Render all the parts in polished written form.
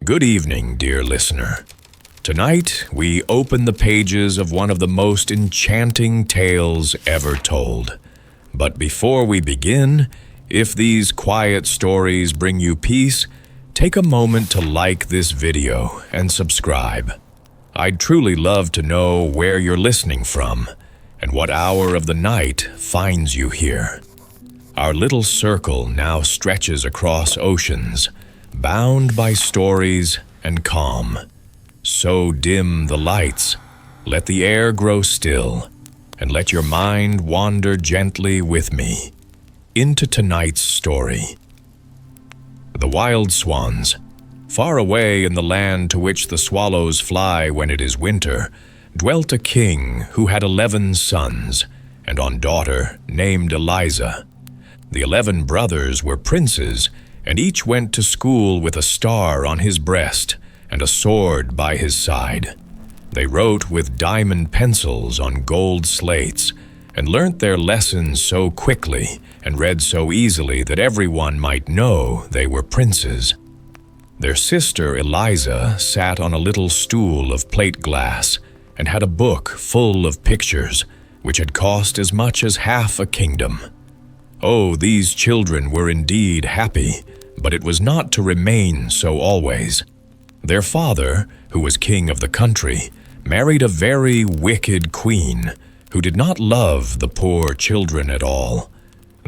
Good evening, dear listener. Tonight, we open the pages of one of the most enchanting tales ever told. But before we begin, if these quiet stories bring you peace, take a moment to like this video and subscribe. I'd truly love to know where you're listening from and what hour of the night finds you here. Our little circle now stretches across oceans, bound by stories and calm. So dim the lights, let the air grow still, and let your mind wander gently with me into tonight's story. The Wild Swans. Far away in the land to which the swallows fly when it is winter, dwelt a king who had 11 sons and a daughter named Eliza. The 11 brothers were princes, and each went to school with a star on his breast and a sword by his side. They wrote with diamond pencils on gold slates and learnt their lessons so quickly and read so easily that everyone might know they were princes. Their sister Eliza sat on a little stool of plate glass and had a book full of pictures, which had cost as much as half a kingdom. Oh, these children were indeed happy, but it was not to remain so always. Their father, who was king of the country, married a very wicked queen who did not love the poor children at all.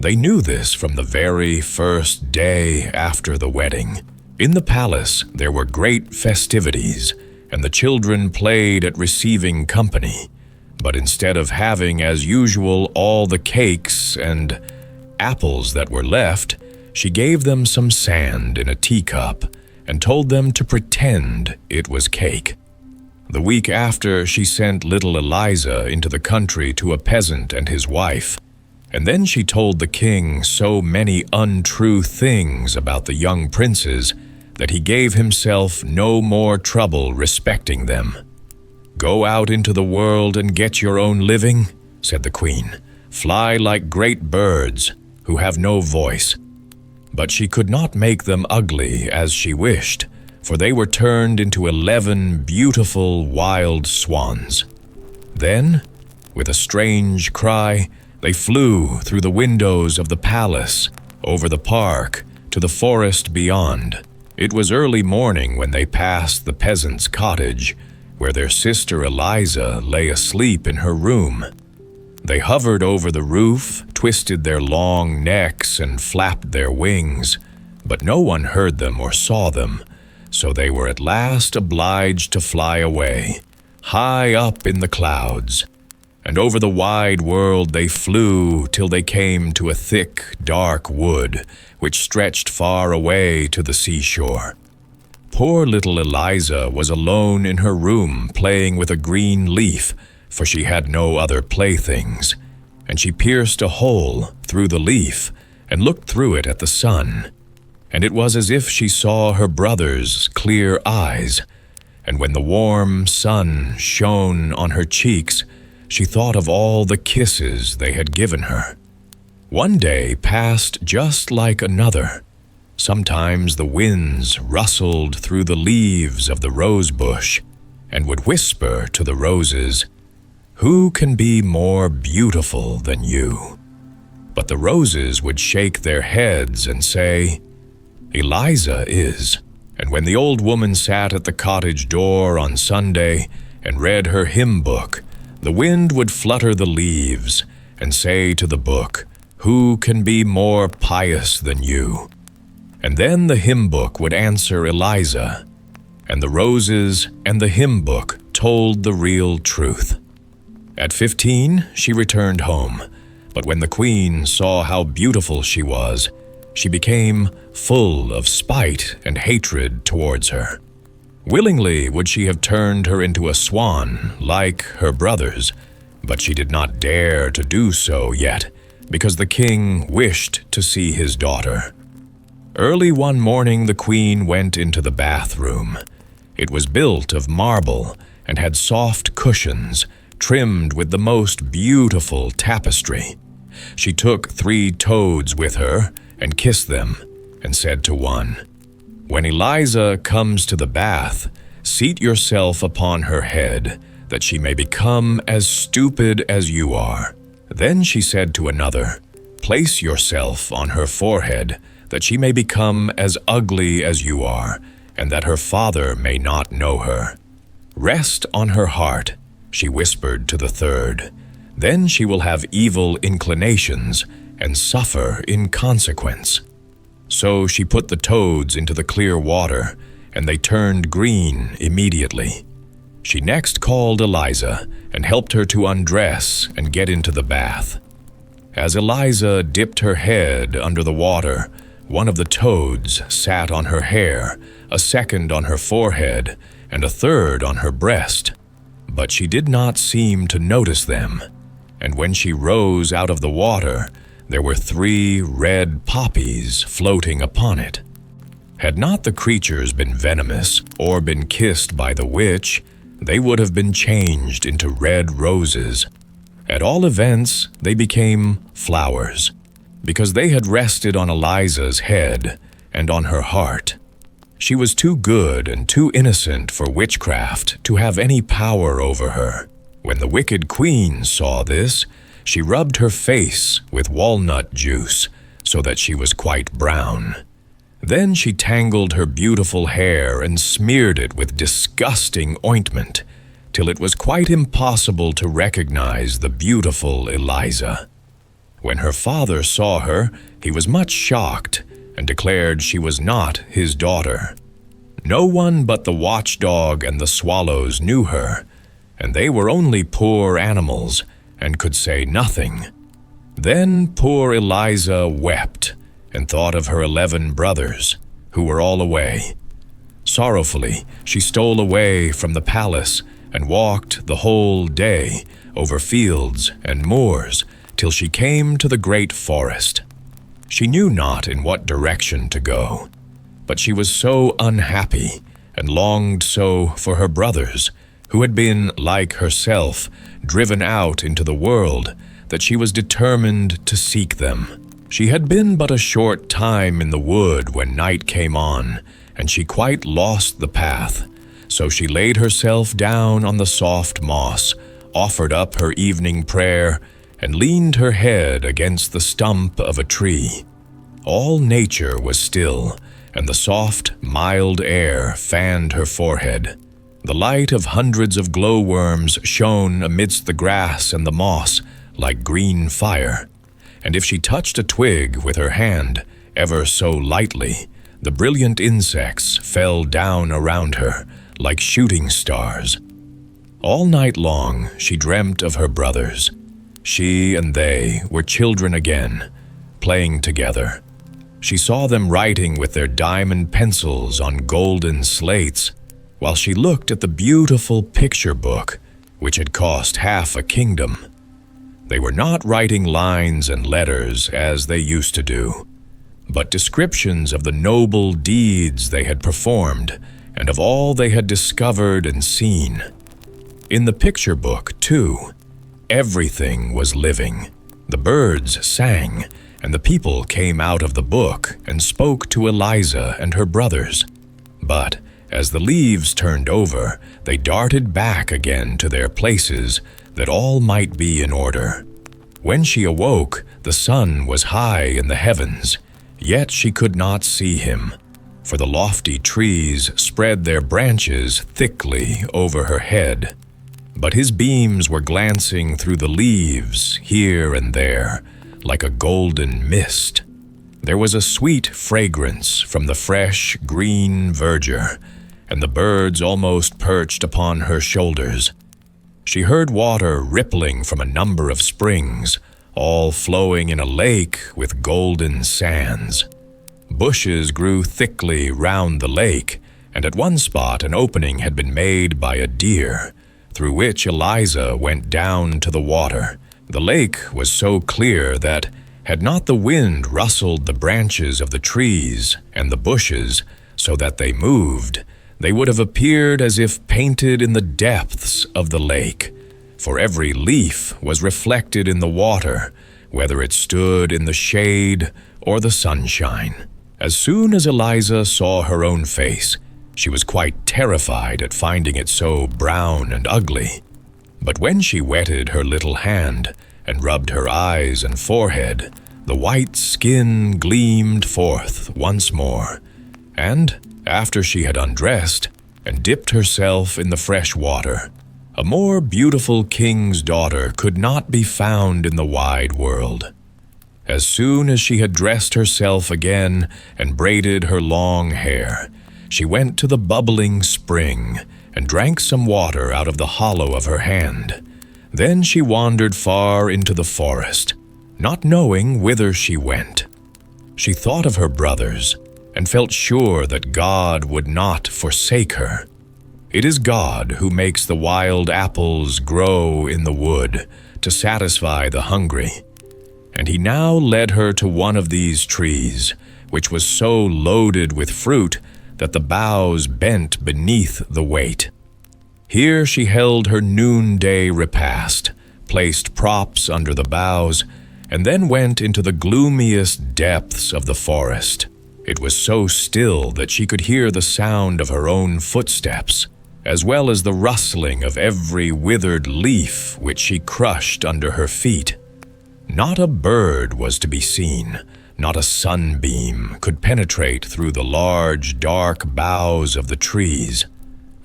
They knew this from the very first day after the wedding. In the palace, there were great festivities, and the children played at receiving company. But instead of having, as usual, all the cakes and apples that were left, she gave them some sand in a teacup and told them to pretend it was cake. The week after, she sent little Eliza into the country to a peasant and his wife, and then she told the king so many untrue things about the young princes that he gave himself no more trouble respecting them. "Go out into the world and get your own living," said the queen. "Fly like great birds who have no voice." But she could not make them ugly as she wished, for they were turned into 11 beautiful wild swans. Then, with a strange cry, they flew through the windows of the palace, over the park, to the forest beyond. It was early morning when they passed the peasant's cottage, where their sister Eliza lay asleep in her room. They hovered over the roof, twisted their long necks, and flapped their wings, but no one heard them or saw them, so they were at last obliged to fly away, high up in the clouds. And over the wide world they flew till they came to a thick, dark wood, which stretched far away to the seashore. Poor little Eliza was alone in her room playing with a green leaf, for she had no other playthings, and she pierced a hole through the leaf and looked through it at the sun. And it was as if she saw her brother's clear eyes, and when the warm sun shone on her cheeks, she thought of all the kisses they had given her. One day passed just like another. Sometimes the winds rustled through the leaves of the rose bush and would whisper to the roses, "Who can be more beautiful than you?" But the roses would shake their heads and say, "Eliza is." And when the old woman sat at the cottage door on Sunday and read her hymn book, the wind would flutter the leaves and say to the book, "Who can be more pious than you?" And then the hymn book would answer Eliza, and the roses and the hymn book told the real truth. At 15, she returned home, but when the queen saw how beautiful she was, she became full of spite and hatred towards her. Willingly would she have turned her into a swan like her brothers, but she did not dare to do so yet, because the king wished to see his daughter. Early one morning the queen went into the bathroom. It was built of marble and had soft cushions, trimmed with the most beautiful tapestry. She took 3 toads with her and kissed them, and said to one, When Eliza comes to the bath, seat yourself upon her head, that she may become as stupid as you are. Then she said to another, place yourself on her forehead, that she may become as ugly as you are, and that her father may not know her. Rest on her heart, she whispered to the third. Then she will have evil inclinations and suffer in consequence. So she put the toads into the clear water, and they turned green immediately. She next called Eliza and helped her to undress and get into the bath. As Eliza dipped her head under the water, one of the toads sat on her hair, a second on her forehead, and a third on her breast. But she did not seem to notice them, and when she rose out of the water, there were 3 red poppies floating upon it. Had not the creatures been venomous or been kissed by the witch, they would have been changed into red roses. At all events, they became flowers, because they had rested on Eliza's head and on her heart. She was too good and too innocent for witchcraft to have any power over her. When the wicked queen saw this, she rubbed her face with walnut juice, so that she was quite brown. Then she tangled her beautiful hair and smeared it with disgusting ointment, till it was quite impossible to recognize the beautiful Eliza. When her father saw her, he was much shocked and declared she was not his daughter. No one but the watchdog and the swallows knew her, and they were only poor animals and could say nothing. Then poor Eliza wept and thought of her 11 brothers, who were all away. Sorrowfully, she stole away from the palace and walked the whole day over fields and moors till she came to the great forest. She knew not in what direction to go, but she was so unhappy and longed so for her brothers, who had been, like herself, driven out into the world, that she was determined to seek them. She had been but a short time in the wood when night came on, and she quite lost the path. So she laid herself down on the soft moss, offered up her evening prayer, and leaned her head against the stump of a tree. All nature was still, and the soft, mild air fanned her forehead. The light of hundreds of glowworms shone amidst the grass and the moss like green fire, and if she touched a twig with her hand, ever so lightly, the brilliant insects fell down around her like shooting stars. All night long she dreamt of her brothers. She and they were children again, playing together. She saw them writing with their diamond pencils on golden slates, while she looked at the beautiful picture book, which had cost half a kingdom. They were not writing lines and letters as they used to do, but descriptions of the noble deeds they had performed and of all they had discovered and seen. In the picture book, too, everything was living. The birds sang, and the people came out of the book and spoke to Eliza and her brothers. But as the leaves turned over, they darted back again to their places, that all might be in order. When she awoke, the sun was high in the heavens, yet she could not see him, for the lofty trees spread their branches thickly over her head. But his beams were glancing through the leaves here and there, like a golden mist. There was a sweet fragrance from the fresh green verdure, and the birds almost perched upon her shoulders. She heard water rippling from a number of springs, all flowing in a lake with golden sands. Bushes grew thickly round the lake, and at one spot an opening had been made by a deer, through which Eliza went down to the water. The lake was so clear that, had not the wind rustled the branches of the trees and the bushes so that they moved, they would have appeared as if painted in the depths of the lake, for every leaf was reflected in the water, whether it stood in the shade or the sunshine. As soon as Eliza saw her own face, she was quite terrified at finding it so brown and ugly. But when she wetted her little hand and rubbed her eyes and forehead, the white skin gleamed forth once more, and, after she had undressed and dipped herself in the fresh water, a more beautiful king's daughter could not be found in the wide world. As soon as she had dressed herself again and braided her long hair, she went to the bubbling spring and drank some water out of the hollow of her hand. Then she wandered far into the forest, not knowing whither she went. She thought of her brothers and felt sure that God would not forsake her. It is God who makes the wild apples grow in the wood to satisfy the hungry. And he now led her to one of these trees, which was so loaded with fruit that the boughs bent beneath the weight. Here she held her noonday repast, placed props under the boughs, and then went into the gloomiest depths of the forest. It was so still that she could hear the sound of her own footsteps, as well as the rustling of every withered leaf which she crushed under her feet. Not a bird was to be seen. Not a sunbeam could penetrate through the large, dark boughs of the trees.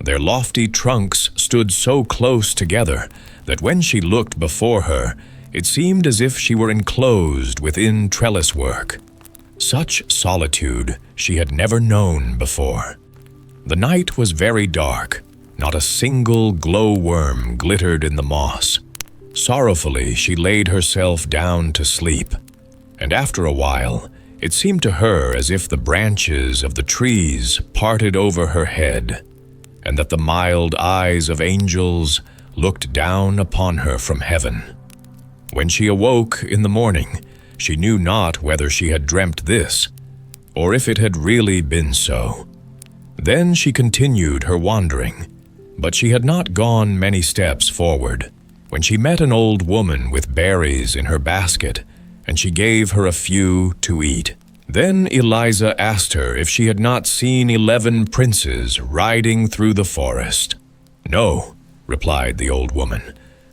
Their lofty trunks stood so close together that when she looked before her, it seemed as if she were enclosed within trellis work. Such solitude she had never known before. The night was very dark. Not a single glowworm glittered in the moss. Sorrowfully she laid herself down to sleep, and after a while it seemed to her as if the branches of the trees parted over her head, and that the mild eyes of angels looked down upon her from heaven. When she awoke in the morning, she knew not whether she had dreamt this, or if it had really been so. Then she continued her wandering, but she had not gone many steps forward, when she met an old woman with berries in her basket, and she gave her a few to eat. Then Eliza asked her if she had not seen 11 princes riding through the forest. "No," replied the old woman,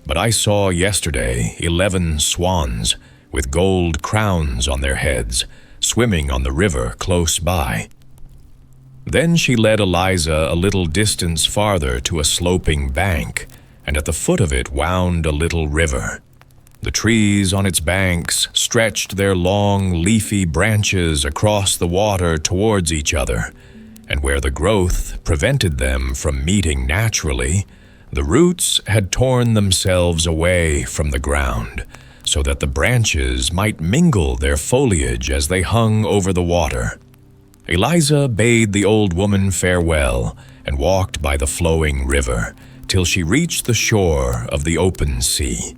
"but I saw yesterday 11 swans with gold crowns on their heads, swimming on the river close by." Then she led Eliza a little distance farther to a sloping bank, and at the foot of it wound a little river. The trees on its banks stretched their long, leafy branches across the water towards each other, and where the growth prevented them from meeting naturally, the roots had torn themselves away from the ground, so that the branches might mingle their foliage as they hung over the water. Eliza bade the old woman farewell and walked by the flowing river till she reached the shore of the open sea.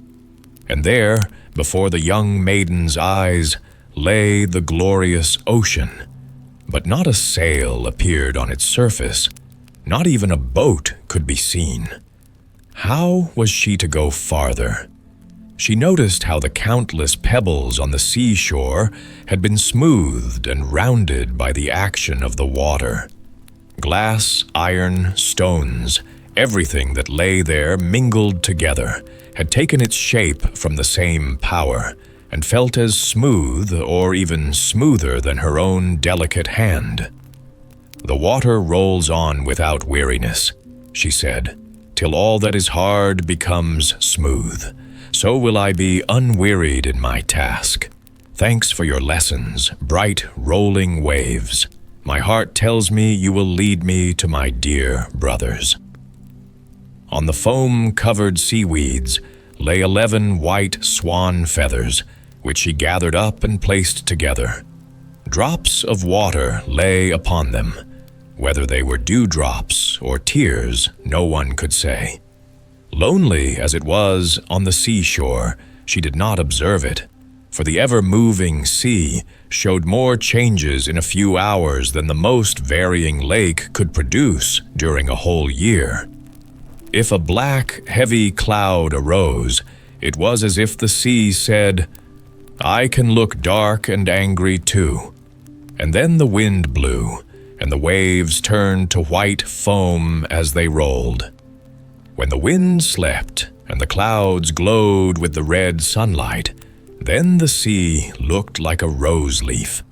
And there, before the young maiden's eyes, lay the glorious ocean. But not a sail appeared on its surface. Not even a boat could be seen. How was she to go farther? She noticed how the countless pebbles on the seashore had been smoothed and rounded by the action of the water. Glass, iron, stones, everything that lay there mingled together, had taken its shape from the same power, and felt as smooth or even smoother than her own delicate hand. "The water rolls on without weariness," she said, "till all that is hard becomes smooth. So will I be unwearied in my task. Thanks for your lessons, bright rolling waves. My heart tells me you will lead me to my dear brothers." On the foam-covered seaweeds lay 11 white swan feathers, which she gathered up and placed together. Drops of water lay upon them. Whether they were dewdrops or tears, no one could say. Lonely as it was on the seashore, she did not observe it, for the ever-moving sea showed more changes in a few hours than the most varying lake could produce during a whole year. If a black, heavy cloud arose, it was as if the sea said, "I can look dark and angry too." and then the wind blew, and the waves turned to white foam as they rolled. When the wind slept, and the clouds glowed with the red sunlight, then the sea looked like a rose leaf.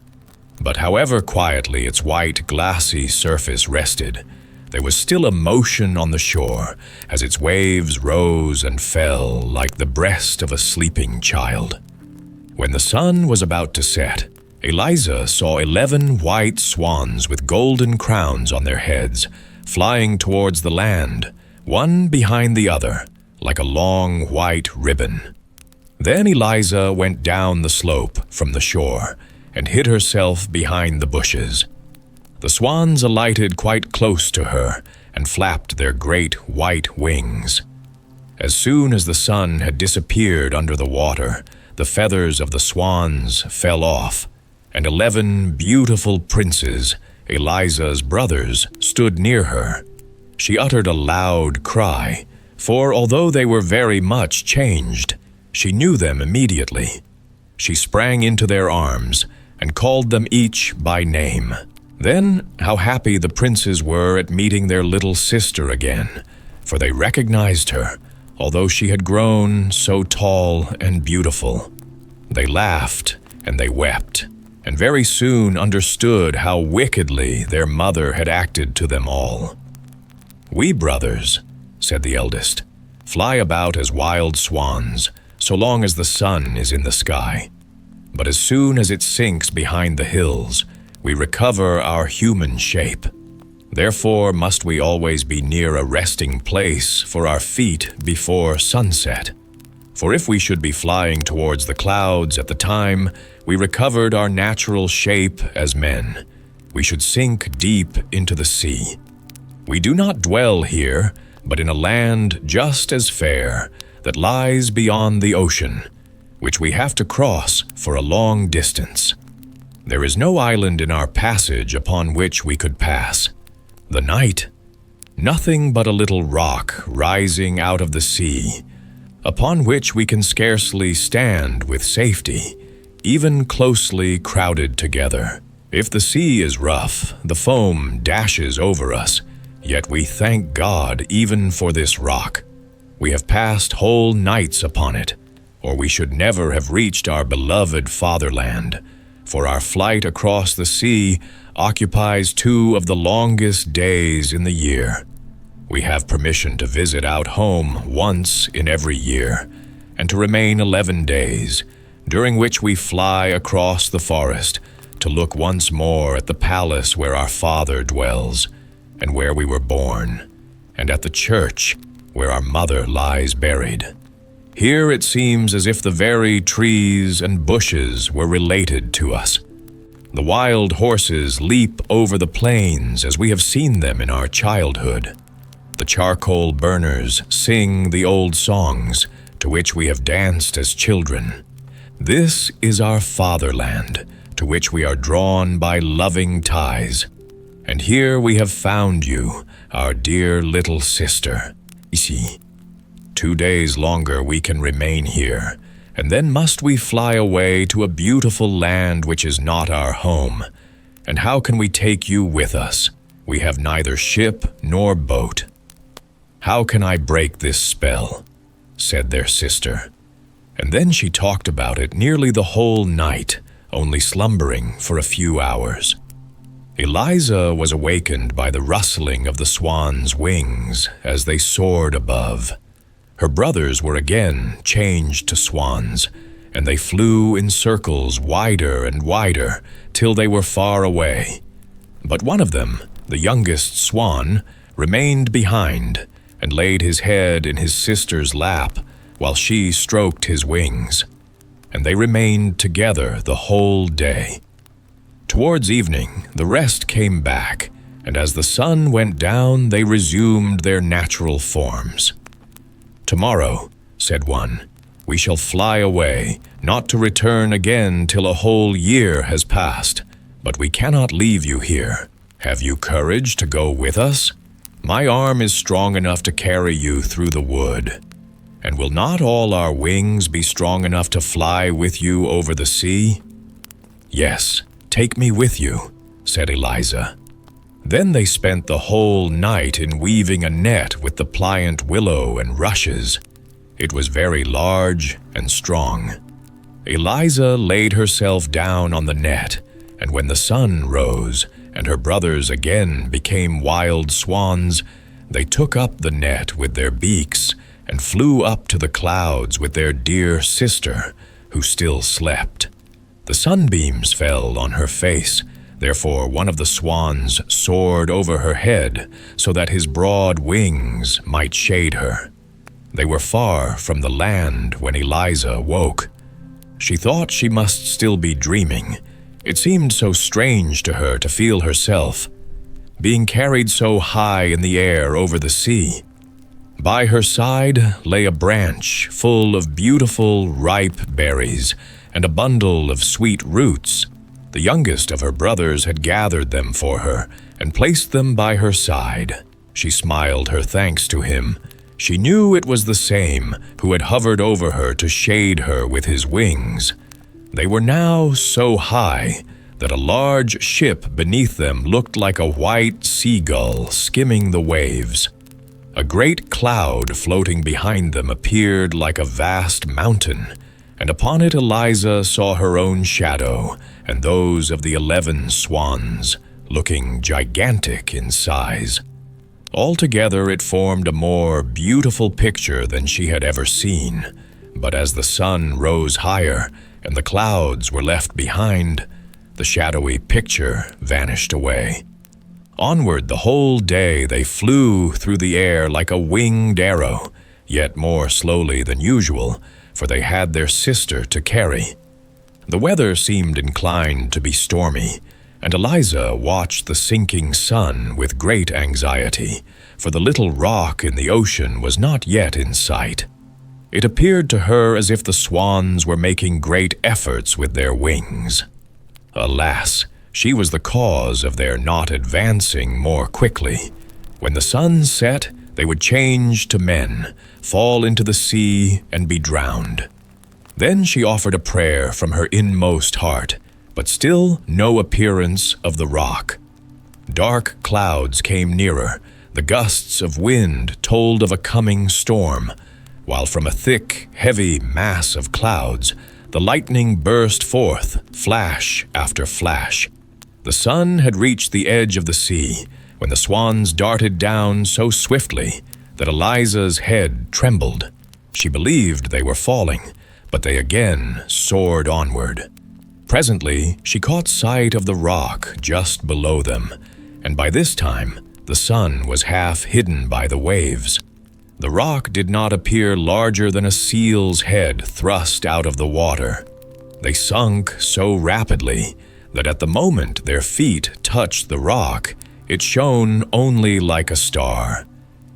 But however quietly its white, glassy surface rested, there was still a motion on the shore as its waves rose and fell like the breast of a sleeping child. When the sun was about to set, Eliza saw 11 white swans with golden crowns on their heads, flying towards the land, one behind the other, like a long white ribbon. Then Eliza went down the slope from the shore and hid herself behind the bushes. The swans alighted quite close to her and flapped their great white wings. As soon as the sun had disappeared under the water, the feathers of the swans fell off, and 11 beautiful princes, Eliza's brothers, stood near her. She uttered a loud cry, for although they were very much changed, she knew them immediately. She sprang into their arms and called them each by name. Then how happy the princes were at meeting their little sister again, for they recognized her, although she had grown so tall and beautiful. They laughed and they wept, and very soon understood how wickedly their mother had acted to them all. "We brothers," said the eldest, "fly about as wild swans, so long as the sun is in the sky. But as soon as it sinks behind the hills, we recover our human shape. Therefore must we always be near a resting place for our feet before sunset. For if we should be flying towards the clouds at the time we recovered our natural shape as men, we should sink deep into the sea. We do not dwell here, but in a land just as fair that lies beyond the ocean, which we have to cross for a long distance. There is no island in our passage upon which we could pass. The night, nothing but a little rock rising out of the sea, upon which we can scarcely stand with safety, even closely crowded together. If the sea is rough, the foam dashes over us, yet we thank God even for this rock. We have passed whole nights upon it, or we should never have reached our beloved fatherland, for our flight across the sea occupies 2 of the longest days in the year. We have permission to visit out home once in every year, and to remain 11 days, during which we fly across the forest to look once more at the palace where our father dwells, and where we were born, and at the church where our mother lies buried. Here it seems as if the very trees and bushes were related to us. The wild horses leap over the plains as we have seen them in our childhood. The charcoal burners sing the old songs to which we have danced as children. This is our fatherland, to which we are drawn by loving ties. And here we have found you, our dear little sister. Ici. 2 days longer we can remain here, and then must we fly away to a beautiful land which is not our home. And how can we take you with us? We have neither ship nor boat. How can I break this spell? Said their sister. And then she talked about it nearly the whole night, only slumbering for a few hours. Eliza was awakened by the rustling of the swans' wings as they soared above. Her brothers were again changed to swans, and they flew in circles wider and wider till they were far away. But one of them, the youngest swan, remained behind and laid his head in his sister's lap while she stroked his wings, and they remained together the whole day. Towards evening, the rest came back, and as the sun went down, they resumed their natural forms. "Tomorrow," said one, "we shall fly away, not to return again till a whole year has passed. But we cannot leave you here. Have you courage to go with us? My arm is strong enough to carry you through the wood. And will not all our wings be strong enough to fly with you over the sea?" "Yes, take me with you," said Eliza. Then they spent the whole night in weaving a net with the pliant willow and rushes. It was very large and strong. Eliza laid herself down on the net, and when the sun rose and her brothers again became wild swans, they took up the net with their beaks and flew up to the clouds with their dear sister, who still slept. The sunbeams fell on her face. Therefore, one of the swans soared over her head so that his broad wings might shade her. They were far from the land when Eliza woke. She thought she must still be dreaming. It seemed so strange to her to feel herself being carried so high in the air over the sea. By her side lay a branch full of beautiful, ripe berries and a bundle of sweet roots. The youngest of her brothers had gathered them for her and placed them by her side. She smiled her thanks to him. She knew it was the same who had hovered over her to shade her with his wings. They were now so high that a large ship beneath them looked like a white seagull skimming the waves. A great cloud floating behind them appeared like a vast mountain, and upon it Eliza saw her own shadow and those of the 11 swans, looking gigantic in size. Altogether it formed a more beautiful picture than she had ever seen, but as the sun rose higher and the clouds were left behind, the shadowy picture vanished away. Onward the whole day they flew through the air like a winged arrow, yet more slowly than usual, for they had their sister to carry. The weather seemed inclined to be stormy, and Eliza watched the sinking sun with great anxiety, for the little rock in the ocean was not yet in sight. It appeared to her as if the swans were making great efforts with their wings. Alas, she was the cause of their not advancing more quickly. When the sun set, they would change to men, fall into the sea, and be drowned. Then she offered a prayer from her inmost heart, but still no appearance of the rock. Dark clouds came nearer. The gusts of wind told of a coming storm, while from a thick, heavy mass of clouds, the lightning burst forth, flash after flash. The sun had reached the edge of the sea when the swans darted down so swiftly that Eliza's head trembled. She believed they were falling, but they again soared onward. Presently, she caught sight of the rock just below them, and by this time, the sun was half hidden by the waves. The rock did not appear larger than a seal's head thrust out of the water. They sunk so rapidly that at the moment their feet touched the rock, it shone only like a star,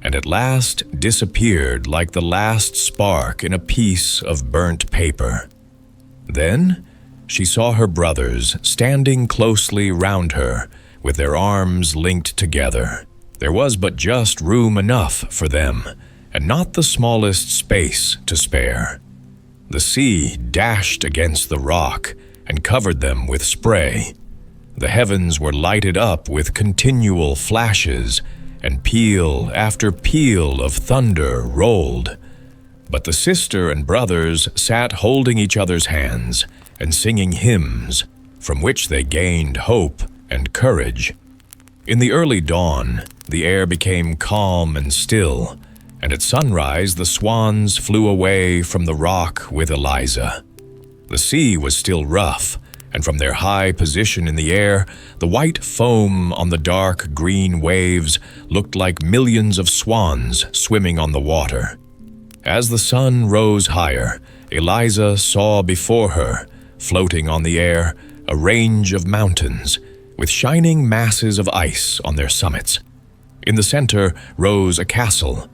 and at last disappeared like the last spark in a piece of burnt paper. Then she saw her brothers standing closely round her, with their arms linked together. There was but just room enough for them, and not the smallest space to spare. The sea dashed against the rock and covered them with spray. The heavens were lighted up with continual flashes, and peal after peal of thunder rolled. But the sister and brothers sat holding each other's hands and singing hymns, from which they gained hope and courage. In the early dawn, the air became calm and still, and at sunrise the swans flew away from the rock with Eliza. The sea was still rough, and from their high position in the air, the white foam on the dark green waves looked like millions of swans swimming on the water. As the sun rose higher, Eliza saw before her, floating on the air, a range of mountains, with shining masses of ice on their summits. In the center rose a castle,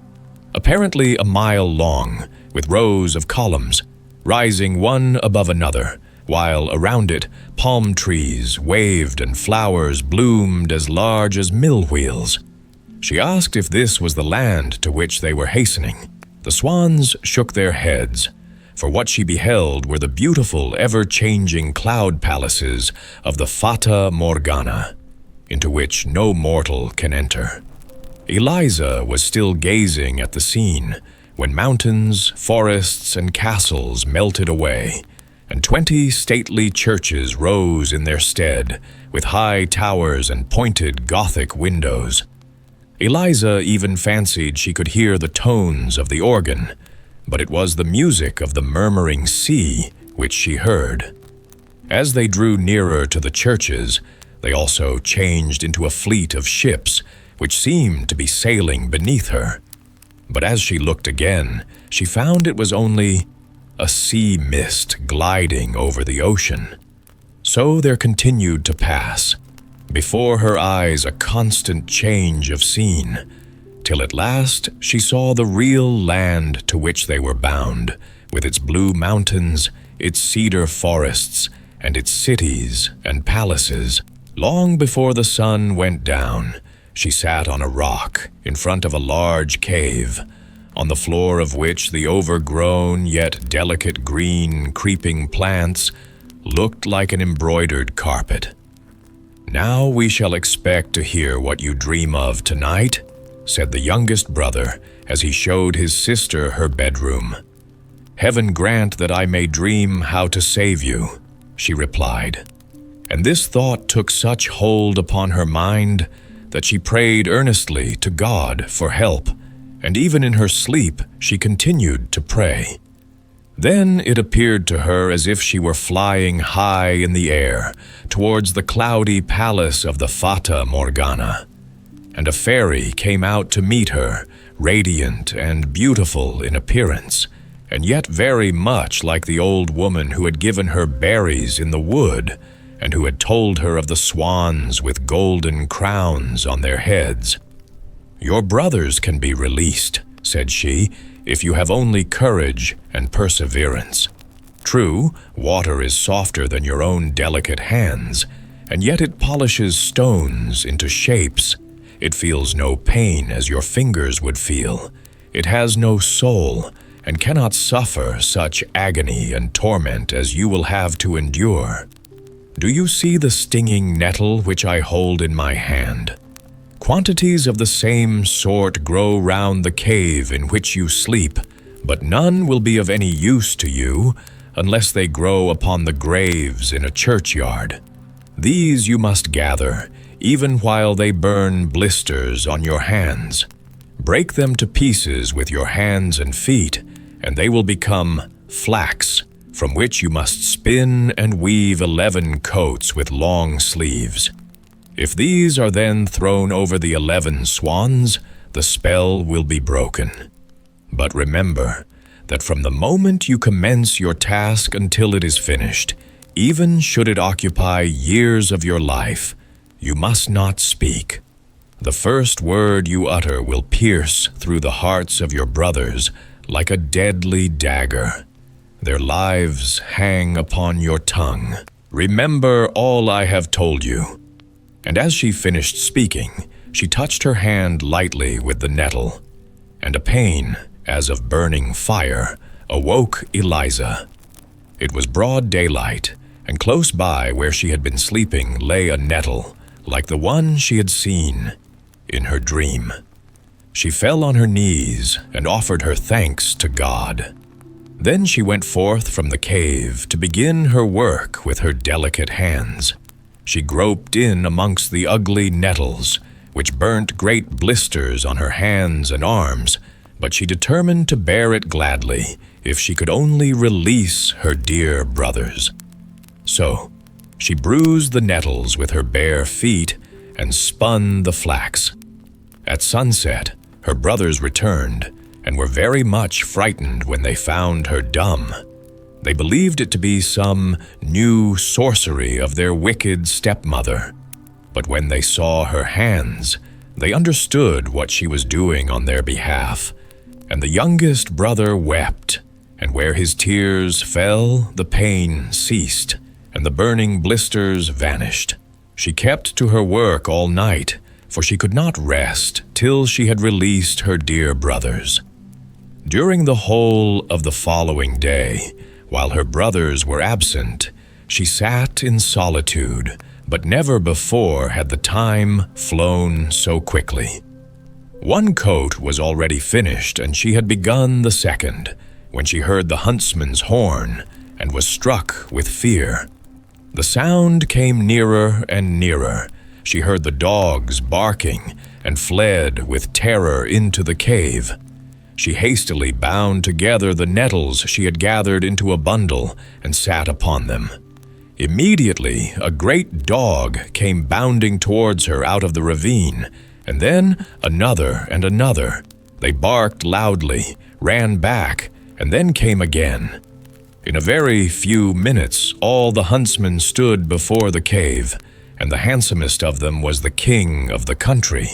apparently a mile long, with rows of columns, rising one above another, while around it palm trees waved and flowers bloomed as large as mill wheels. She asked if this was the land to which they were hastening. The swans shook their heads. for what she beheld were the beautiful, ever-changing cloud palaces of the Fata Morgana, into which no mortal can enter. Eliza was still gazing at the scene when mountains, forests, and castles melted away, and 20 stately churches rose in their stead, with high towers and pointed Gothic windows. Eliza even fancied she could hear the tones of the organ, but it was the music of the murmuring sea which she heard. As they drew nearer to the churches, they also changed into a fleet of ships which seemed to be sailing beneath her. But as she looked again, she found it was only a sea mist gliding over the ocean. So there continued to pass, before her eyes, a constant change of scene, till at last she saw the real land to which they were bound, with its blue mountains, its cedar forests, and its cities and palaces. Long before the sun went down, she sat on a rock in front of a large cave, on the floor of which the overgrown yet delicate green creeping plants looked like an embroidered carpet. "Now we shall expect to hear what you dream of tonight," said the youngest brother as he showed his sister her bedroom. "Heaven grant that I may dream how to save you," she replied. And this thought took such hold upon her mind that she prayed earnestly to God for help, and even in her sleep she continued to pray. Then it appeared to her as if she were flying high in the air towards the cloudy palace of the Fata Morgana, and a fairy came out to meet her, radiant and beautiful in appearance, and yet very much like the old woman who had given her berries in the wood, and who had told her of the swans with golden crowns on their heads. "Your brothers can be released," said she, "if you have only courage and perseverance. True, water is softer than your own delicate hands, and yet it polishes stones into shapes. It feels no pain as your fingers would feel. It has no soul, and cannot suffer such agony and torment as you will have to endure. Do you see the stinging nettle which I hold in my hand? Quantities of the same sort grow round the cave in which you sleep, but none will be of any use to you unless they grow upon the graves in a churchyard. These you must gather, even while they burn blisters on your hands. Break them to pieces with your hands and feet, and they will become flax, from which you must spin and weave 11 coats with long sleeves. If these are then thrown over the 11 swans, the spell will be broken. But remember that from the moment you commence your task until it is finished, even should it occupy years of your life, you must not speak. The first word you utter will pierce through the hearts of your brothers like a deadly dagger. Their lives hang upon your tongue. Remember all I have told you." And as she finished speaking, she touched her hand lightly with the nettle, and a pain, as of burning fire, awoke Eliza. It was broad daylight, and close by where she had been sleeping lay a nettle, like the one she had seen in her dream. She fell on her knees and offered her thanks to God. Then she went forth from the cave to begin her work with her delicate hands. She groped in amongst the ugly nettles, which burnt great blisters on her hands and arms, but she determined to bear it gladly if she could only release her dear brothers. So she bruised the nettles with her bare feet and spun the flax. At sunset, her brothers returned and were very much frightened when they found her dumb. They believed it to be some new sorcery of their wicked stepmother. But when they saw her hands, they understood what she was doing on their behalf, and the youngest brother wept, and where his tears fell, the pain ceased, and the burning blisters vanished. She kept to her work all night, for she could not rest till she had released her dear brothers. During the whole of the following day, while her brothers were absent, she sat in solitude, but never before had the time flown so quickly. One coat was already finished, and she had begun the second, when she heard the huntsman's horn and was struck with fear. The sound came nearer and nearer. She heard the dogs barking and fled with terror into the cave. She hastily bound together the nettles she had gathered into a bundle and sat upon them. Immediately, a great dog came bounding towards her out of the ravine, and then another and another. They barked loudly, ran back, and then came again. In a very few minutes, all the huntsmen stood before the cave, and the handsomest of them was the king of the country.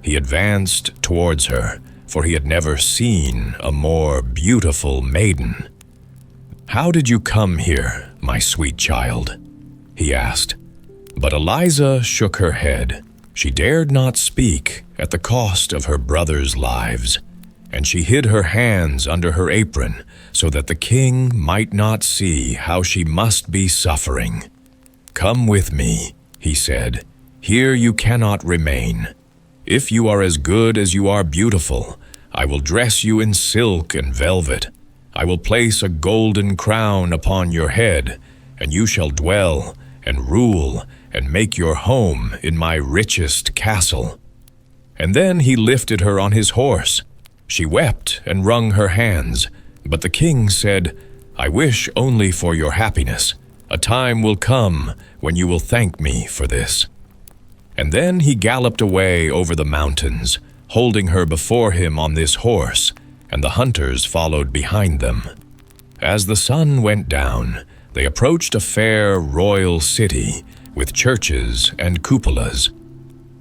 He advanced towards her, for he had never seen a more beautiful maiden. "How did you come here, my sweet child?" he asked. But Eliza shook her head. She dared not speak at the cost of her brothers' lives, and she hid her hands under her apron so that the king might not see how she must be suffering. "Come with me," he said. "Here you cannot remain. If you are as good as you are beautiful, I will dress you in silk and velvet. I will place a golden crown upon your head, and you shall dwell and rule and make your home in my richest castle." And then he lifted her on his horse. She wept and wrung her hands, but the king said, "I wish only for your happiness. A time will come when you will thank me for this." And then he galloped away over the mountains, holding her before him on this horse, and the hunters followed behind them. As the sun went down, they approached a fair royal city with churches and cupolas.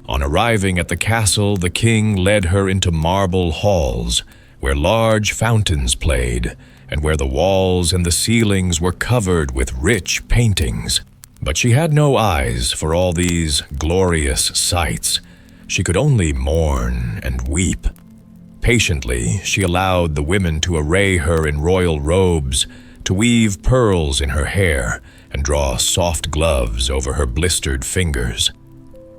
On arriving at the castle, the king led her into marble halls, where large fountains played, and where the walls and the ceilings were covered with rich paintings. But she had no eyes for all these glorious sights. She could only mourn and weep. Patiently, she allowed the women to array her in royal robes, to weave pearls in her hair, and draw soft gloves over her blistered fingers.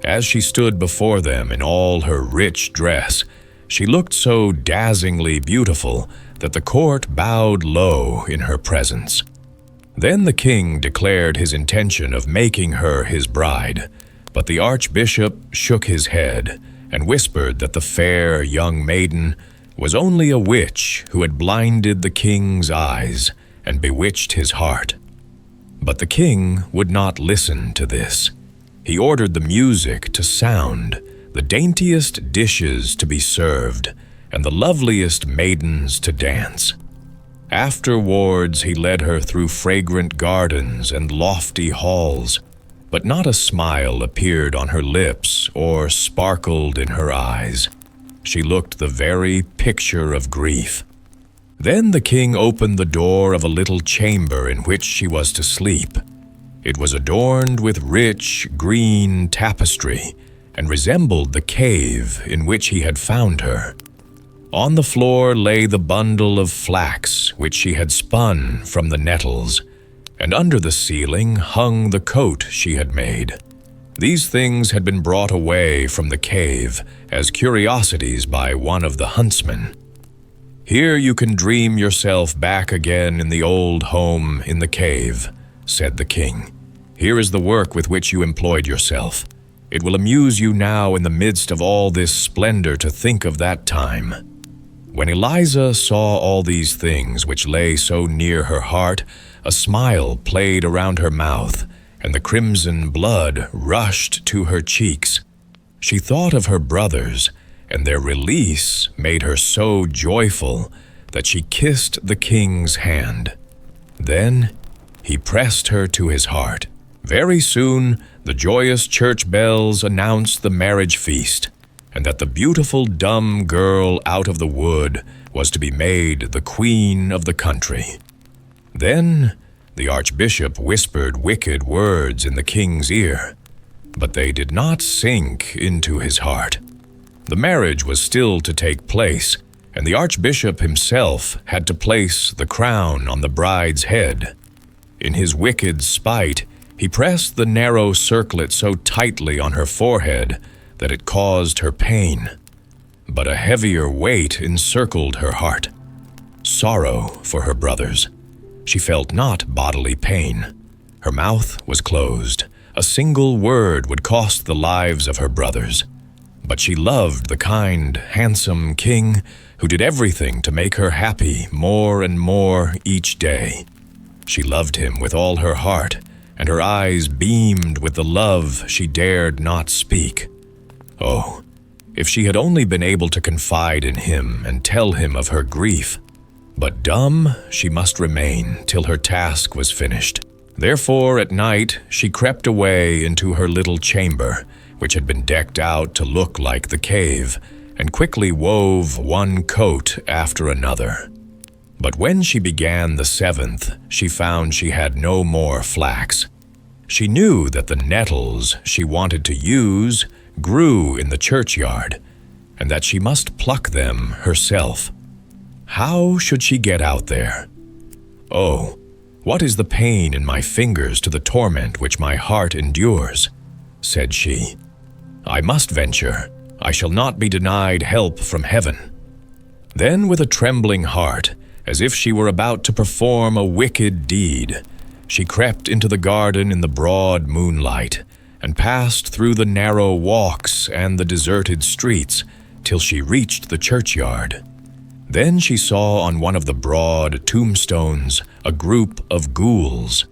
As she stood before them in all her rich dress, she looked so dazzlingly beautiful that the court bowed low in her presence. Then the king declared his intention of making her his bride, but the archbishop shook his head and whispered that the fair young maiden was only a witch who had blinded the king's eyes and bewitched his heart. But the king would not listen to this. He ordered the music to sound, the daintiest dishes to be served, and the loveliest maidens to dance. Afterwards he led her through fragrant gardens and lofty halls, but not a smile appeared on her lips or sparkled in her eyes. She looked the very picture of grief. Then the king opened the door of a little chamber in which she was to sleep. It was adorned with rich green tapestry and resembled the cave in which he had found her. On the floor lay the bundle of flax which she had spun from the nettles, and under the ceiling hung the coat she had made. These things had been brought away from the cave as curiosities by one of the huntsmen. "Here you can dream yourself back again in the old home in the cave," said the king. "Here is the work with which you employed yourself. It will amuse you now in the midst of all this splendor to think of that time." When Eliza saw all these things which lay so near her heart, a smile played around her mouth, and the crimson blood rushed to her cheeks. She thought of her brothers, and their release made her so joyful that she kissed the king's hand. Then he pressed her to his heart. Very soon, the joyous church bells announced the marriage feast, and that the beautiful dumb girl out of the wood was to be made the queen of the country. Then the archbishop whispered wicked words in the king's ear, but they did not sink into his heart. The marriage was still to take place, and the archbishop himself had to place the crown on the bride's head. In his wicked spite, he pressed the narrow circlet so tightly on her forehead that it caused her pain. But a heavier weight encircled her heart. Sorrow for her brothers. She felt not bodily pain. Her mouth was closed. A single word would cost the lives of her brothers. But she loved the kind, handsome king who did everything to make her happy more and more each day. She loved him with all her heart, and her eyes beamed with the love she dared not speak. Oh, if she had only been able to confide in him and tell him of her grief. But dumb she must remain till her task was finished. Therefore, at night, she crept away into her little chamber, which had been decked out to look like the cave, and quickly wove one coat after another. But when she began the 7th, she found she had no more flax. She knew that the nettles she wanted to use grew in the churchyard, and that she must pluck them herself. How should she get out there? Oh, what is the pain in my fingers to the torment which my heart endures? Said she. I must venture. I shall not be denied help from heaven. Then, with a trembling heart, as if she were about to perform a wicked deed, she crept into the garden in the broad moonlight, and passed through the narrow walks and the deserted streets till she reached the churchyard. Then she saw on one of the broad tombstones a group of ghouls.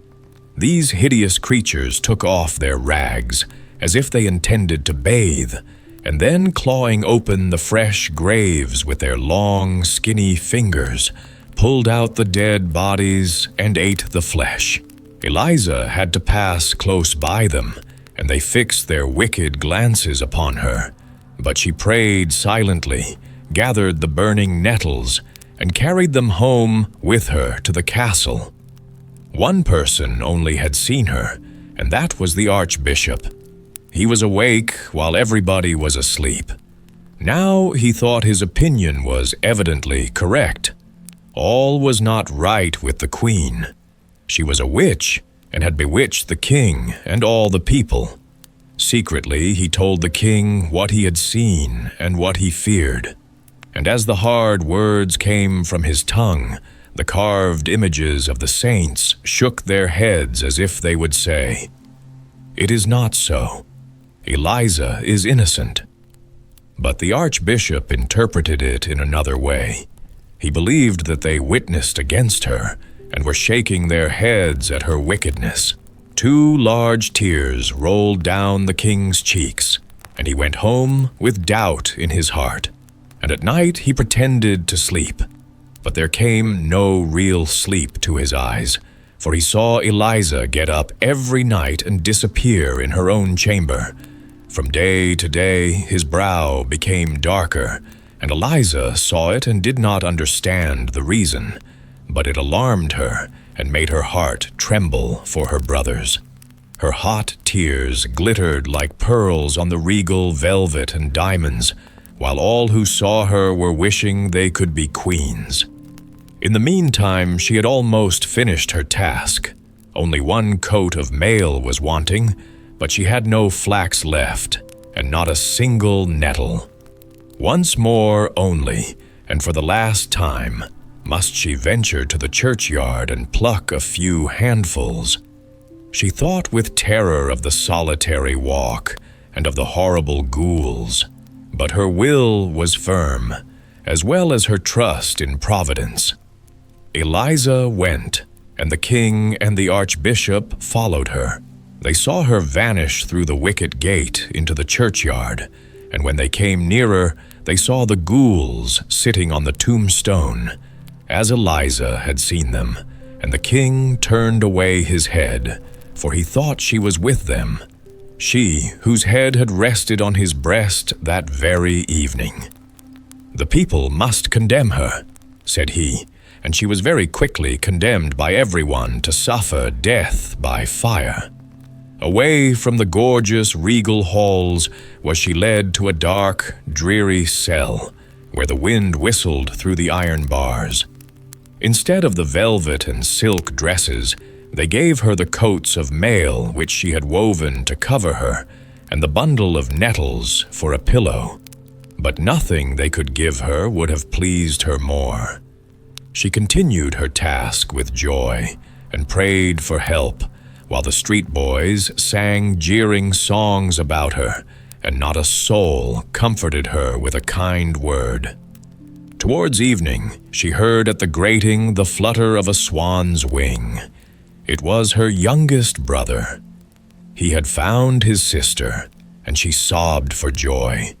These hideous creatures took off their rags, as if they intended to bathe, and then, clawing open the fresh graves with their long, skinny fingers, pulled out the dead bodies and ate the flesh. Eliza had to pass close by them, and they fixed their wicked glances upon her. But she prayed silently, gathered the burning nettles, and carried them home with her to the castle. One person only had seen her, and that was the archbishop. He was awake while everybody was asleep. Now he thought his opinion was evidently correct. All was not right with the queen. She was a witch, and had bewitched the king and all the people. Secretly, he told the king what he had seen and what he feared. And as the hard words came from his tongue, the carved images of the saints shook their heads as if they would say, "It is not so. Eliza is innocent." But the archbishop interpreted it in another way. He believed that they witnessed against her, and were shaking their heads at her wickedness. 2 large tears rolled down the king's cheeks, and he went home with doubt in his heart. And at night he pretended to sleep. But there came no real sleep to his eyes, for he saw Eliza get up every night and disappear in her own chamber. From day to day his brow became darker, and Eliza saw it and did not understand the reason. But it alarmed her and made her heart tremble for her brothers. Her hot tears glittered like pearls on the regal velvet and diamonds, while all who saw her were wishing they could be queens. In the meantime, she had almost finished her task. Only 1 coat of mail was wanting, but she had no flax left, and not a single nettle. Once more only, and for the last time, must she venture to the churchyard and pluck a few handfuls. She thought with terror of the solitary walk and of the horrible ghouls, but her will was firm, as well as her trust in Providence. Eliza went, and the king and the archbishop followed her. They saw her vanish through the wicket gate into the churchyard, and when they came nearer, they saw the ghouls sitting on the tombstone, as Eliza had seen them, and the king turned away his head, for he thought she was with them, she whose head had rested on his breast that very evening. "The people must condemn her," said he, and she was very quickly condemned by everyone to suffer death by fire. Away from the gorgeous regal halls was she led to a dark, dreary cell, where the wind whistled through the iron bars. Instead of the velvet and silk dresses, they gave her the coats of mail which she had woven to cover her, and the bundle of nettles for a pillow. But nothing they could give her would have pleased her more. She continued her task with joy and prayed for help, while the street boys sang jeering songs about her, and not a soul comforted her with a kind word. Towards evening, she heard at the grating the flutter of a swan's wing. It was her youngest brother. He had found his sister, and she sobbed for joy,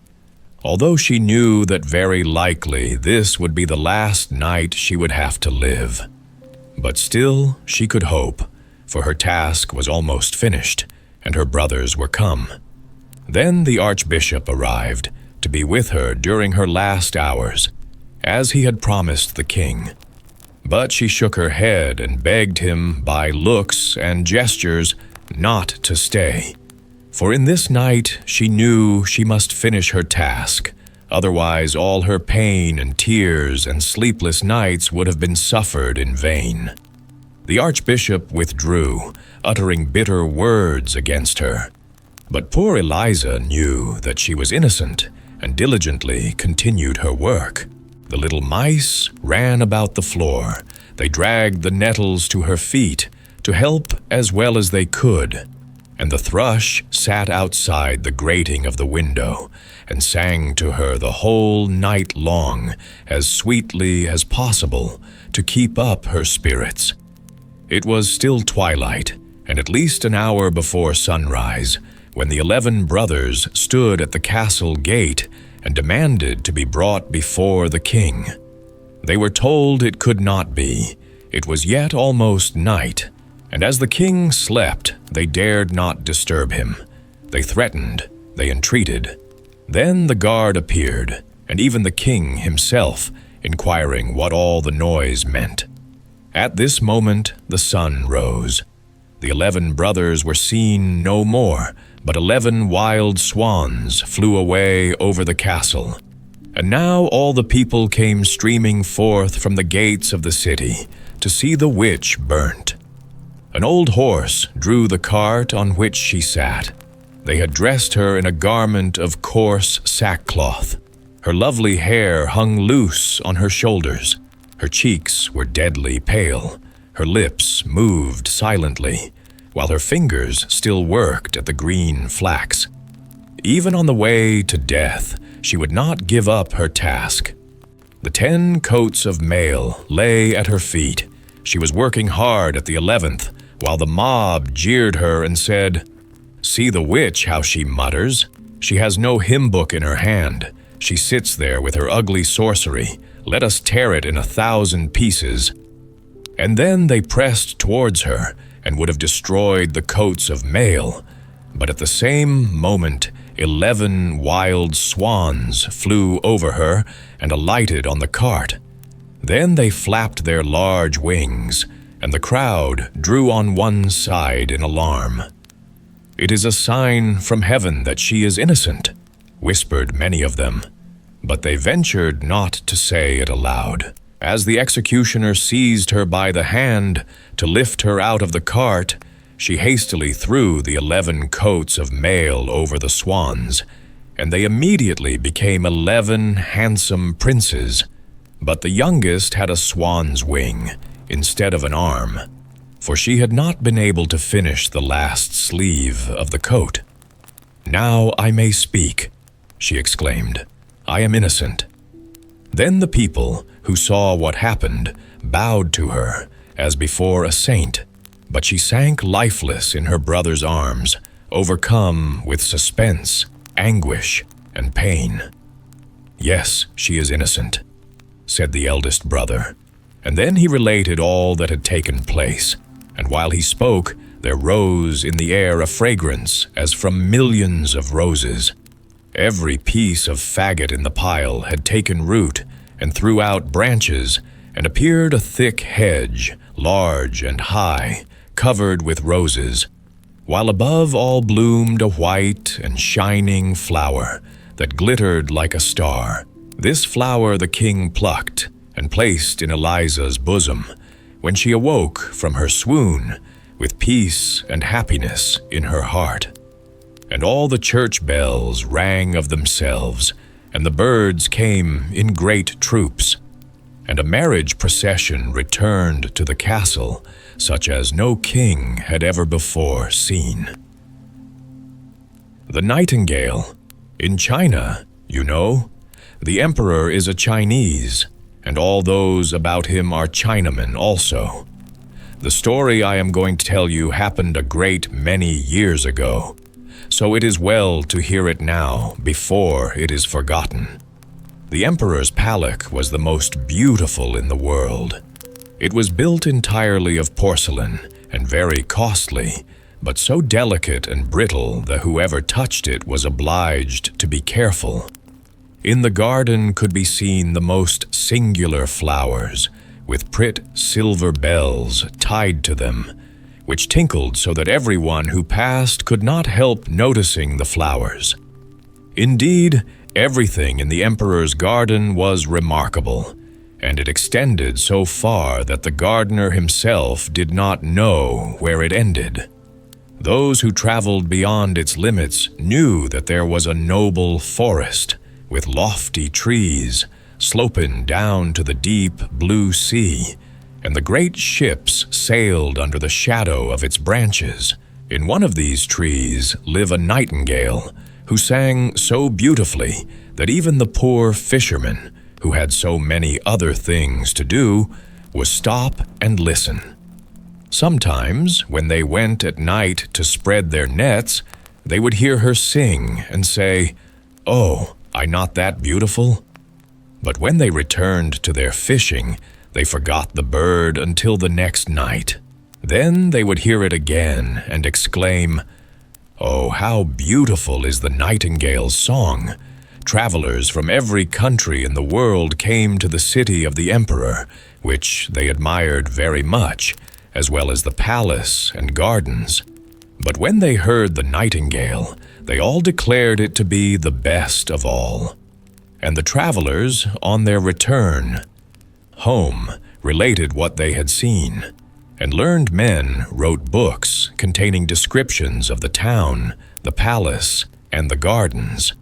although she knew that very likely this would be the last night she would have to live. But still she could hope, for her task was almost finished, and her brothers were come. Then the Archbishop arrived, to be with her during her last hours, as he had promised the king. But she shook her head and begged him by looks and gestures not to stay. For in this night she knew she must finish her task, otherwise all her pain and tears and sleepless nights would have been suffered in vain. The Archbishop withdrew, uttering bitter words against her. But poor Eliza knew that she was innocent and diligently continued her work. The little mice ran about the floor. They dragged the nettles to her feet to help as well as they could, and the thrush sat outside the grating of the window and sang to her the whole night long as sweetly as possible to keep up her spirits. It was still twilight, and at least an hour before sunrise, when the 11 brothers stood at the castle gate and demanded to be brought before the king. They were told it could not be. It was yet almost night, and as the king slept, they dared not disturb him. They threatened, they entreated. Then the guard appeared, and even the king himself, inquiring what all the noise meant. At this moment the sun rose. The 11 brothers were seen no more, but 11 wild swans flew away over the castle. And now all the people came streaming forth from the gates of the city to see the witch burnt. An old horse drew the cart on which she sat. They had dressed her in a garment of coarse sackcloth. Her lovely hair hung loose on her shoulders. Her cheeks were deadly pale. Her lips moved silently, while her fingers still worked at the green flax. Even on the way to death, she would not give up her task. The 10 coats of mail lay at her feet. She was working hard at the 11th, while the mob jeered her and said, "See the witch, how she mutters. She has no hymn book in her hand. She sits there with her ugly sorcery. Let us tear it in 1,000 pieces." And then they pressed towards her and would have destroyed the coats of mail. But at the same moment, 11 wild swans flew over her and alighted on the cart. Then they flapped their large wings, and the crowd drew on one side in alarm. "It is a sign from heaven that she is innocent," whispered many of them, but they ventured not to say it aloud. As the executioner seized her by the hand to lift her out of the cart, she hastily threw the 11 coats of mail over the swans, and they immediately became 11 handsome princes. But the youngest had a swan's wing instead of an arm, for she had not been able to finish the last sleeve of the coat. "Now I may speak," she exclaimed. "I am innocent." Then the people, who saw what happened, bowed to her as before a saint, but she sank lifeless in her brother's arms, overcome with suspense, anguish, and pain. "Yes, she is innocent," said the eldest brother, and then he related all that had taken place, and while he spoke, there rose in the air a fragrance as from millions of roses. Every piece of faggot in the pile had taken root and threw out branches, and appeared a thick hedge, large and high, covered with roses, while above all bloomed a white and shining flower that glittered like a star. This flower the king plucked and placed in Eliza's bosom when she awoke from her swoon with peace and happiness in her heart. And all the church bells rang of themselves, and the birds came in great troops, and a marriage procession returned to the castle, such as no king had ever before seen. The Nightingale. In China, you know, the emperor is a Chinese, and all those about him are Chinamen also. The story I am going to tell you happened a great many years ago, so it is well to hear it now before it is forgotten. The emperor's palace was the most beautiful in the world. It was built entirely of porcelain and very costly, but so delicate and brittle that whoever touched it was obliged to be careful. In the garden could be seen the most singular flowers, with prit silver bells tied to them, which tinkled so that everyone who passed could not help noticing the flowers. Indeed, everything in the emperor's garden was remarkable, and it extended so far that the gardener himself did not know where it ended. Those who traveled beyond its limits knew that there was a noble forest with lofty trees sloping down to the deep blue sea, and the great ships sailed under the shadow of its branches. In one of these trees lived a nightingale who sang so beautifully that even the poor fisherman, who had so many other things to do, would stop and listen. Sometimes, when they went at night to spread their nets, they would hear her sing and say, "Oh, am not that beautiful?" But when they returned to their fishing, they forgot the bird until the next night. Then they would hear it again and exclaim, "Oh, how beautiful is the nightingale's song!" Travelers from every country in the world came to the city of the emperor, which they admired very much, as well as the palace and gardens. But when they heard the nightingale, they all declared it to be the best of all. And the travelers, on their return home, related what they had seen, and learned men wrote books containing descriptions of the town, the palace, and the gardens.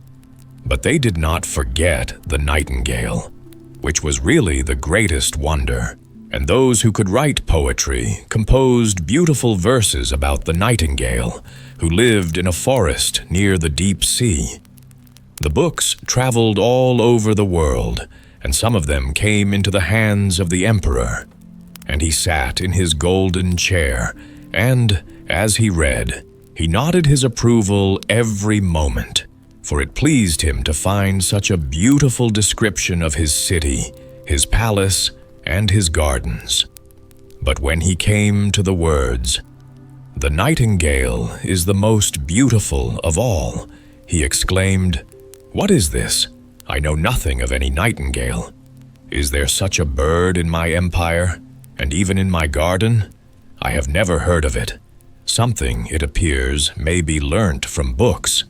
But they did not forget the nightingale, which was really the greatest wonder, and those who could write poetry composed beautiful verses about the nightingale, who lived in a forest near the deep sea. The books traveled all over the world, and some of them came into the hands of the emperor. And he sat in his golden chair, and, as he read, he nodded his approval every moment, for it pleased him to find such a beautiful description of his city, his palace, and his gardens. But when he came to the words, "The nightingale is the most beautiful of all," he exclaimed, "What is this? I know nothing of any nightingale. Is there such a bird in my empire, and even in my garden? I have never heard of it. Something, it appears, may be learnt from books."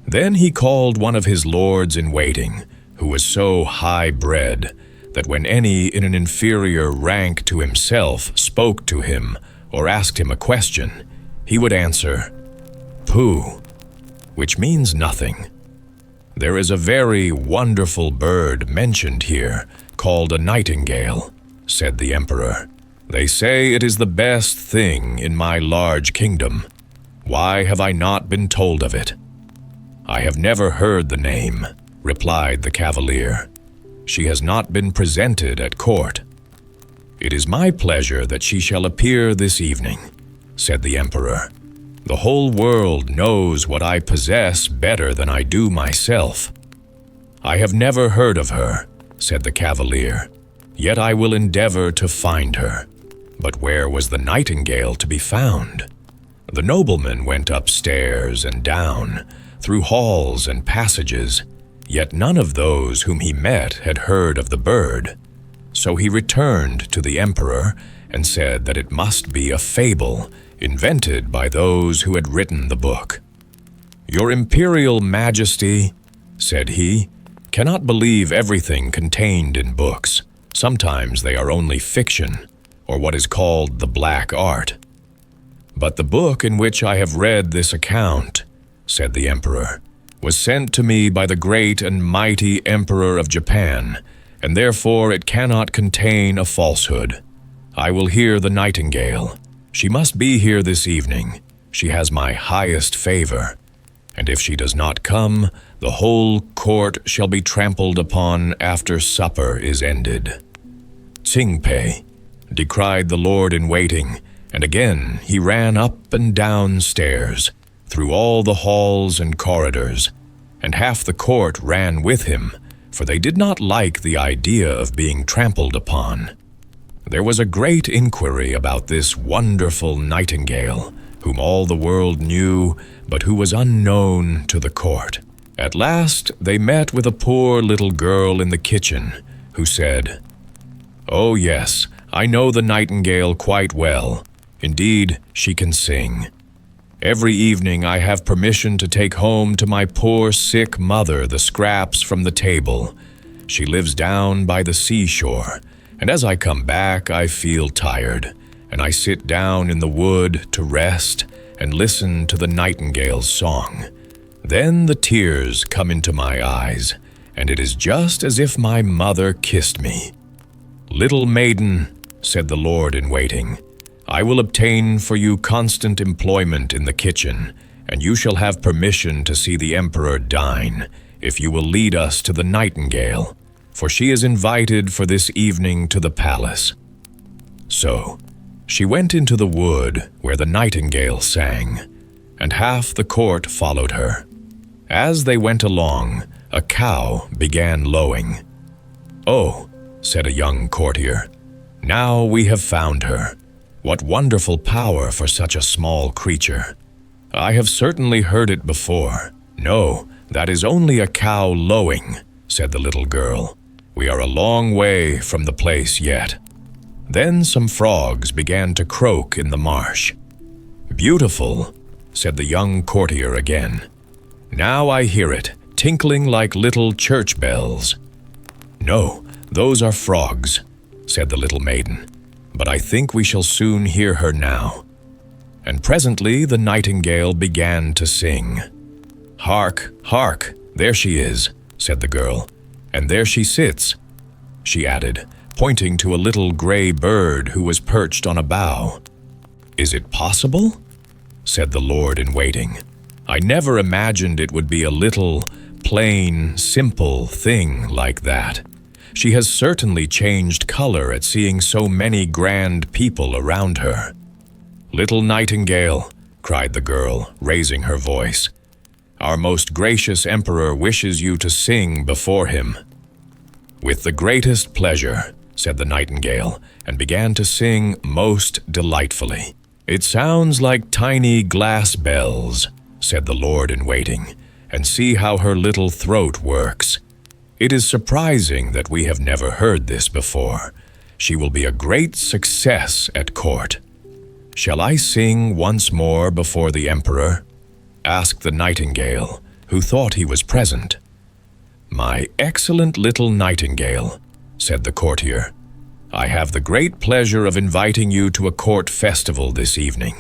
Then he called one of his lords-in-waiting, who was so high-bred that when any in an inferior rank to himself spoke to him or asked him a question, he would answer, "Pooh," which means nothing. "There is a very wonderful bird mentioned here, called a nightingale," said the emperor. "They say it is the best thing in my large kingdom. Why have I not been told of it?" "I have never heard the name," replied the cavalier. "She has not been presented at court." "It is my pleasure that she shall appear this evening," said the emperor. "The whole world knows what I possess better than I do myself." "I have never heard of her," said the cavalier, "yet I will endeavor to find her." But where was the nightingale to be found? The nobleman went upstairs and down, through halls and passages, yet none of those whom he met had heard of the bird. So he returned to the emperor and said that it must be a fable invented by those who had written the book. "Your imperial majesty," said he, cannot believe everything contained in books. Sometimes they are only fiction, or what is called the black art. But the book in which I have read this account, said the emperor, was sent to me by the great and mighty Emperor of Japan, and therefore it cannot contain a falsehood. I will hear the nightingale. She must be here this evening. She has my highest favor. And if she does not come, the whole court shall be trampled upon after supper is ended. Tsingpe decried the lord-in-waiting, and again he ran up and down stairs, through all the halls and corridors, and half the court ran with him, for they did not like the idea of being trampled upon. There was a great inquiry about this wonderful nightingale, whom all the world knew, but who was unknown to the court. At last they met with a poor little girl in the kitchen, who said, "Oh yes, I know the nightingale quite well. Indeed, she can sing. Every evening I have permission to take home to my poor sick mother the scraps from the table. She lives down by the seashore, and as I come back I feel tired, and I sit down in the wood to rest and listen to the nightingale's song. Then the tears come into my eyes, and it is just as if my mother kissed me. Little maiden," said the lord-in-waiting, "I will obtain for you constant employment in the kitchen, and you shall have permission to see the emperor dine, if you will lead us to the nightingale, for she is invited for this evening to the palace." So she went into the wood where the nightingale sang, and half the court followed her. As they went along, a cow began lowing. "Oh," said a young courtier, "now we have found her. What wonderful power for such a small creature. I have certainly heard it before." "No, that is only a cow lowing," said the little girl. "We are a long way from the place yet." Then some frogs began to croak in the marsh. "Beautiful," said the young courtier again. "Now I hear it, tinkling like little church bells." "No, those are frogs," said the little maiden, "but I think we shall soon hear her now." And presently the nightingale began to sing. "Hark, hark, there she is," said the girl, "and there she sits," she added, pointing to a little gray bird who was perched on a bough. "Is it possible?" said the lord-in-waiting. "I never imagined it would be a little, plain, simple thing like that. She has certainly changed color at seeing so many grand people around her." "Little nightingale," cried the girl, raising her voice, "our most gracious emperor wishes you to sing before him." "With the greatest pleasure," said the nightingale, and began to sing most delightfully. "It sounds like tiny glass bells," said the lord-in-waiting, "and see how her little throat works. It is surprising that we have never heard this before. She will be a great success at court." "Shall I sing once more before the emperor?" asked the nightingale, who thought he was present. "My excellent little nightingale," said the courtier, "I have the great pleasure of inviting you to a court festival this evening,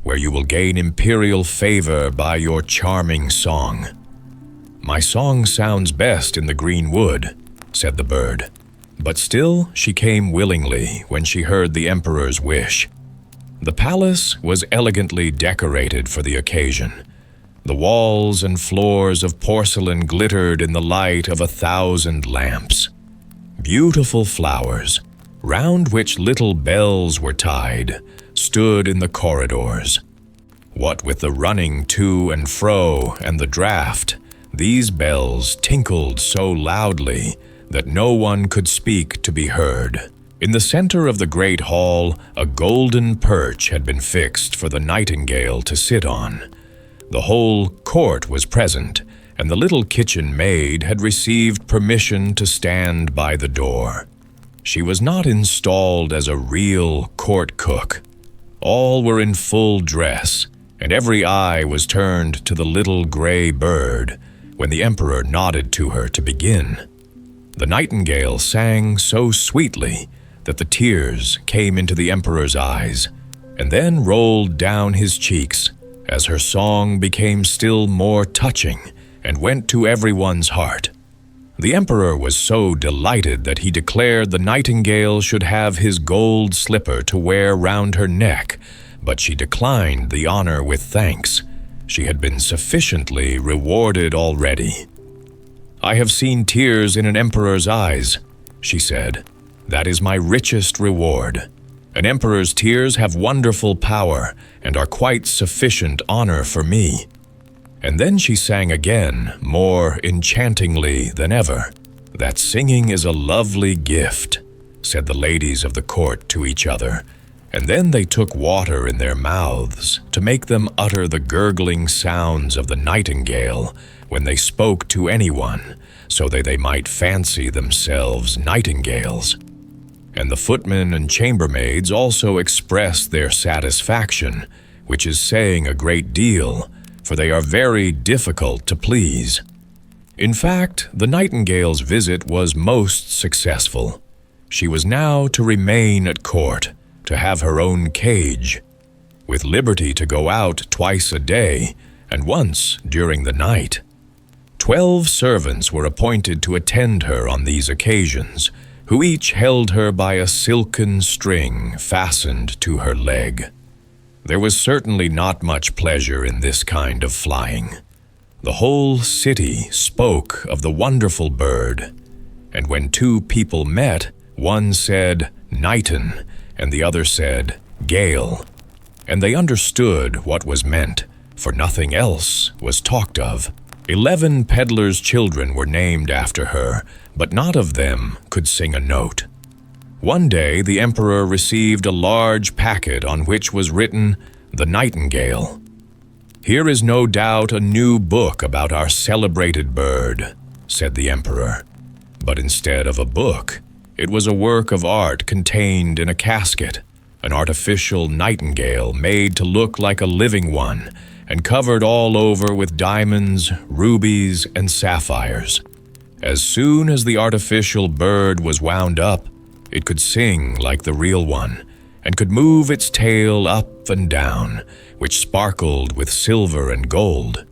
where you will gain imperial favor by your charming song." "My song sounds best in the green wood," said the bird, but still she came willingly when she heard the emperor's wish. The palace was elegantly decorated for the occasion. The walls and floors of porcelain glittered in the light of 1,000 lamps. Beautiful flowers, round which little bells were tied, stood in the corridors. What with the running to and fro and the draught, these bells tinkled so loudly that no one could speak to be heard. In the center of the great hall, a golden perch had been fixed for the nightingale to sit on. The whole court was present, and the little kitchen maid had received permission to stand by the door. She was not installed as a real court cook. All were in full dress, and every eye was turned to the little gray bird, when the emperor nodded to her to begin. The nightingale sang so sweetly that the tears came into the emperor's eyes and then rolled down his cheeks as her song became still more touching and went to everyone's heart. The emperor was so delighted that he declared the nightingale should have his gold slipper to wear round her neck, but she declined the honor with thanks. She had been sufficiently rewarded already. "I have seen tears in an emperor's eyes," she said. "That is my richest reward. An emperor's tears have wonderful power and are quite sufficient honor for me." And then she sang again, more enchantingly than ever. "That singing is a lovely gift," said the ladies of the court to each other, and then they took water in their mouths to make them utter the gurgling sounds of the nightingale when they spoke to anyone, so that they might fancy themselves nightingales. And the footmen and chambermaids also expressed their satisfaction, which is saying a great deal, for they are very difficult to please. In fact, the nightingale's visit was most successful. She was now to remain at court, to have her own cage, with liberty to go out twice a day and once during the night. 12 servants were appointed to attend her on these occasions, who each held her by a silken string fastened to her leg. There was certainly not much pleasure in this kind of flying. The whole city spoke of the wonderful bird, and when two people met, one said "Nightin" and the other said "Gale," and they understood what was meant, for nothing else was talked of. 11 peddlers' children were named after her, but not of them could sing a note. One day the emperor received a large packet on which was written, "The Nightingale." "Here is no doubt a new book about our celebrated bird," said the emperor. But instead of a book, it was a work of art contained in a casket, an artificial nightingale made to look like a living one and covered all over with diamonds, rubies, and sapphires. As soon as the artificial bird was wound up, it could sing like the real one, and could move its tail up and down, which sparkled with silver and gold.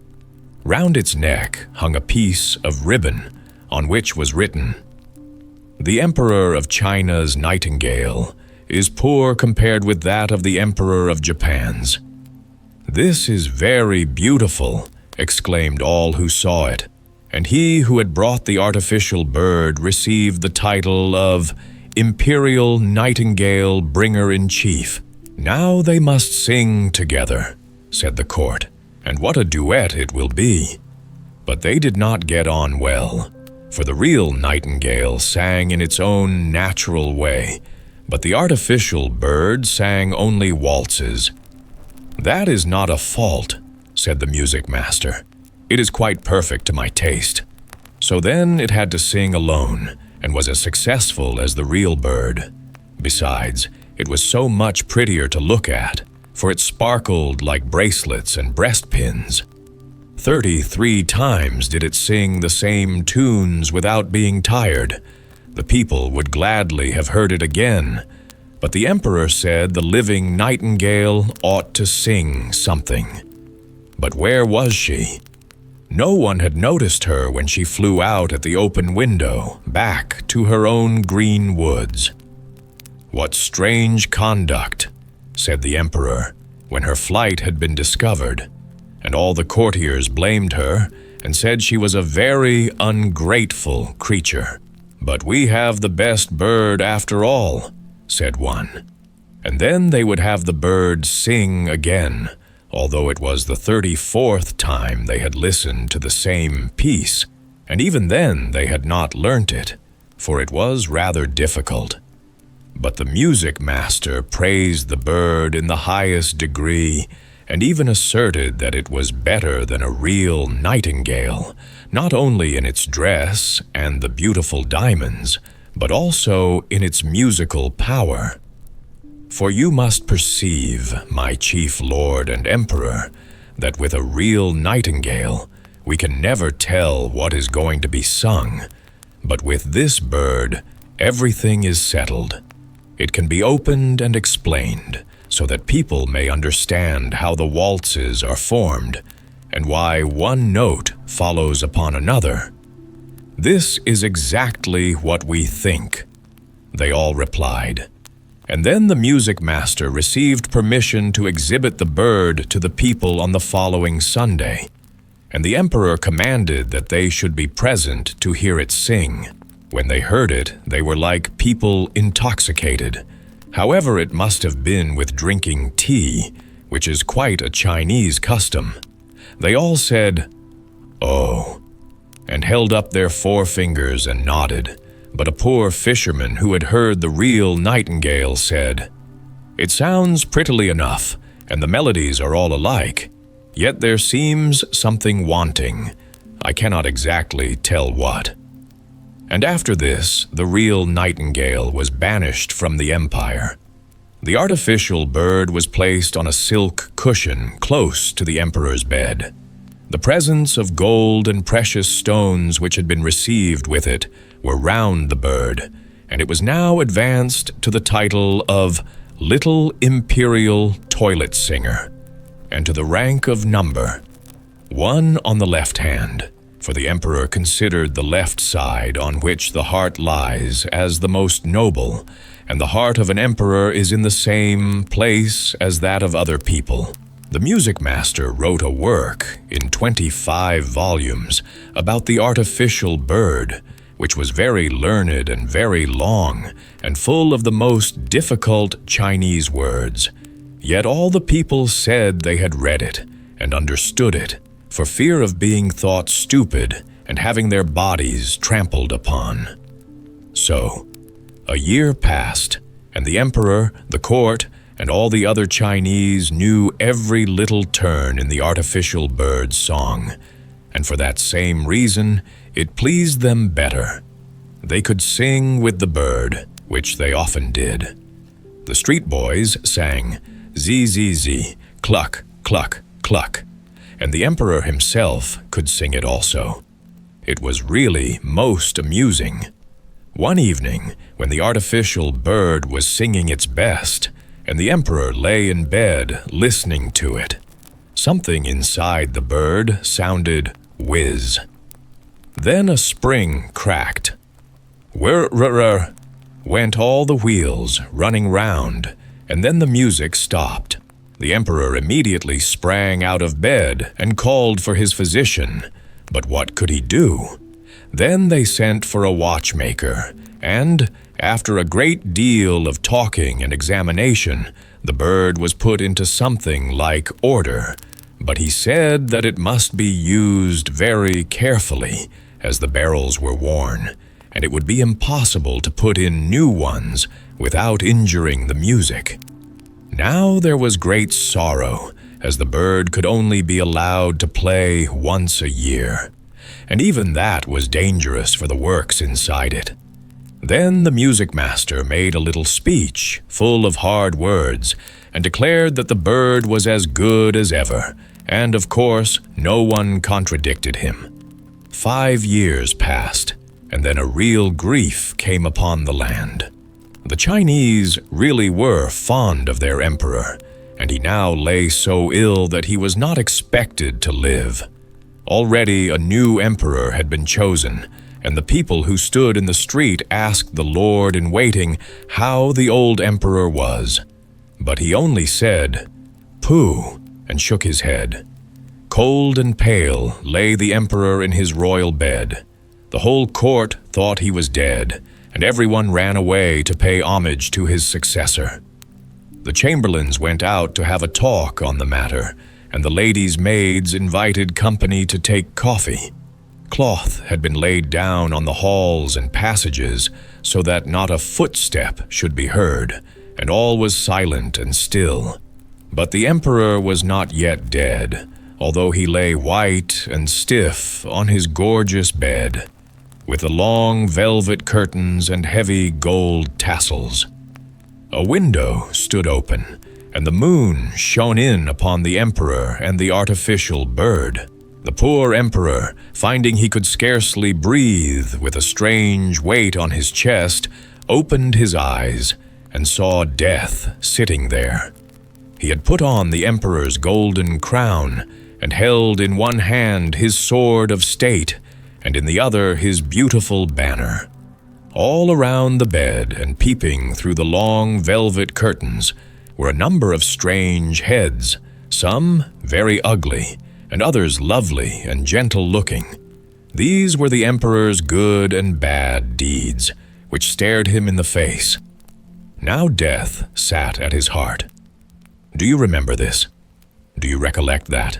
Round its neck hung a piece of ribbon, on which was written, "The Emperor of China's nightingale is poor compared with that of the Emperor of Japan's." "This is very beautiful," exclaimed all who saw it, and he who had brought the artificial bird received the title of Imperial Nightingale Bringer-in-Chief. "Now they must sing together," said the court, "and what a duet it will be." But they did not get on well, for the real nightingale sang in its own natural way, but the artificial bird sang only waltzes. "That is not a fault," said the music master. "It is quite perfect to my taste." So then it had to sing alone, and was as successful as the real bird. Besides, it was so much prettier to look at, for it sparkled like bracelets and breastpins. 33 times did it sing the same tunes without being tired. The people would gladly have heard it again, but the emperor said the living nightingale ought to sing something. But where was she? No one had noticed her when she flew out at the open window, back to her own green woods. "What strange conduct," said the emperor, when her flight had been discovered, and all the courtiers blamed her and said she was a very ungrateful creature. "But we have the best bird after all," said one. And then they would have the bird sing again, although it was the 34th time they had listened to the same piece, and even then they had not learnt it, for it was rather difficult. But the music master praised the bird in the highest degree, and even asserted that it was better than a real nightingale, not only in its dress and the beautiful diamonds, but also in its musical power. "For you must perceive, my chief lord and emperor, that with a real nightingale we can never tell what is going to be sung, but with this bird, everything is settled. It can be opened and explained so that people may understand how the waltzes are formed and why one note follows upon another. This is exactly what we think, they all replied. And then the music master received permission to exhibit the bird to the people on the following Sunday, and the emperor commanded that they should be present to hear it sing. When they heard it, they were like people intoxicated. However, it must have been with drinking tea, which is quite a Chinese custom. They all said, "Oh," and held up their forefingers and nodded. But a poor fisherman who had heard the real nightingale said, "It sounds prettily enough, and the melodies are all alike. Yet there seems something wanting. I cannot exactly tell what." And after this, the real nightingale was banished from the empire. The artificial bird was placed on a silk cushion close to the emperor's bed. The presents of gold and precious stones which had been received with it were round the bird, and it was now advanced to the title of Little Imperial Toilet Singer, and to the rank of number, 1 on the left hand, for the emperor considered the left side on which the heart lies as the most noble, and the heart of an emperor is in the same place as that of other people. The music master wrote a work in 25 volumes about the artificial bird, which was very learned and very long, and full of the most difficult Chinese words. Yet all the people said they had read it and understood it, for fear of being thought stupid and having their bodies trampled upon. So, a year passed, and the emperor, the court, and all the other Chinese knew every little turn in the artificial bird's song, and for that same reason, it pleased them better. They could sing with the bird, which they often did. The street boys sang "Zee, zee, zee, cluck, cluck, cluck," and the emperor himself could sing it also. It was really most amusing. One evening, when the artificial bird was singing its best, and the emperor lay in bed listening to it, something inside the bird sounded whiz. Then a spring cracked. Whir-r-r went all the wheels running round, and then the music stopped. The emperor immediately sprang out of bed and called for his physician, but what could he do? Then they sent for a watchmaker, and, after a great deal of talking and examination, the bird was put into something like order, but he said that it must be used very carefully, as the barrels were worn, and it would be impossible to put in new ones without injuring the music. Now there was great sorrow, as the bird could only be allowed to play once a year, and even that was dangerous for the works inside it. Then the music master made a little speech, full of hard words, and declared that the bird was as good as ever, and of course no one contradicted him. 5 years passed, and then a real grief came upon the land. The Chinese really were fond of their emperor, and he now lay so ill that he was not expected to live. Already a new emperor had been chosen, and the people who stood in the street asked the lord-in-waiting how the old emperor was. But he only said, "Pooh," and shook his head. Cold and pale lay the emperor in his royal bed. The whole court thought he was dead, and everyone ran away to pay homage to his successor. The chamberlains went out to have a talk on the matter, and the ladies' maids invited company to take coffee. Cloth had been laid down on the halls and passages so that not a footstep should be heard, and all was silent and still. But the emperor was not yet dead, although he lay white and stiff on his gorgeous bed, with the long velvet curtains and heavy gold tassels. A window stood open, and the moon shone in upon the emperor and the artificial bird. The poor emperor, finding he could scarcely breathe with a strange weight on his chest, opened his eyes and saw Death sitting there. He had put on the emperor's golden crown and held in one hand his sword of state and in the other his beautiful banner. All around the bed and peeping through the long velvet curtains were a number of strange heads, some very ugly, and others lovely and gentle-looking. These were the emperor's good and bad deeds, which stared him in the face. Now Death sat at his heart. Do you remember this? Do you recollect that?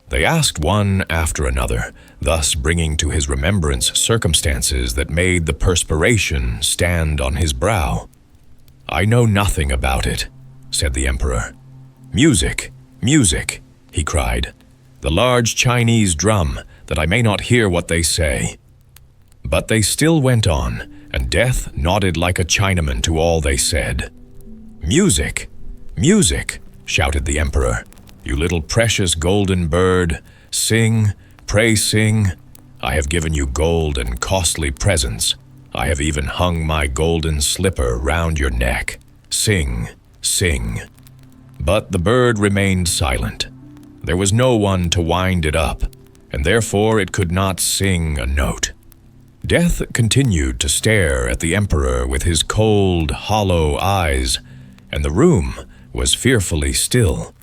They asked one after another, thus bringing to his remembrance circumstances that made the perspiration stand on his brow. "I know nothing about it," said the emperor. "Music, music," he cried. "The large Chinese drum, that I may not hear what they say." But they still went on, and Death nodded like a Chinaman to all they said. "Music, music," shouted the emperor. "You little precious golden bird, sing, pray sing. I have given you gold and costly presents. I have even hung my golden slipper round your neck. Sing, sing." But the bird remained silent. There was no one to wind it up, and therefore it could not sing a note. Death continued to stare at the emperor with his cold, hollow eyes, and the room was fearfully still.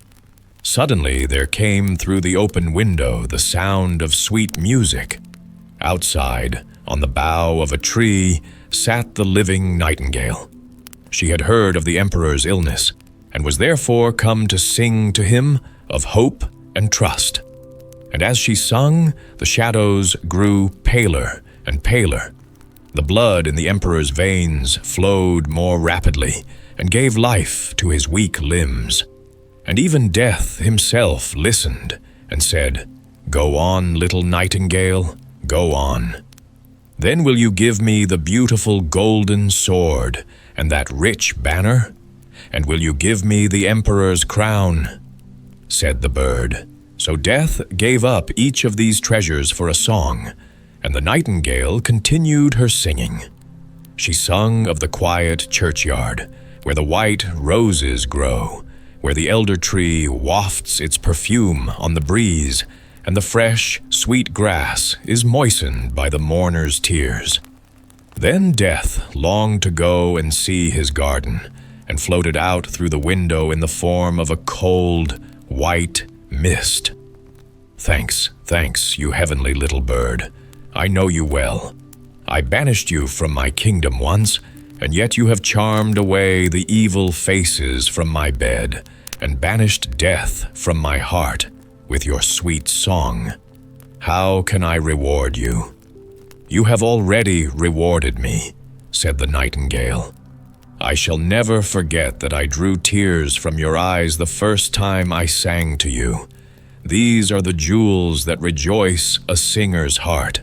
Suddenly there came through the open window the sound of sweet music. Outside, on the bough of a tree, sat the living nightingale. She had heard of the emperor's illness, and was therefore come to sing to him of hope and trust. And as she sung, the shadows grew paler and paler. The blood in the emperor's veins flowed more rapidly, and gave life to his weak limbs. And even Death himself listened and said, "Go on, little nightingale, go on. Then will you give me the beautiful golden sword and that rich banner? And will you give me the emperor's crown?" Said the bird. So Death gave up each of these treasures for a song, and the nightingale continued her singing. She sung of the quiet churchyard, where the white roses grow, where the elder tree wafts its perfume on the breeze, and the fresh, sweet grass is moistened by the mourner's tears. Then Death longed to go and see his garden, and floated out through the window in the form of a cold, white mist. "Thanks, thanks, you heavenly little bird. I know you well. I banished you from my kingdom once, and yet you have charmed away the evil faces from my bed, and banished death from my heart with your sweet song. How can I reward you?" "You have already rewarded me," said the nightingale. "I shall never forget that I drew tears from your eyes the first time I sang to you. These are the jewels that rejoice a singer's heart.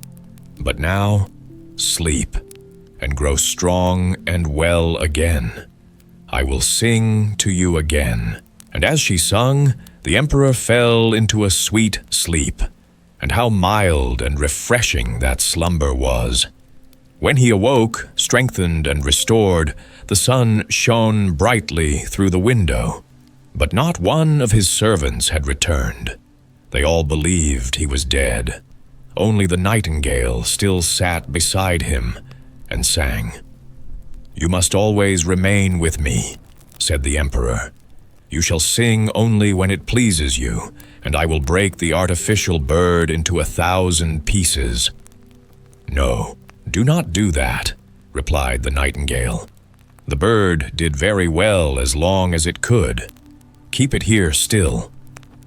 But now, sleep, and grow strong and well again. I will sing to you again." And as she sung, the emperor fell into a sweet sleep, and how mild and refreshing that slumber was. When he awoke, strengthened and restored, the sun shone brightly through the window, but not one of his servants had returned. They all believed he was dead. Only the nightingale still sat beside him and sang. "You must always remain with me," said the emperor. "You shall sing only when it pleases you, and I will break the artificial bird into 1,000 pieces." "No, do not do that," replied the nightingale. "The bird did very well as long as it could. Keep it here still.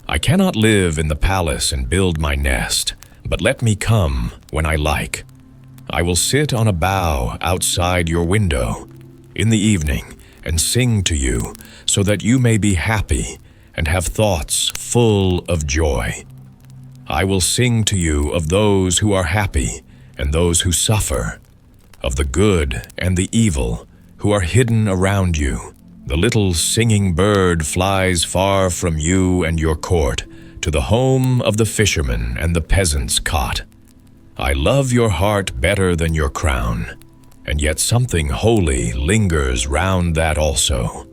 I cannot live in the palace and build my nest, but let me come when I like. I will sit on a bough outside your window in the evening and sing to you, so that you may be happy and have thoughts full of joy. I will sing to you of those who are happy and those who suffer, of the good and the evil who are hidden around you. The little singing bird flies far from you and your court to the home of the fisherman and the peasant's cot. I love your heart better than your crown, and yet something holy lingers round that also.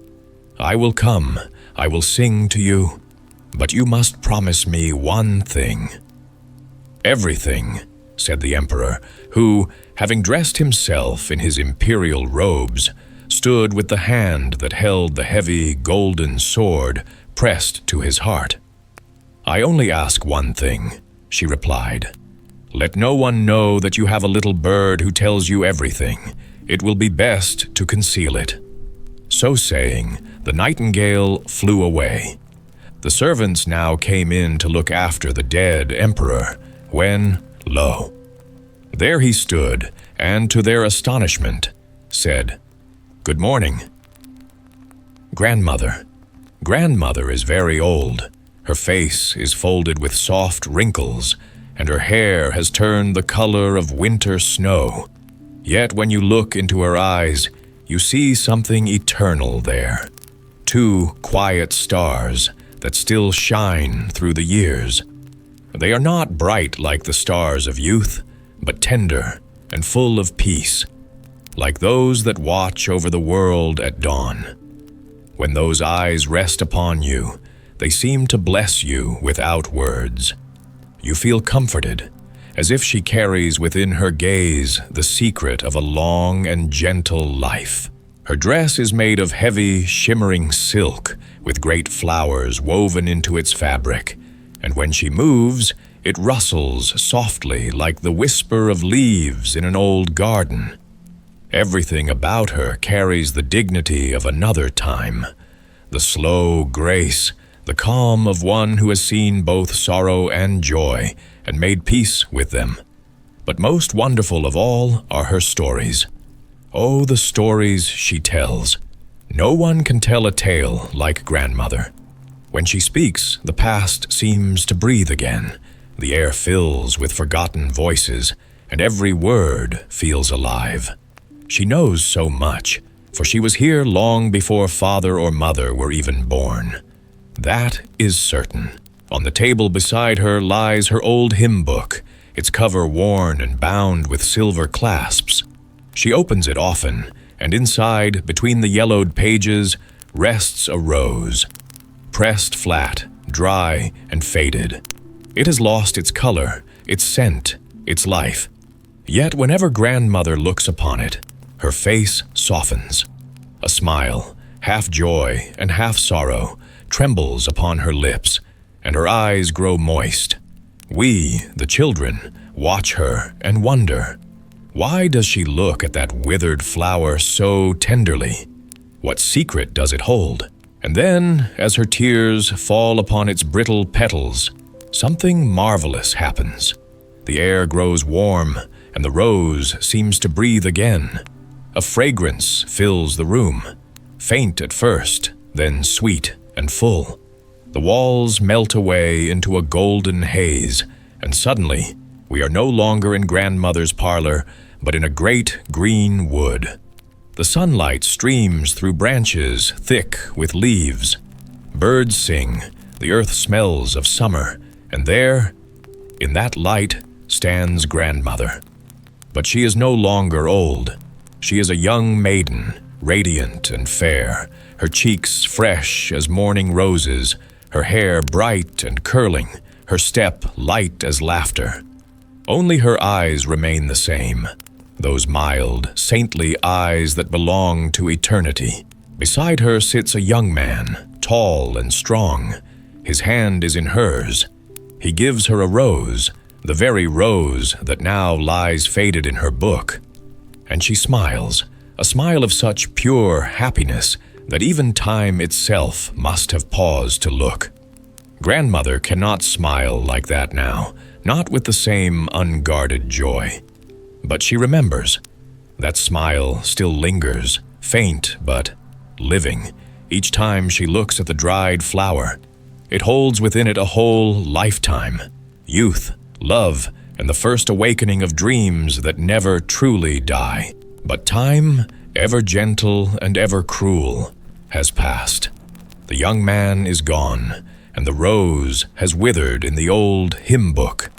I will come, I will sing to you, but you must promise me one thing." "Everything," said the emperor, who, having dressed himself in his imperial robes, stood with the hand that held the heavy golden sword pressed to his heart. "I only ask one thing," she replied. "Let no one know that you have a little bird who tells you everything. It will be best to conceal it." So saying, the nightingale flew away. The servants now came in to look after the dead emperor, when, lo, there he stood, and to their astonishment, said, "Good morning." Grandmother. Grandmother is very old. Her face is folded with soft wrinkles, and her hair has turned the color of winter snow. Yet when you look into her eyes, you see something eternal there. Two quiet stars that still shine through the years. They are not bright like the stars of youth, but tender and full of peace, like those that watch over the world at dawn. When those eyes rest upon you, they seem to bless you without words. You feel comforted, as if she carries within her gaze the secret of a long and gentle life. Her dress is made of heavy, shimmering silk, with great flowers woven into its fabric, and when she moves, it rustles softly like the whisper of leaves in an old garden. Everything about her carries the dignity of another time, the slow grace, the calm of one who has seen both sorrow and joy and made peace with them. But most wonderful of all are her stories. Oh, the stories she tells. No one can tell a tale like Grandmother. When she speaks, the past seems to breathe again. The air fills with forgotten voices, and every word feels alive. She knows so much, for she was here long before father or mother were even born. That is certain. On the table beside her lies her old hymn book, its cover worn and bound with silver clasps. She opens it often, and inside, between the yellowed pages, rests a rose, pressed flat, dry, and faded. It has lost its color, its scent, its life. Yet whenever Grandmother looks upon it, her face softens. A smile, half joy and half sorrow, trembles upon her lips, and her eyes grow moist. We, the children, watch her and wonder, why does she look at that withered flower so tenderly? What secret does it hold? And then, as her tears fall upon its brittle petals, something marvelous happens. The air grows warm, and the rose seems to breathe again. A fragrance fills the room, faint at first, then sweet and full. The walls melt away into a golden haze, and suddenly we are no longer in Grandmother's parlor, but in a great green wood. The sunlight streams through branches thick with leaves. Birds sing, the earth smells of summer, and there, in that light, stands Grandmother. But she is no longer old. She is a young maiden, radiant and fair, her cheeks fresh as morning roses, her hair bright and curling, her step light as laughter. Only her eyes remain the same, those mild, saintly eyes that belong to eternity. Beside her sits a young man, tall and strong. His hand is in hers. He gives her a rose, the very rose that now lies faded in her book. And she smiles, a smile of such pure happiness that even time itself must have paused to look. Grandmother cannot smile like that now, not with the same unguarded joy. But she remembers. That smile still lingers, faint but living, each time she looks at the dried flower. It holds within it a whole lifetime, youth, love, and the first awakening of dreams that never truly die. But time, ever gentle and ever cruel, has passed. The young man is gone, and the rose has withered in the old hymn book.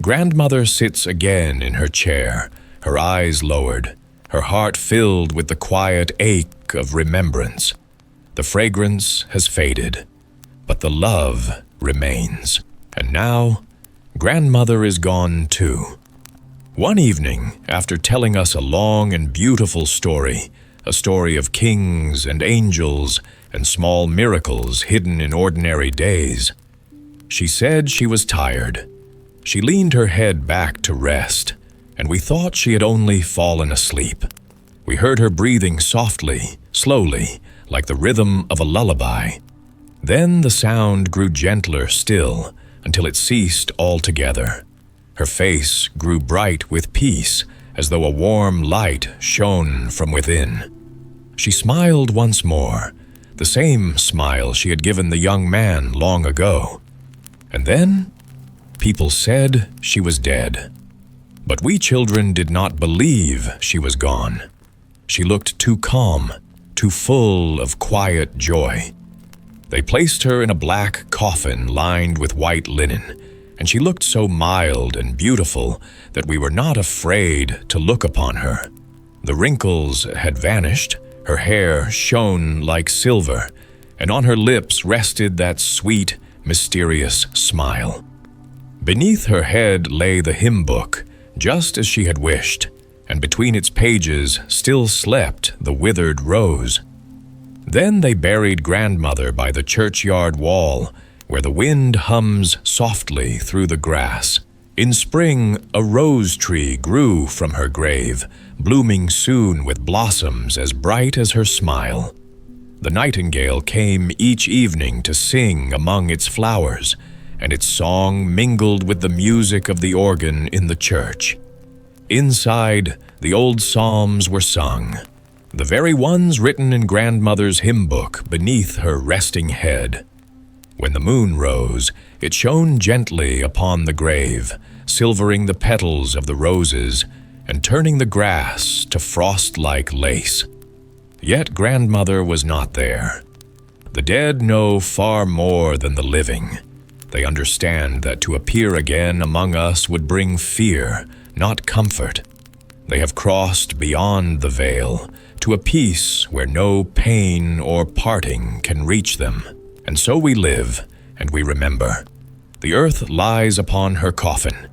Grandmother sits again in her chair, her eyes lowered, her heart filled with the quiet ache of remembrance. The fragrance has faded, but the love remains. And now, Grandmother is gone too. One evening, after telling us a long and beautiful story, a story of kings and angels and small miracles hidden in ordinary days, she said she was tired. She leaned her head back to rest, and we thought she had only fallen asleep. We heard her breathing softly, slowly, like the rhythm of a lullaby. Then the sound grew gentler still, until it ceased altogether. Her face grew bright with peace, as though a warm light shone from within. She smiled once more, the same smile she had given the young man long ago. And then, people said she was dead. But we children did not believe she was gone. She looked too calm, too full of quiet joy. They placed her in a black coffin lined with white linen, and she looked so mild and beautiful that we were not afraid to look upon her. The wrinkles had vanished, her hair shone like silver, and on her lips rested that sweet, mysterious smile. Beneath her head lay the hymn book, just as she had wished, and between its pages still slept the withered rose. Then they buried Grandmother by the churchyard wall, where the wind hums softly through the grass. In spring, a rose tree grew from her grave, blooming soon with blossoms as bright as her smile. The nightingale came each evening to sing among its flowers, and its song mingled with the music of the organ in the church. Inside, the old psalms were sung, the very ones written in Grandmother's hymn book beneath her resting head. When the moon rose, it shone gently upon the grave, silvering the petals of the roses and turning the grass to frost-like lace. Yet Grandmother was not there. The dead know far more than the living. They understand that to appear again among us would bring fear, not comfort. They have crossed beyond the veil to a peace where no pain or parting can reach them. And so we live, and we remember. The earth lies upon her coffin.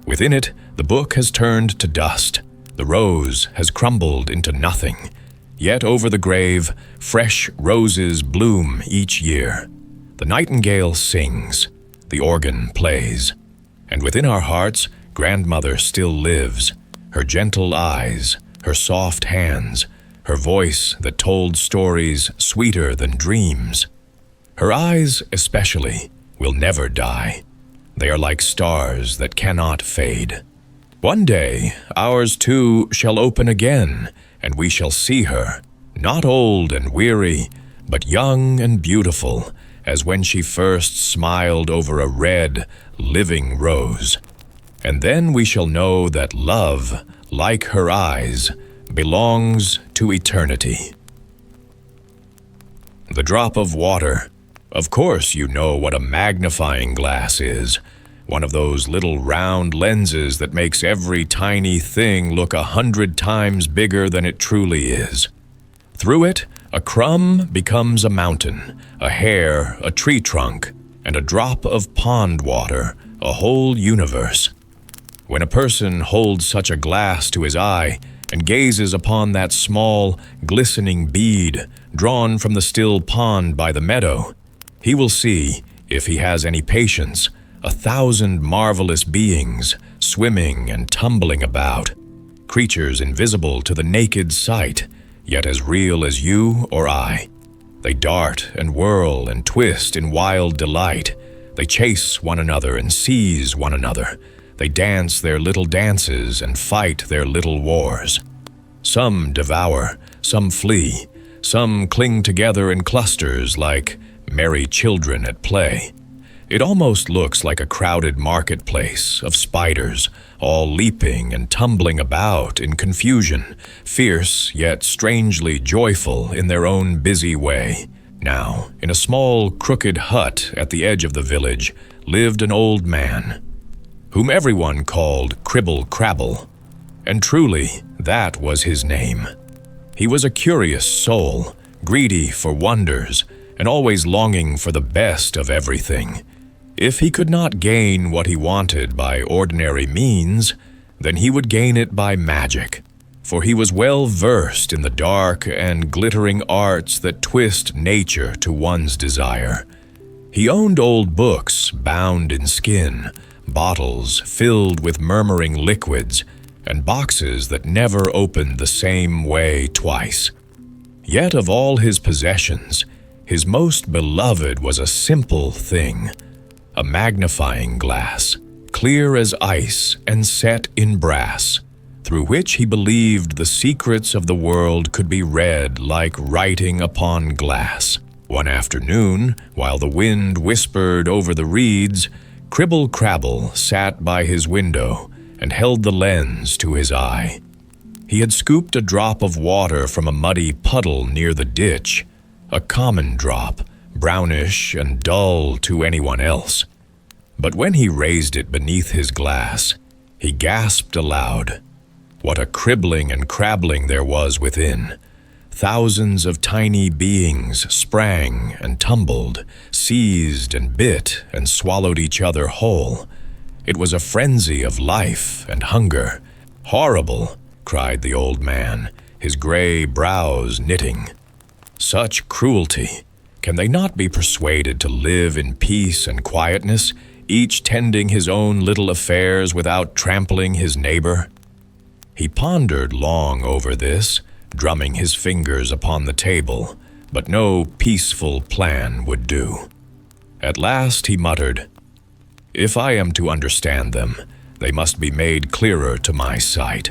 Within it, the book has turned to dust. The rose has crumbled into nothing. Yet over the grave, fresh roses bloom each year. The nightingale sings. The organ plays. And within our hearts, Grandmother still lives. Her gentle eyes, her soft hands, her voice that told stories sweeter than dreams. Her eyes, especially, will never die. They are like stars that cannot fade. One day, ours too shall open again, and we shall see her, not old and weary, but young and beautiful, as when she first smiled over a red, living rose. And then we shall know that love, like her eyes, belongs to eternity. The drop of water. Of course you know what a magnifying glass is. One of those little round lenses that makes every tiny thing look 100 times bigger than it truly is. Through it, a crumb becomes a mountain, a hair, a tree trunk, and a drop of pond water, a whole universe. When a person holds such a glass to his eye and gazes upon that small, glistening bead drawn from the still pond by the meadow, he will see, if he has any patience, 1,000 marvelous beings swimming and tumbling about, creatures invisible to the naked sight, yet as real as you or I. They dart and whirl and twist in wild delight. They chase one another and seize one another. They dance their little dances and fight their little wars. Some devour, some flee, some cling together in clusters like merry children at play. It almost looks like a crowded marketplace of spiders, all leaping and tumbling about in confusion, fierce yet strangely joyful in their own busy way. Now, in a small, crooked hut at the edge of the village lived an old man, whom everyone called Cribble Crabble, and truly, that was his name. He was a curious soul, greedy for wonders, and always longing for the best of everything. If he could not gain what he wanted by ordinary means, then he would gain it by magic, for he was well versed in the dark and glittering arts that twist nature to one's desire. He owned old books bound in skin, bottles filled with murmuring liquids, and boxes that never opened the same way twice. Yet of all his possessions, his most beloved was a simple thing, a magnifying glass, clear as ice and set in brass, through which he believed the secrets of the world could be read like writing upon glass. One afternoon, while the wind whispered over the reeds, Cribble Crabble sat by his window and held the lens to his eye. He had scooped a drop of water from a muddy puddle near the ditch, a common drop, brownish and dull to anyone else. But when he raised it beneath his glass, he gasped aloud. What a cribbling and crabbling there was within! Thousands of tiny beings sprang and tumbled, seized and bit and swallowed each other whole. It was a frenzy of life and hunger. "Horrible!" cried the old man, his gray brows knitting. "Such cruelty! Can they not be persuaded to live in peace and quietness, each tending his own little affairs without trampling his neighbor?" He pondered long over this, drumming his fingers upon the table, but no peaceful plan would do. At last he muttered, "If I am to understand them, they must be made clearer to my sight.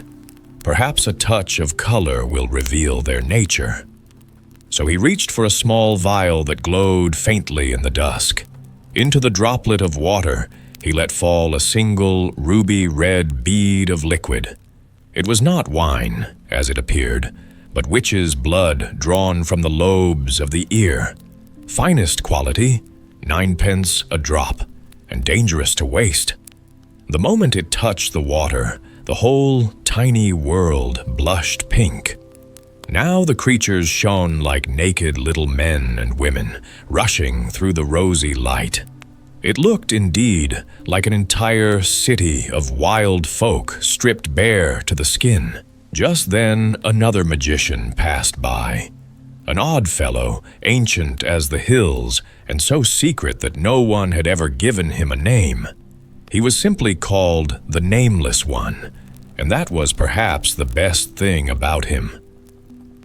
Perhaps a touch of color will reveal their nature." So he reached for a small vial that glowed faintly in the dusk. Into the droplet of water, he let fall a single ruby-red bead of liquid. It was not wine, as it appeared, but witch's blood drawn from the lobes of the ear. Finest quality, 9d a drop, and dangerous to waste. The moment it touched the water, the whole tiny world blushed pink. Now the creatures shone like naked little men and women, rushing through the rosy light. It looked, indeed, like an entire city of wild folk stripped bare to the skin. Just then another magician passed by. An odd fellow, ancient as the hills, and so secret that no one had ever given him a name. He was simply called the Nameless One, and that was perhaps the best thing about him.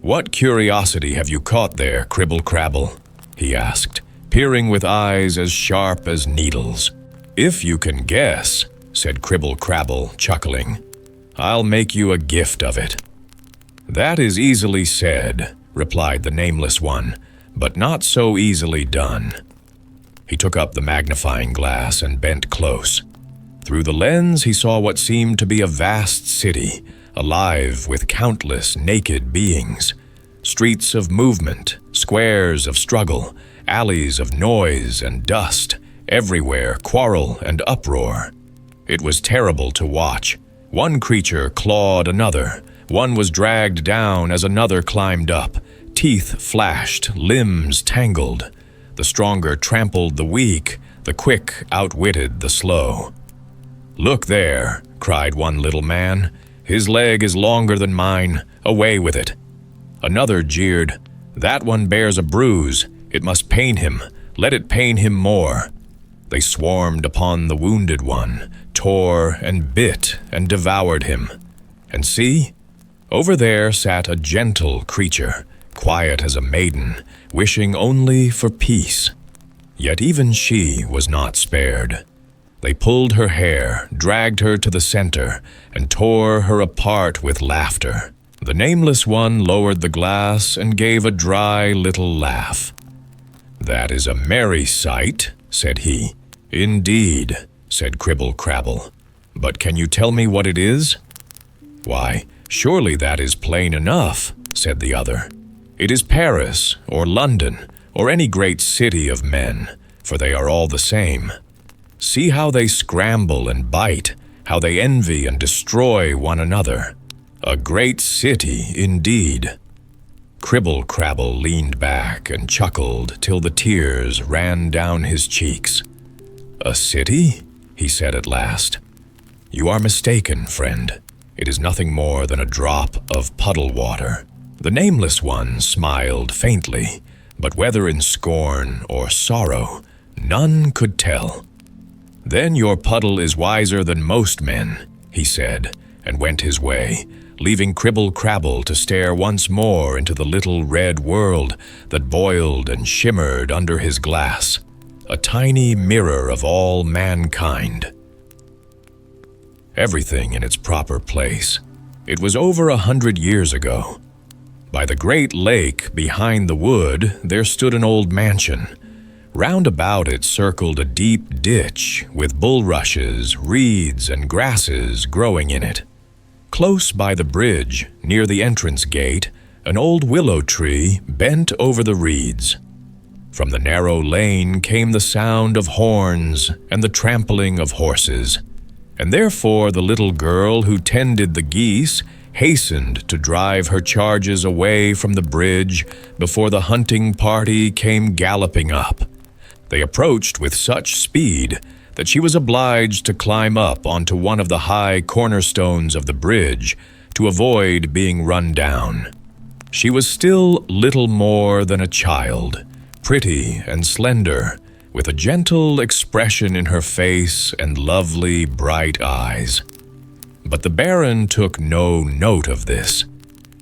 "What curiosity have you caught there, Cribble Crabble?" he asked, peering with eyes as sharp as needles. "If you can guess," said Cribble Crabble, chuckling, "I'll make you a gift of it." "That is easily said," replied the Nameless One, "but not so easily done." He took up the magnifying glass and bent close. Through the lens he saw what seemed to be a vast city, alive with countless naked beings. Streets of movement, squares of struggle, alleys of noise and dust, everywhere quarrel and uproar. It was terrible to watch. One creature clawed another. One was dragged down as another climbed up. Teeth flashed, limbs tangled. The stronger trampled the weak, the quick outwitted the slow. "Look there," cried one little man. "His leg is longer than mine. Away with it." Another jeered, "That one bears a bruise. It must pain him. Let it pain him more." They swarmed upon the wounded one, tore and bit and devoured him. And see, over there sat a gentle creature, quiet as a maiden, wishing only for peace. Yet even she was not spared. They pulled her hair, dragged her to the center, and tore her apart with laughter. The Nameless One lowered the glass and gave a dry little laugh. "That is a merry sight," said he. "Indeed," said Cribble Crabble. "But can you tell me what it is?" "Why, surely that is plain enough," said the other. "It is Paris, or London, or any great city of men, for they are all the same. See how they scramble and bite, how they envy and destroy one another. A great city indeed." Cribble-Crabble leaned back and chuckled till the tears ran down his cheeks. "A city?" he said at last. "You are mistaken, friend. It is nothing more than a drop of puddle water." The nameless one smiled faintly, but whether in scorn or sorrow, none could tell. "Then your puddle is wiser than most men," he said, and went his way, leaving Cribble-Crabble to stare once more into the little red world that boiled and shimmered under his glass, a tiny mirror of all mankind. Everything in its proper place. It was over 100 years ago. By the great lake behind the wood there stood an old mansion. Round about it circled a deep ditch with bulrushes, reeds, and grasses growing in it. Close by the bridge, near the entrance gate, an old willow tree bent over the reeds. From the narrow lane came the sound of horns and the trampling of horses, and therefore the little girl who tended the geese hastened to drive her charges away from the bridge before the hunting party came galloping up. They approached with such speed that she was obliged to climb up onto one of the high cornerstones of the bridge to avoid being run down. She was still little more than a child, pretty and slender, with a gentle expression in her face and lovely bright eyes. But the Baron took no note of this.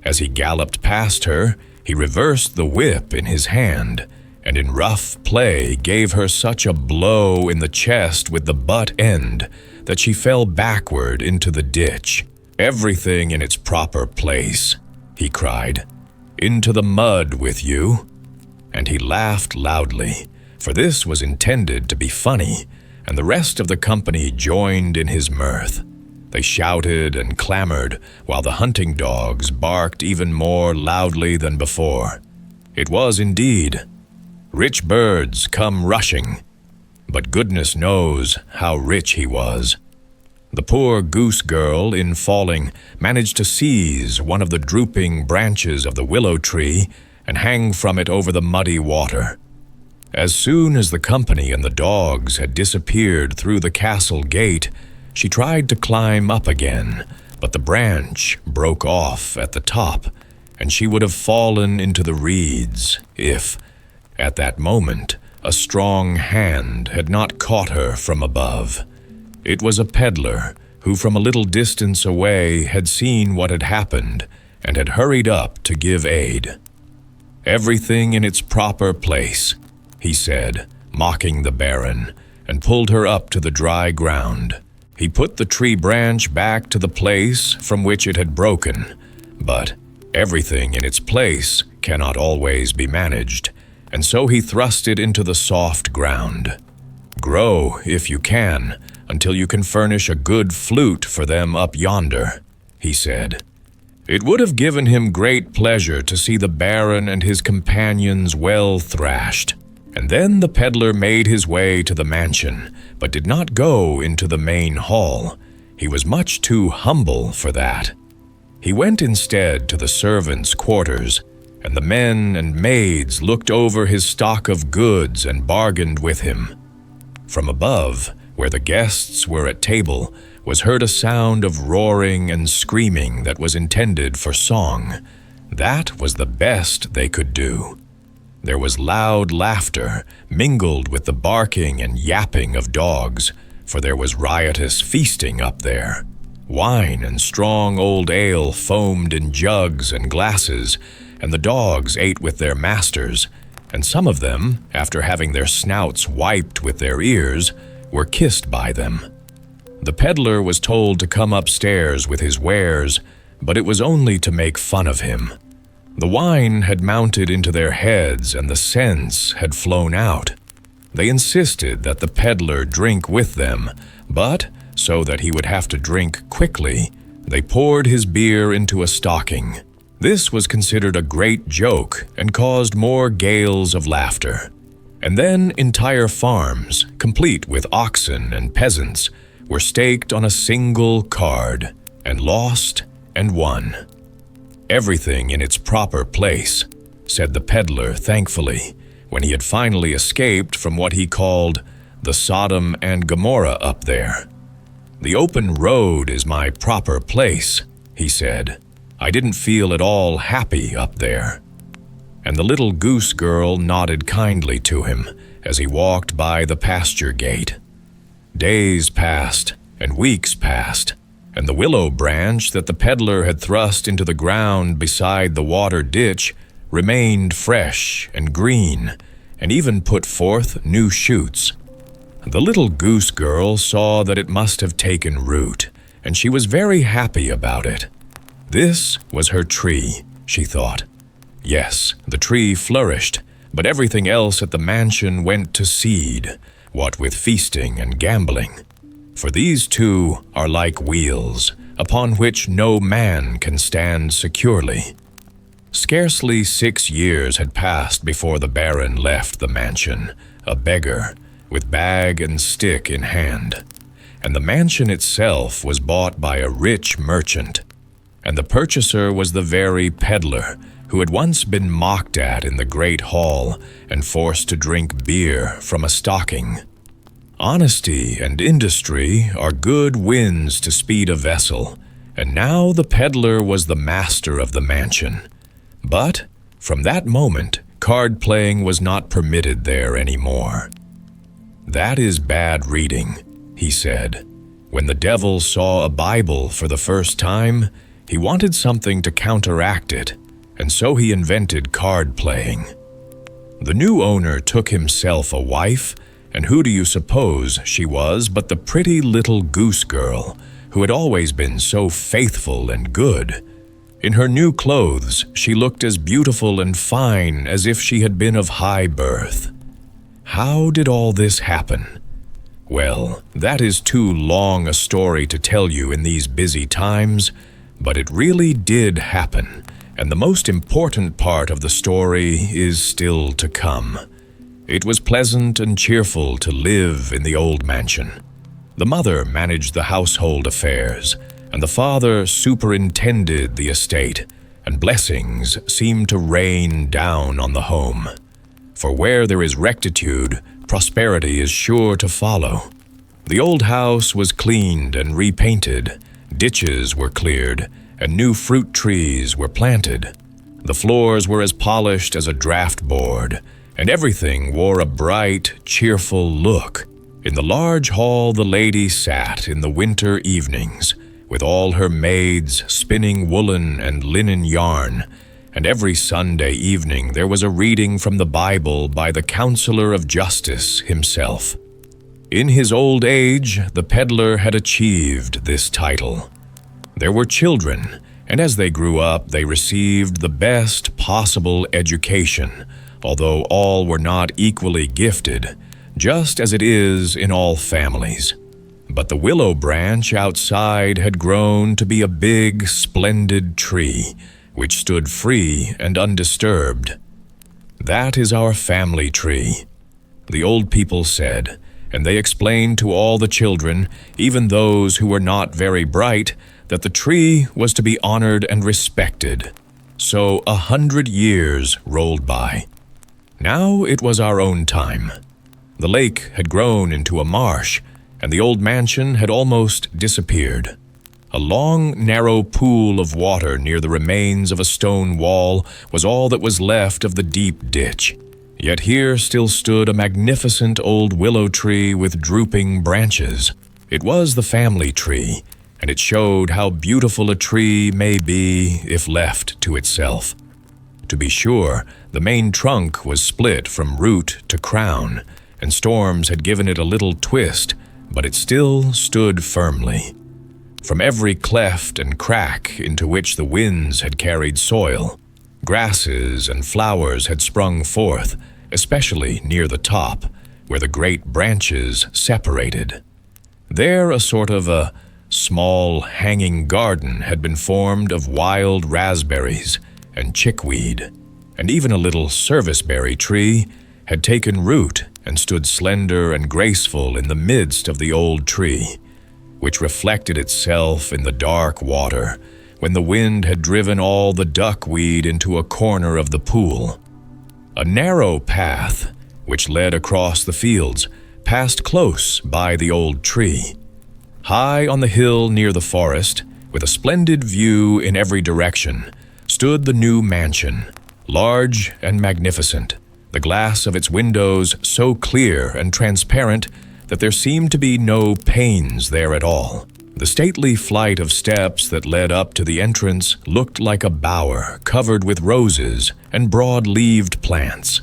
As he galloped past her, he reversed the whip in his hand, and in rough play gave her such a blow in the chest with the butt end that she fell backward into the ditch. "Everything in its proper place," he cried. "Into the mud with you." And he laughed loudly, for this was intended to be funny, and the rest of the company joined in his mirth. They shouted and clamored, while the hunting dogs barked even more loudly than before. It was indeed rich birds come rushing, but goodness knows how rich he was. The poor goose girl, in falling, managed to seize one of the drooping branches of the willow tree and hang from it over the muddy water. As soon as the company and the dogs had disappeared through the castle gate, she tried to climb up again, but the branch broke off at the top, and she would have fallen into the reeds if, at that moment, a strong hand had not caught her from above. It was a peddler who from a little distance away had seen what had happened and had hurried up to give aid. "Everything in its proper place," he said, mocking the Baron, and pulled her up to the dry ground. He put the tree branch back to the place from which it had broken, but everything in its place cannot always be managed, and so he thrust it into the soft ground. "Grow, if you can, until you can furnish a good flute for them up yonder," he said. It would have given him great pleasure to see the Baron and his companions well thrashed. And then the peddler made his way to the mansion, but did not go into the main hall. He was much too humble for that. He went instead to the servants' quarters, and the men and maids looked over his stock of goods and bargained with him. From above, where the guests were at table, was heard a sound of roaring and screaming that was intended for song. That was the best they could do. There was loud laughter, mingled with the barking and yapping of dogs, for there was riotous feasting up there. Wine and strong old ale foamed in jugs and glasses, and the dogs ate with their masters, and some of them, after having their snouts wiped with their ears, were kissed by them. The peddler was told to come upstairs with his wares, but it was only to make fun of him. The wine had mounted into their heads and the sense had flown out. They insisted that the peddler drink with them, but, so that he would have to drink quickly, they poured his beer into a stocking. This was considered a great joke and caused more gales of laughter. And then entire farms, complete with oxen and peasants, were staked on a single card, and lost and won. "Everything in its proper place," said the peddler thankfully, when he had finally escaped from what he called the Sodom and Gomorrah up there. "The open road is my proper place," he said. "I didn't feel at all happy up there." And the little goose girl nodded kindly to him as he walked by the pasture gate. Days passed, and weeks passed, and the willow branch that the peddler had thrust into the ground beside the water ditch remained fresh and green, and even put forth new shoots. The little goose girl saw that it must have taken root, and she was very happy about it. This was her tree, she thought. Yes, the tree flourished, but everything else at the mansion went to seed, what with feasting and gambling. For these two are like wheels, upon which no man can stand securely. Scarcely 6 years had passed before the Baron left the mansion, a beggar, with bag and stick in hand. And the mansion itself was bought by a rich merchant, and the purchaser was the very peddler who had once been mocked at in the great hall and forced to drink beer from a stocking. Honesty and industry are good winds to speed a vessel, and now the peddler was the master of the mansion. But from that moment, card-playing was not permitted there anymore. "That is bad reading," he said. When the devil saw a Bible for the first time, he wanted something to counteract it, and so he invented card-playing. The new owner took himself a wife, and who do you suppose she was but the pretty little goose girl, who had always been so faithful and good. In her new clothes, she looked as beautiful and fine as if she had been of high birth. How did all this happen? Well, that is too long a story to tell you in these busy times, but it really did happen, and the most important part of the story is still to come. It was pleasant and cheerful to live in the old mansion. The mother managed the household affairs, and the father superintended the estate, and blessings seemed to rain down on the home. For where there is rectitude, prosperity is sure to follow. The old house was cleaned and repainted, ditches were cleared, and new fruit trees were planted. The floors were as polished as a draft board, and everything wore a bright, cheerful look. In the large hall the lady sat in the winter evenings, with all her maids spinning woolen and linen yarn, and every Sunday evening there was a reading from the Bible by the Counselor of Justice himself. In his old age, the peddler had achieved this title. There were children, and as they grew up, they received the best possible education, although all were not equally gifted, just as it is in all families. But the willow branch outside had grown to be a big, splendid tree, which stood free and undisturbed. "That is our family tree," the old people said, and they explained to all the children, even those who were not very bright, that the tree was to be honored and respected. So 100 years rolled by. Now it was our own time. The lake had grown into a marsh, and the old mansion had almost disappeared. A long, narrow pool of water near the remains of a stone wall was all that was left of the deep ditch. Yet here still stood a magnificent old willow tree with drooping branches. It was the family tree, and it showed how beautiful a tree may be if left to itself. To be sure, the main trunk was split from root to crown, and storms had given it a little twist, but it still stood firmly. From every cleft and crack into which the winds had carried soil, grasses and flowers had sprung forth, especially near the top, where the great branches separated. There a sort of a small hanging garden had been formed of wild raspberries, and chickweed, and even a little serviceberry tree had taken root and stood slender and graceful in the midst of the old tree, which reflected itself in the dark water when the wind had driven all the duckweed into a corner of the pool. A narrow path, which led across the fields, passed close by the old tree. High on the hill near the forest, with a splendid view in every direction, stood the new mansion, large and magnificent, the glass of its windows so clear and transparent that there seemed to be no panes there at all. The stately flight of steps that led up to the entrance looked like a bower covered with roses and broad-leaved plants.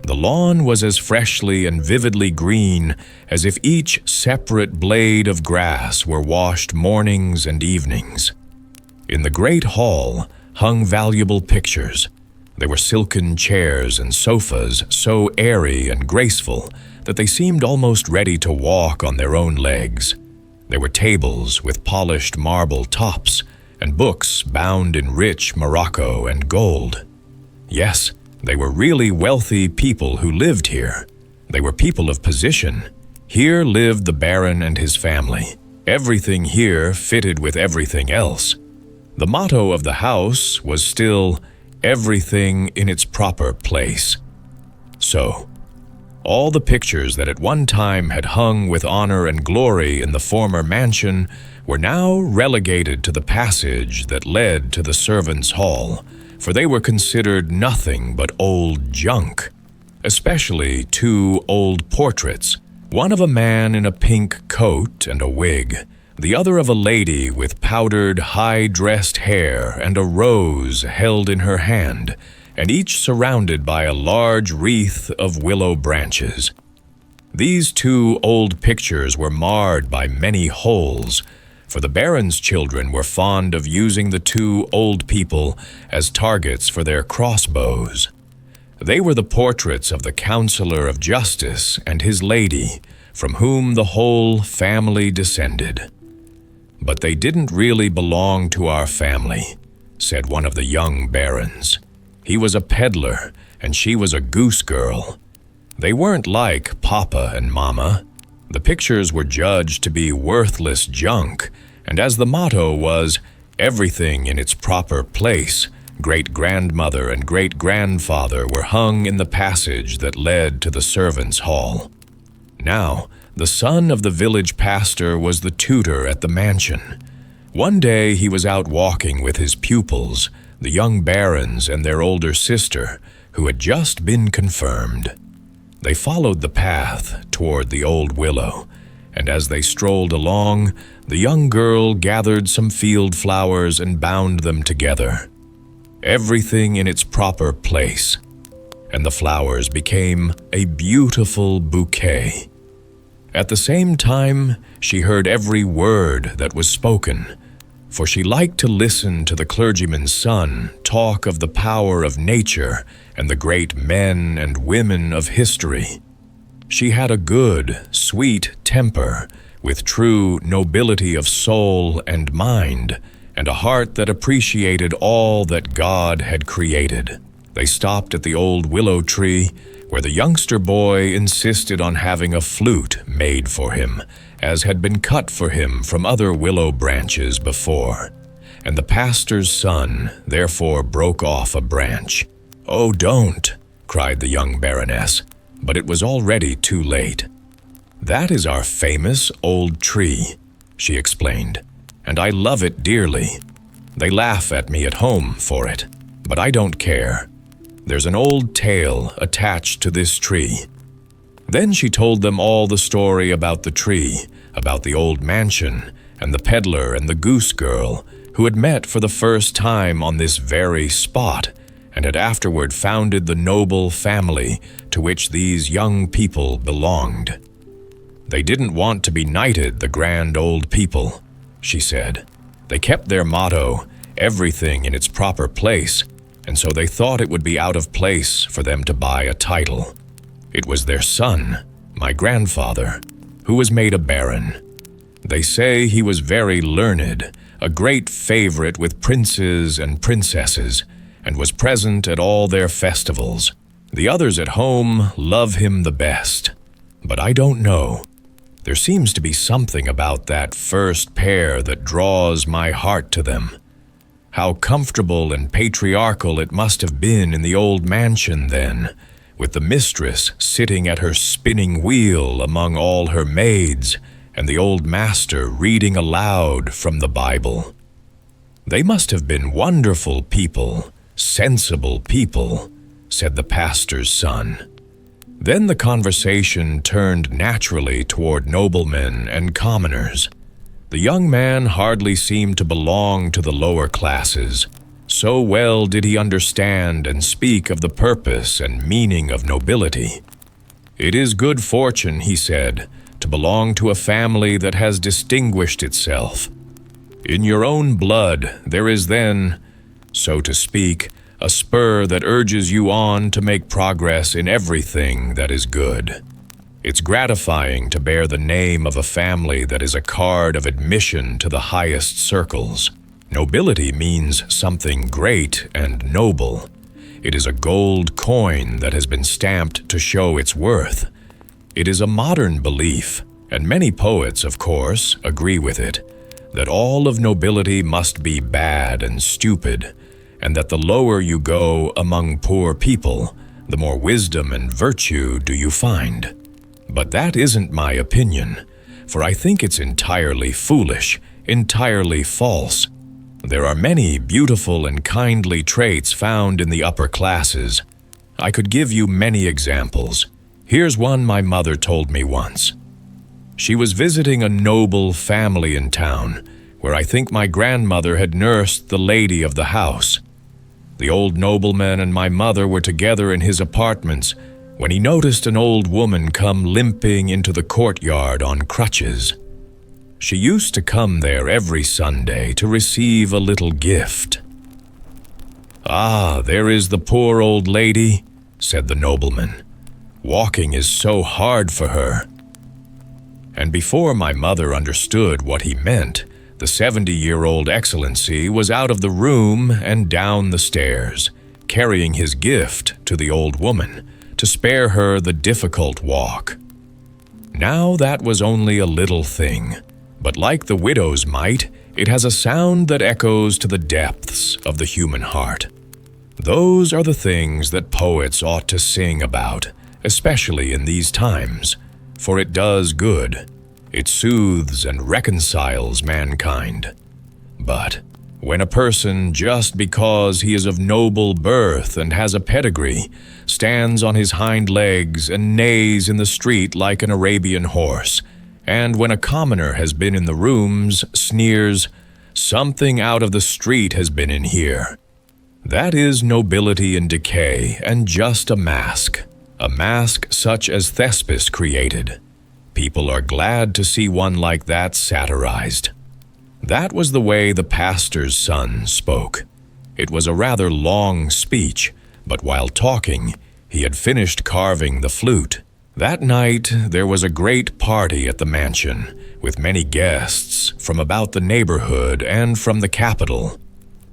The lawn was as freshly and vividly green as if each separate blade of grass were washed mornings and evenings. In the great hall hung valuable pictures. There were silken chairs and sofas so airy and graceful that they seemed almost ready to walk on their own legs. There were tables with polished marble tops and books bound in rich morocco and gold. Yes, they were really wealthy people who lived here. They were people of position. Here lived the Baron and his family. Everything here fitted with everything else. The motto of the house was still, "Everything in its proper place." So, all the pictures that at one time had hung with honor and glory in the former mansion were now relegated to the passage that led to the servants' hall, for they were considered nothing but old junk, especially two old portraits, one of a man in a pink coat and a wig, the other of a lady with powdered, high-dressed hair and a rose held in her hand, and each surrounded by a large wreath of willow branches. These two old pictures were marred by many holes, for the Baron's children were fond of using the two old people as targets for their crossbows. They were the portraits of the Counselor of Justice and his lady, from whom the whole family descended. "But they didn't really belong to our family," said one of the young barons. "He was a peddler, and she was a goose girl. They weren't like Papa and Mama. The pictures were judged to be worthless junk, and as the motto was, 'Everything in its proper place,' great-grandmother and great-grandfather were hung in the passage that led to the servants' hall. Now, the son of the village pastor was the tutor at the mansion. One day he was out walking with his pupils, the young barons and their older sister, who had just been confirmed. They followed the path toward the old willow, and as they strolled along, the young girl gathered some field flowers and bound them together. Everything in its proper place, and the flowers became a beautiful bouquet. At the same time, she heard every word that was spoken, for she liked to listen to the clergyman's son talk of the power of nature and the great men and women of history. She had a good, sweet temper, with true nobility of soul and mind, and a heart that appreciated all that God had created. They stopped at the old willow tree, where the youngster boy insisted on having a flute made for him, as had been cut for him from other willow branches before, and the pastor's son therefore broke off a branch. "Oh, don't!" cried the young baroness, but it was already too late. "That is our famous old tree," she explained, "and I love it dearly. They laugh at me at home for it, but I don't care. There's an old tale attached to this tree." Then she told them all the story about the tree, about the old mansion, and the peddler and the goose girl, who had met for the first time on this very spot, and had afterward founded the noble family to which these young people belonged. "They didn't want to be knighted, the grand old people," she said. "They kept their motto, 'Everything in its proper place,' and so they thought it would be out of place for them to buy a title. It was their son, my grandfather, who was made a baron. They say he was very learned, a great favorite with princes and princesses, and was present at all their festivals. The others at home love him the best. But I don't know. There seems to be something about that first pair that draws my heart to them. How comfortable and patriarchal it must have been in the old mansion then, with the mistress sitting at her spinning wheel among all her maids, and the old master reading aloud from the Bible. They must have been wonderful people, sensible people, said the pastor's son. Then the conversation turned naturally toward noblemen and commoners. The young man hardly seemed to belong to the lower classes. So well did he understand and speak of the purpose and meaning of nobility. It is good fortune, he said, to belong to a family that has distinguished itself. In your own blood there is then, so to speak, a spur that urges you on to make progress in everything that is good. It's gratifying to bear the name of a family that is a card of admission to the highest circles. Nobility means something great and noble. It is a gold coin that has been stamped to show its worth. It is a modern belief, and many poets, of course, agree with it, that all of nobility must be bad and stupid, and that the lower you go among poor people, the more wisdom and virtue do you find. But that isn't my opinion, for I think it's entirely foolish, entirely false. There are many beautiful and kindly traits found in the upper classes. I could give you many examples. Here's one my mother told me once. She was visiting a noble family in town, where I think my grandmother had nursed the lady of the house. The old nobleman and my mother were together in his apartments when he noticed an old woman come limping into the courtyard on crutches. She used to come there every Sunday to receive a little gift. "Ah, there is the poor old lady," said the nobleman. "Walking is so hard for her." And before my mother understood what he meant, the 70-year-old Excellency was out of the room and down the stairs, carrying his gift to the old woman to spare her the difficult walk. Now that was only a little thing, but like the widow's mite, it has a sound that echoes to the depths of the human heart. Those are the things that poets ought to sing about, especially in these times, for it does good. It soothes and reconciles mankind. But when a person, just because he is of noble birth and has a pedigree, stands on his hind legs and neighs in the street like an Arabian horse, and when a commoner has been in the rooms, sneers, "Something out of the street has been in here," that is nobility in decay and just a mask such as Thespis created. People are glad to see one like that satirized. That was the way the pastor's son spoke. It was a rather long speech, but while talking, he had finished carving the flute. That night, there was a great party at the mansion, with many guests from about the neighborhood and from the capital.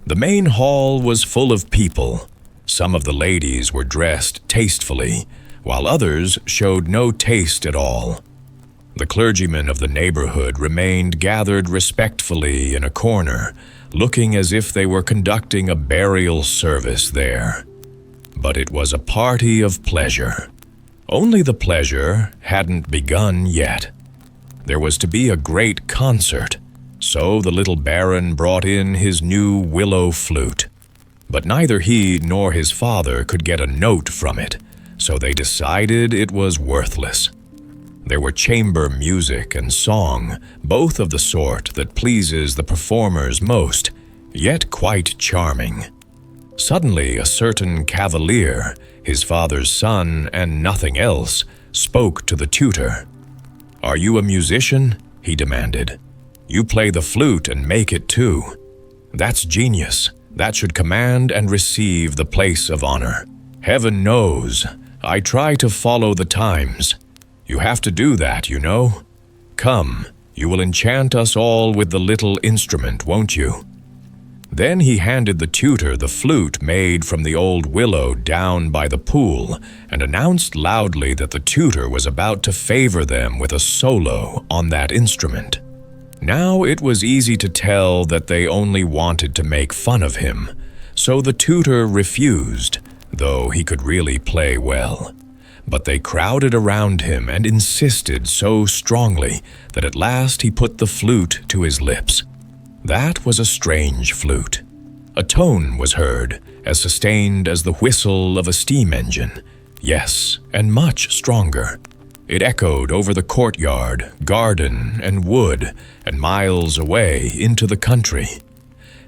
The main hall was full of people. Some of the ladies were dressed tastefully, while others showed no taste at all. The clergymen of the neighborhood remained gathered respectfully in a corner, looking as if they were conducting a burial service there. But it was a party of pleasure. Only the pleasure hadn't begun yet. There was to be a great concert, so the little baron brought in his new willow flute. But neither he nor his father could get a note from it, so they decided it was worthless. There were chamber music and song, both of the sort that pleases the performers most, yet quite charming. Suddenly, a certain cavalier, his father's son and nothing else, spoke to the tutor. "Are you a musician?" he demanded. "You play the flute and make it too. That's genius. That should command and receive the place of honor. Heaven knows, I try to follow the times. You have to do that, you know. Come, you will enchant us all with the little instrument, won't you?" Then he handed the tutor the flute made from the old willow down by the pool and announced loudly that the tutor was about to favor them with a solo on that instrument. Now it was easy to tell that they only wanted to make fun of him, so the tutor refused, though he could really play well. But they crowded around him and insisted so strongly that at last he put the flute to his lips. That was a strange flute. A tone was heard, as sustained as the whistle of a steam engine. Yes, and much stronger. It echoed over the courtyard, garden, and wood, and miles away into the country.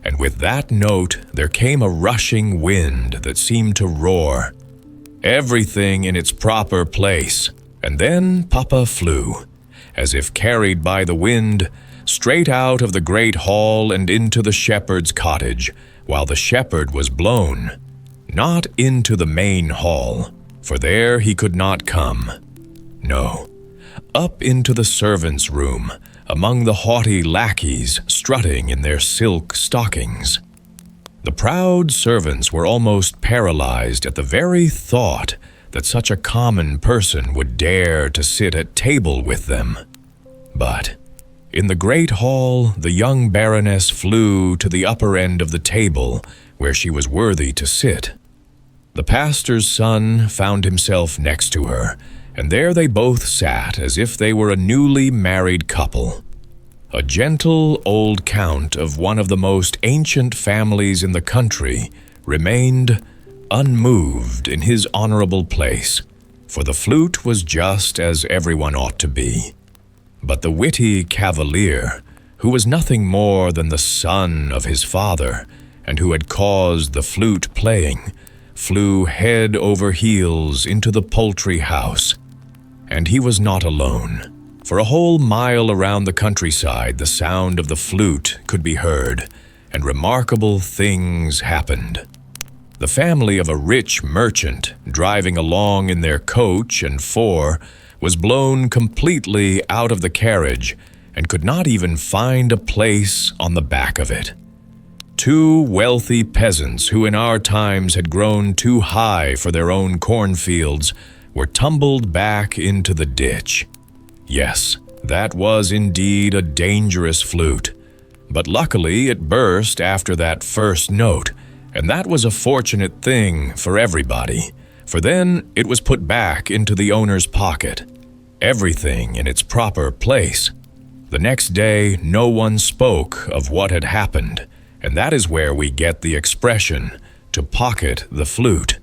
And with that note there came a rushing wind that seemed to roar. Everything in its proper place, and then Papa flew, as if carried by the wind, straight out of the great hall and into the shepherd's cottage, while the shepherd was blown, not into the main hall, for there he could not come. No, up into the servants' room, among the haughty lackeys strutting in their silk stockings. The proud servants were almost paralyzed at the very thought that such a common person would dare to sit at table with them. But in the great hall, the young baroness flew to the upper end of the table where she was worthy to sit. The pastor's son found himself next to her, and there they both sat as if they were a newly married couple. A gentle old count of one of the most ancient families in the country remained unmoved in his honorable place, for the flute was just as everyone ought to be. But the witty cavalier, who was nothing more than the son of his father, and who had caused the flute playing, flew head over heels into the poultry house. And he was not alone. For a whole mile around the countryside the sound of the flute could be heard, and remarkable things happened. The family of a rich merchant, driving along in their coach and four, was blown completely out of the carriage and could not even find a place on the back of it. Two wealthy peasants who in our times had grown too high for their own cornfields were tumbled back into the ditch. Yes, that was indeed a dangerous flute, but luckily it burst after that first note, and that was a fortunate thing for everybody, for then it was put back into the owner's pocket, everything in its proper place. The next day no one spoke of what had happened, and that is where we get the expression, to pocket the flute.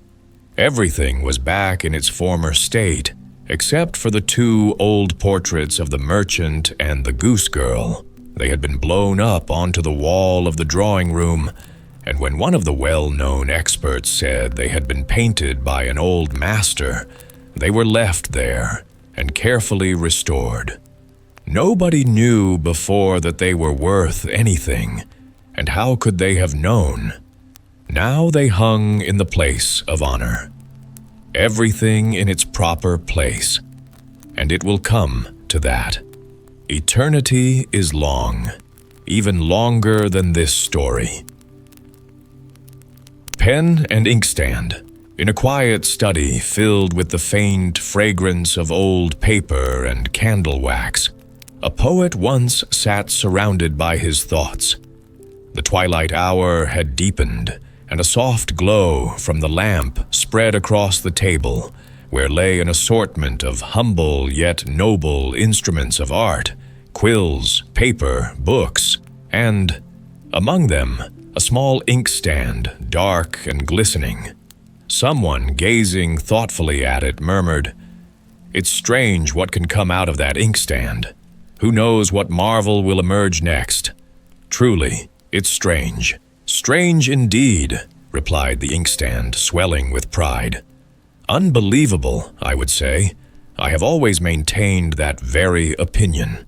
Everything was back in its former state, except for the two old portraits of the merchant and the goose girl. They had been blown up onto the wall of the drawing room, and when one of the well-known experts said they had been painted by an old master, they were left there and carefully restored. Nobody knew before that they were worth anything, and how could they have known? Now they hung in the place of honor. Everything in its proper place, and it will come to that. Eternity is long, even longer than this story. Pen and inkstand. In a quiet study filled with the faint fragrance of old paper and candle wax, a poet once sat surrounded by his thoughts. The twilight hour had deepened, and a soft glow from the lamp spread across the table, where lay an assortment of humble yet noble instruments of art, quills, paper, books, and, among them, a small inkstand, dark and glistening. Someone, gazing thoughtfully at it, murmured, "It's strange what can come out of that inkstand. Who knows what marvel will emerge next? Truly, it's strange. Strange indeed," replied the inkstand, swelling with pride. Unbelievable, I would say. I have always maintained that very opinion.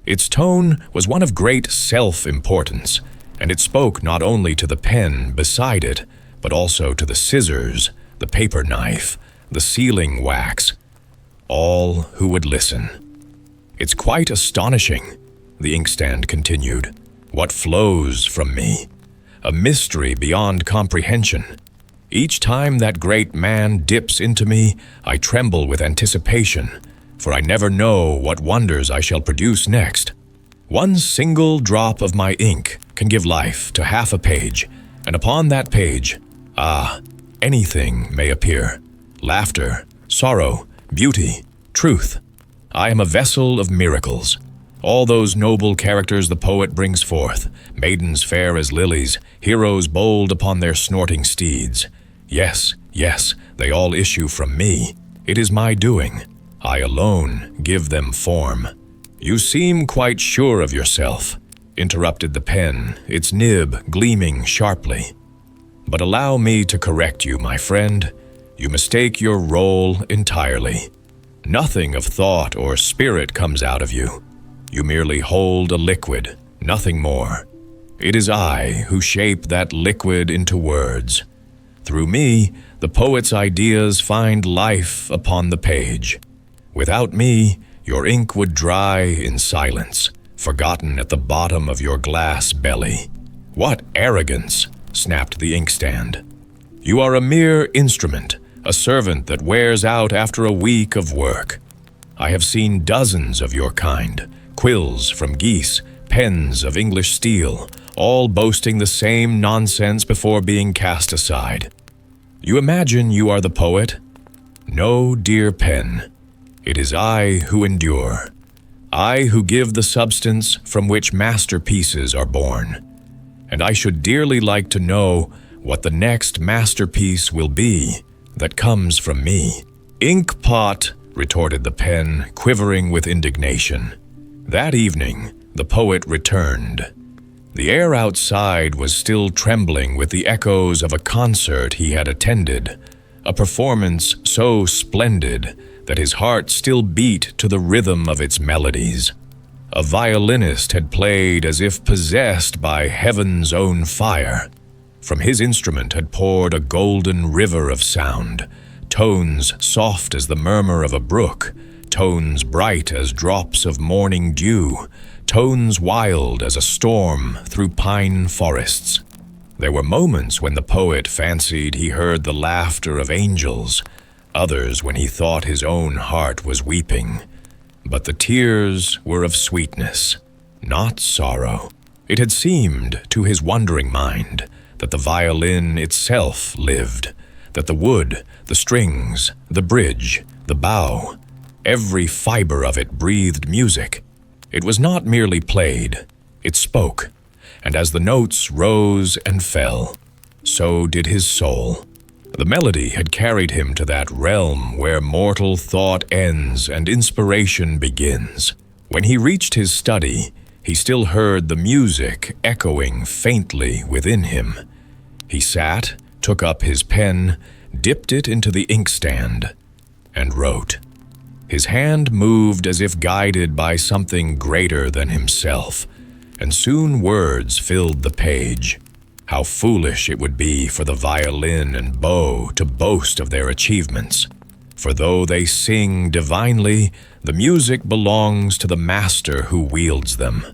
Its tone was one of great self-importance, and it spoke not only to the pen beside it, but also to the scissors, the paper knife, the sealing wax, all who would listen. "It's quite astonishing," the inkstand continued, "what flows from me. a mystery beyond comprehension. Each time that great man dips into me, I tremble with anticipation, for I never know what wonders I shall produce next. One single drop of my ink can give life to half a page, and upon that page, anything may appear. Laughter, sorrow, beauty, truth. I am a vessel of miracles. All those noble characters the poet brings forth, maidens fair as lilies, heroes bold upon their snorting steeds. Yes, yes, they all issue from me. It is my doing. I alone give them form. You seem quite sure of yourself, interrupted the pen, its nib gleaming sharply. But allow me to correct you, my friend. You mistake your role entirely. Nothing of thought or spirit comes out of you. You merely hold a liquid, nothing more. It is I who shape that liquid into words. Through me, the poet's ideas find life upon the page. Without me, your ink would dry in silence, forgotten at the bottom of your glass belly. What arrogance, snapped the inkstand. You are a mere instrument, a servant that wears out after a week of work. I have seen dozens of your kind, quills from geese, pens of English steel, all boasting the same nonsense before being cast aside. You imagine you are the poet? No, dear pen. It is I who endure. I who give the substance from which masterpieces are born. And I should dearly like to know what the next masterpiece will be that comes from me. Inkpot, retorted the pen, quivering with indignation. That evening, the poet returned. The air outside was still trembling with the echoes of a concert he had attended, a performance so splendid that his heart still beat to the rhythm of its melodies. A violinist had played as if possessed by heaven's own fire. From his instrument had poured a golden river of sound, tones soft as the murmur of a brook, tones bright as drops of morning dew, tones wild as a storm through pine forests. There were moments when the poet fancied he heard the laughter of angels, others when he thought his own heart was weeping. But the tears were of sweetness, not sorrow. It had seemed to his wondering mind that the violin itself lived, that the wood, the strings, the bridge, the bow, every fiber of it breathed music. It was not merely played, it spoke, and as the notes rose and fell, so did his soul. The melody had carried him to that realm where mortal thought ends and inspiration begins. When he reached his study, he still heard the music echoing faintly within him. He sat, took up his pen, dipped it into the inkstand, and wrote. His hand moved as if guided by something greater than himself, and soon words filled the page. How foolish it would be for the violin and bow to boast of their achievements. For though they sing divinely, the music belongs to the master who wields them.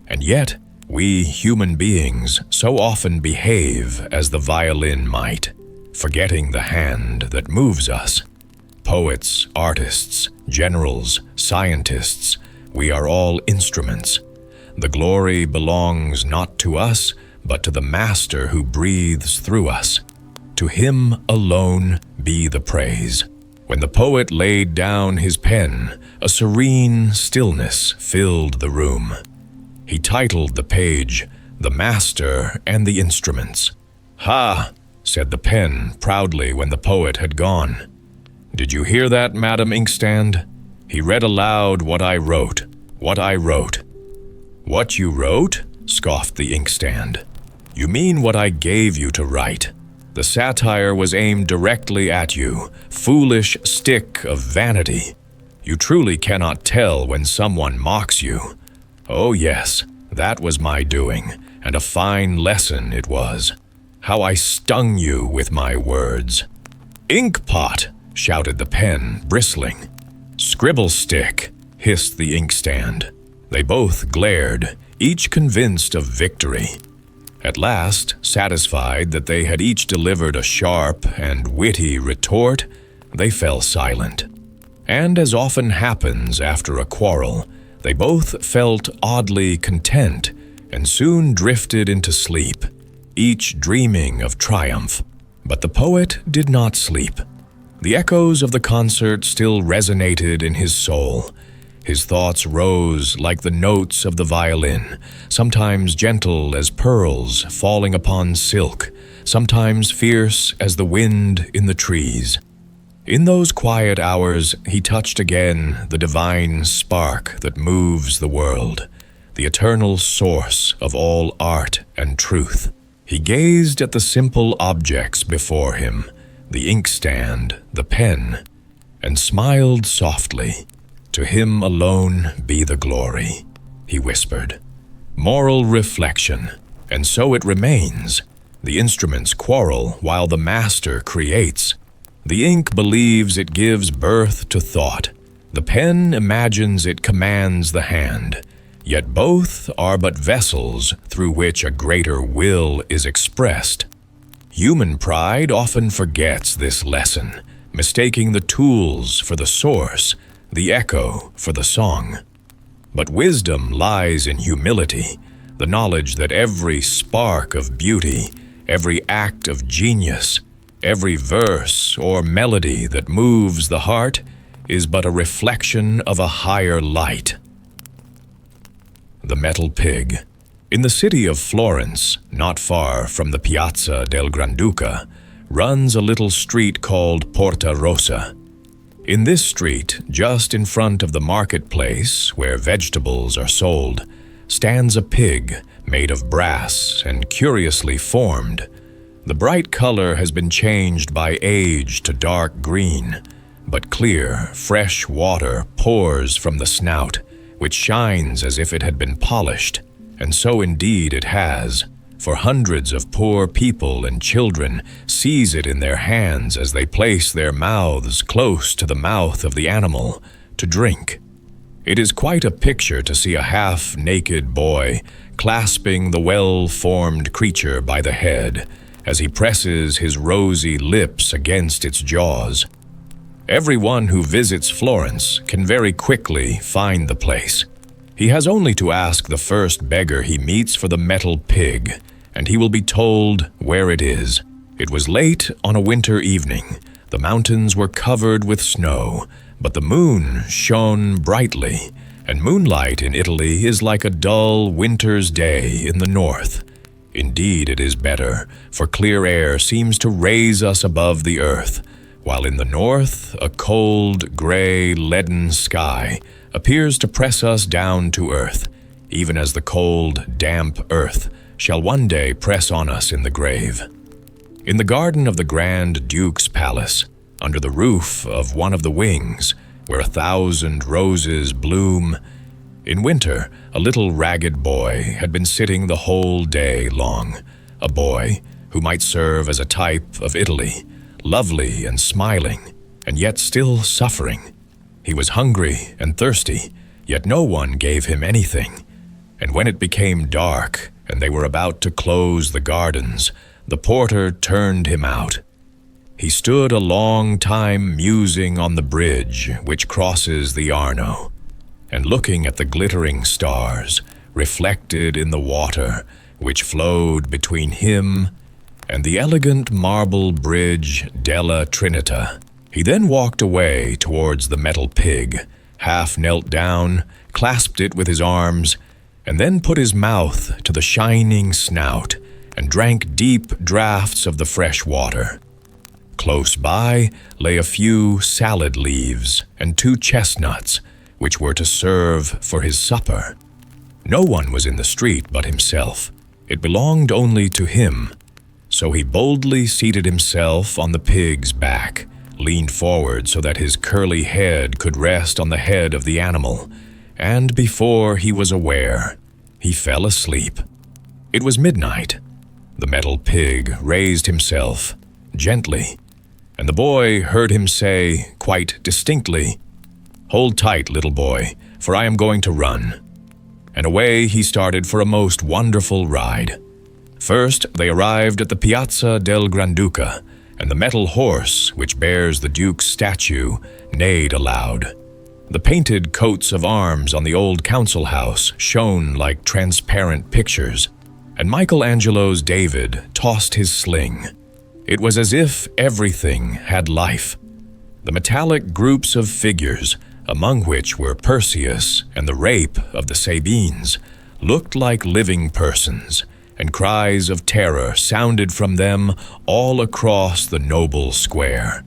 And yet, we human beings so often behave as the violin might, forgetting the hand that moves us. Poets, artists, generals, scientists, we are all instruments. The glory belongs not to us, but to the Master who breathes through us. To him alone be the praise. When the poet laid down his pen, a serene stillness filled the room. He titled the page, "The Master and the Instruments." "Ha!" said the pen proudly when the poet had gone. "Did you hear that, Madam Inkstand? He read aloud what I wrote. What you wrote? Scoffed the inkstand. You mean what I gave you to write. The satire was aimed directly at you, foolish stick of vanity. You truly cannot tell when someone mocks you. Oh yes, that was my doing, and a fine lesson it was. How I stung you with my words. Inkpot, shouted the pen, bristling. Scribble stick, hissed the inkstand. They both glared, each convinced of victory. At last, satisfied that they had each delivered a sharp and witty retort, they fell silent. And as often happens after a quarrel, they both felt oddly content and soon drifted into sleep, each dreaming of triumph. But the poet did not sleep. The echoes of the concert still resonated in his soul. His thoughts rose like the notes of the violin, sometimes gentle as pearls falling upon silk, sometimes fierce as the wind in the trees. In those quiet hours, he touched again the divine spark that moves the world, the eternal source of all art and truth. He gazed at the simple objects before him, the inkstand, the pen, and smiled softly. "To him alone be the glory," he whispered. Moral reflection, and so it remains. The instruments quarrel while the master creates. The ink believes it gives birth to thought. The pen imagines it commands the hand. Yet both are but vessels through which a greater will is expressed. Human pride often forgets this lesson, mistaking the tools for the source, the echo for the song. But wisdom lies in humility, the knowledge that every spark of beauty, every act of genius, every verse or melody that moves the heart is but a reflection of a higher light. The Metal Pig. In the city of Florence, not far from the Piazza del Granduca, runs a little street called Porta Rossa. In this street, just in front of the marketplace where vegetables are sold, stands a pig made of brass and curiously formed. The bright color has been changed by age to dark green, but clear, fresh water pours from the snout, which shines as if it had been polished, and so indeed it has, for hundreds of poor people and children seize it in their hands as they place their mouths close to the mouth of the animal to drink. It is quite a picture to see a half-naked boy clasping the well-formed creature by the head as he presses his rosy lips against its jaws. Everyone who visits Florence can very quickly find the place. He has only to ask the first beggar he meets for the metal pig, and he will be told where it is. It was late on a winter evening. The mountains were covered with snow, but the moon shone brightly, and moonlight in Italy is like a dull winter's day in the north. Indeed, it is better, for clear air seems to raise us above the earth, while in the north, a cold, gray, leaden sky appears to press us down to earth, even as the cold, damp earth shall one day press on us in the grave. In the garden of the Grand Duke's palace, under the roof of one of the wings, where 1,000 roses bloom, in winter, a little ragged boy had been sitting the whole day long, a boy who might serve as a type of Italy, lovely and smiling, and yet still suffering. He was hungry and thirsty, yet no one gave him anything. And when it became dark and they were about to close the gardens, the porter turned him out. He stood a long time musing on the bridge which crosses the Arno, and looking at the glittering stars reflected in the water which flowed between him and the elegant marble bridge della Trinita. He then walked away towards the metal pig, half knelt down, clasped it with his arms, and then put his mouth to the shining snout and drank deep draughts of the fresh water. Close by lay a few salad leaves and 2 chestnuts, which were to serve for his supper. No one was in the street but himself. It belonged only to him. So he boldly seated himself on the pig's back, leaned forward so that his curly head could rest on the head of the animal, and before he was aware, he fell asleep. It was midnight. The metal pig raised himself gently, and the boy heard him say quite distinctly, "Hold tight, little boy, for I am going to run." And away he started for a most wonderful ride. First, they arrived at the Piazza del Granduca, and the metal horse, which bears the Duke's statue, neighed aloud. The painted coats of arms on the old council house shone like transparent pictures, and Michelangelo's David tossed his sling. It was as if everything had life. The metallic groups of figures, among which were Perseus and the rape of the Sabines, looked like living persons, and cries of terror sounded from them all across the noble square.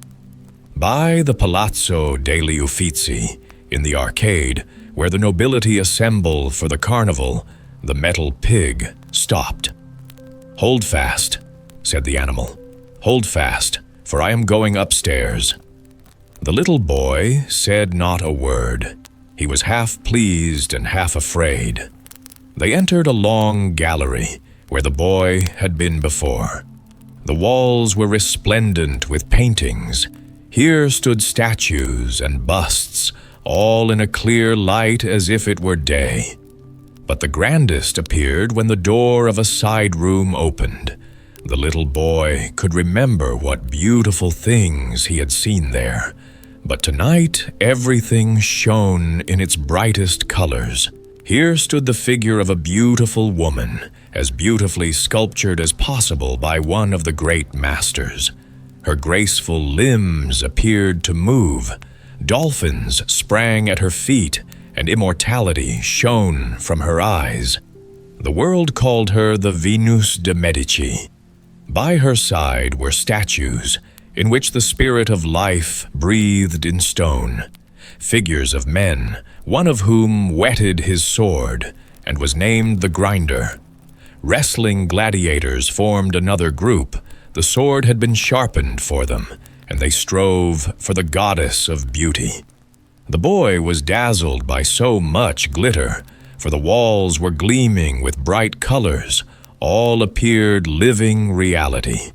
By the Palazzo degli Uffizi, in the arcade, where the nobility assemble for the carnival, the metal pig stopped. "Hold fast," said the animal. "Hold fast, for I am going upstairs." The little boy said not a word. He was half pleased and half afraid. They entered a long gallery, where the boy had been before. The walls were resplendent with paintings. Here stood statues and busts, all in a clear light as if it were day. But the grandest appeared when the door of a side room opened. The little boy could remember what beautiful things he had seen there, but tonight everything shone in its brightest colors. Here stood the figure of a beautiful woman, as beautifully sculptured as possible by one of the great masters. Her graceful limbs appeared to move. Dolphins sprang at her feet, and immortality shone from her eyes. The world called her the Venus de Medici. By her side were statues, in which the spirit of life breathed in stone, figures of men, one of whom whetted his sword, and was named the Grinder. Wrestling gladiators formed another group. The sword had been sharpened for them, and they strove for the goddess of beauty. The boy was dazzled by so much glitter, for the walls were gleaming with bright colors. All appeared living reality.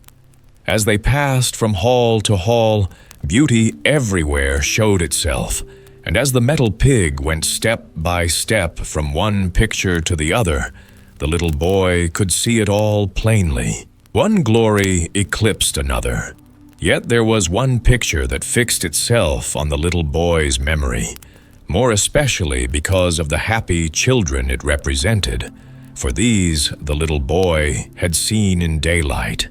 As they passed from hall to hall, beauty everywhere showed itself, and as the metal pig went step by step from one picture to the other, the little boy could see it all plainly. One glory eclipsed another. Yet there was one picture that fixed itself on the little boy's memory, more especially because of the happy children it represented, for these the little boy had seen in daylight.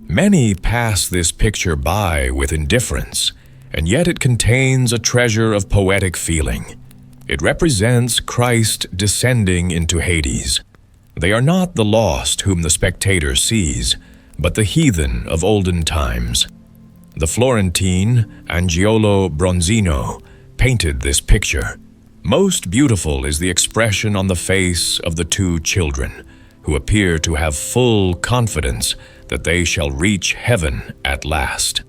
Many pass this picture by with indifference, and yet it contains a treasure of poetic feeling. It represents Christ descending into Hades. They are not the lost whom the spectator sees, but the heathen of olden times. The Florentine Angiolo Bronzino painted this picture. Most beautiful is the expression on the face of the two children, who appear to have full confidence that they shall reach heaven at last.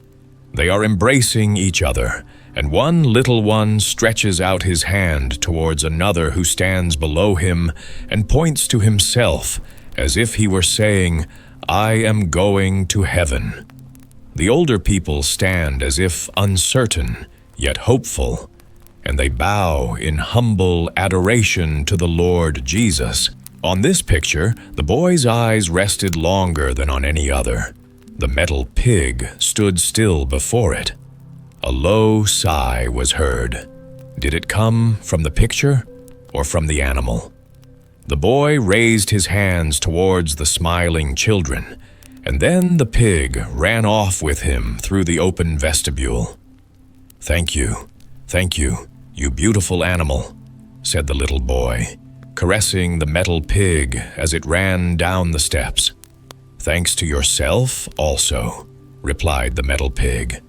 They are embracing each other, and one little one stretches out his hand towards another who stands below him and points to himself as if he were saying, "I am going to heaven." The older people stand as if uncertain, yet hopeful, and they bow in humble adoration to the Lord Jesus. On this picture, the boy's eyes rested longer than on any other. The metal pig stood still before it. A low sigh was heard. Did it come from the picture or from the animal? The boy raised his hands towards the smiling children, and then the pig ran off with him through the open vestibule. Thank you, you beautiful animal," said the little boy, caressing the metal pig as it ran down the steps. "Thanks to yourself also," replied the metal pig.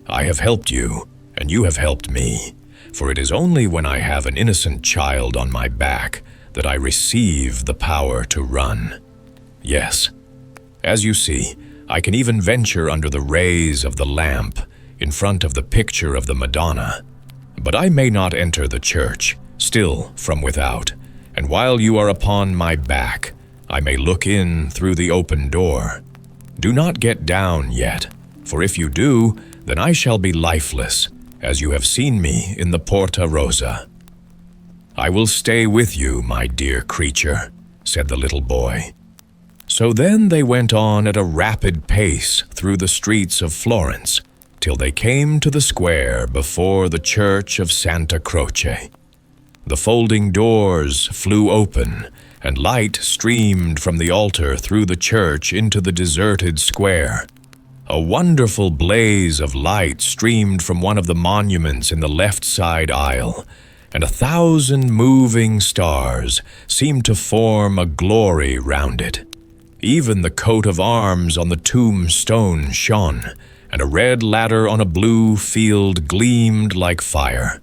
"I have helped you, and you have helped me, for it is only when I have an innocent child on my back that I receive the power to run. Yes, as you see, I can even venture under the rays of the lamp in front of the picture of the Madonna. But I may not enter the church, still from without, and while you are upon my back, I may look in through the open door. Do not get down yet, for if you do, then I shall be lifeless, as you have seen me in the Porta Rosa." "I will stay with you, my dear creature," said the little boy. So then they went on at a rapid pace through the streets of Florence, till they came to the square before the church of Santa Croce. The folding doors flew open, and light streamed from the altar through the church into the deserted square. A wonderful blaze of light streamed from one of the monuments in the left side aisle, and 1,000 moving stars seemed to form a glory round it. Even the coat of arms on the tombstone shone, and a red ladder on a blue field gleamed like fire.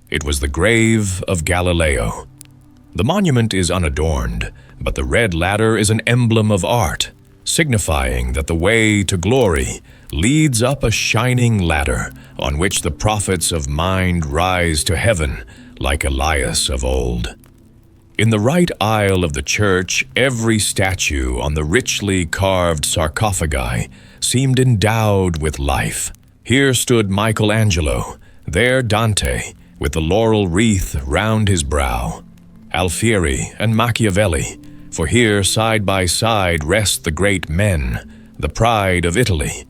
It was the grave of Galileo. The monument is unadorned, but the red ladder is an emblem of art, signifying that the way to glory leads up a shining ladder on which the prophets of mind rise to heaven like Elias of old. In the right aisle of the church, every statue on the richly carved sarcophagi seemed endowed with life. Here stood Michelangelo, there Dante, with the laurel wreath round his brow, Alfieri and Machiavelli, for here side by side rest the great men, the pride of Italy.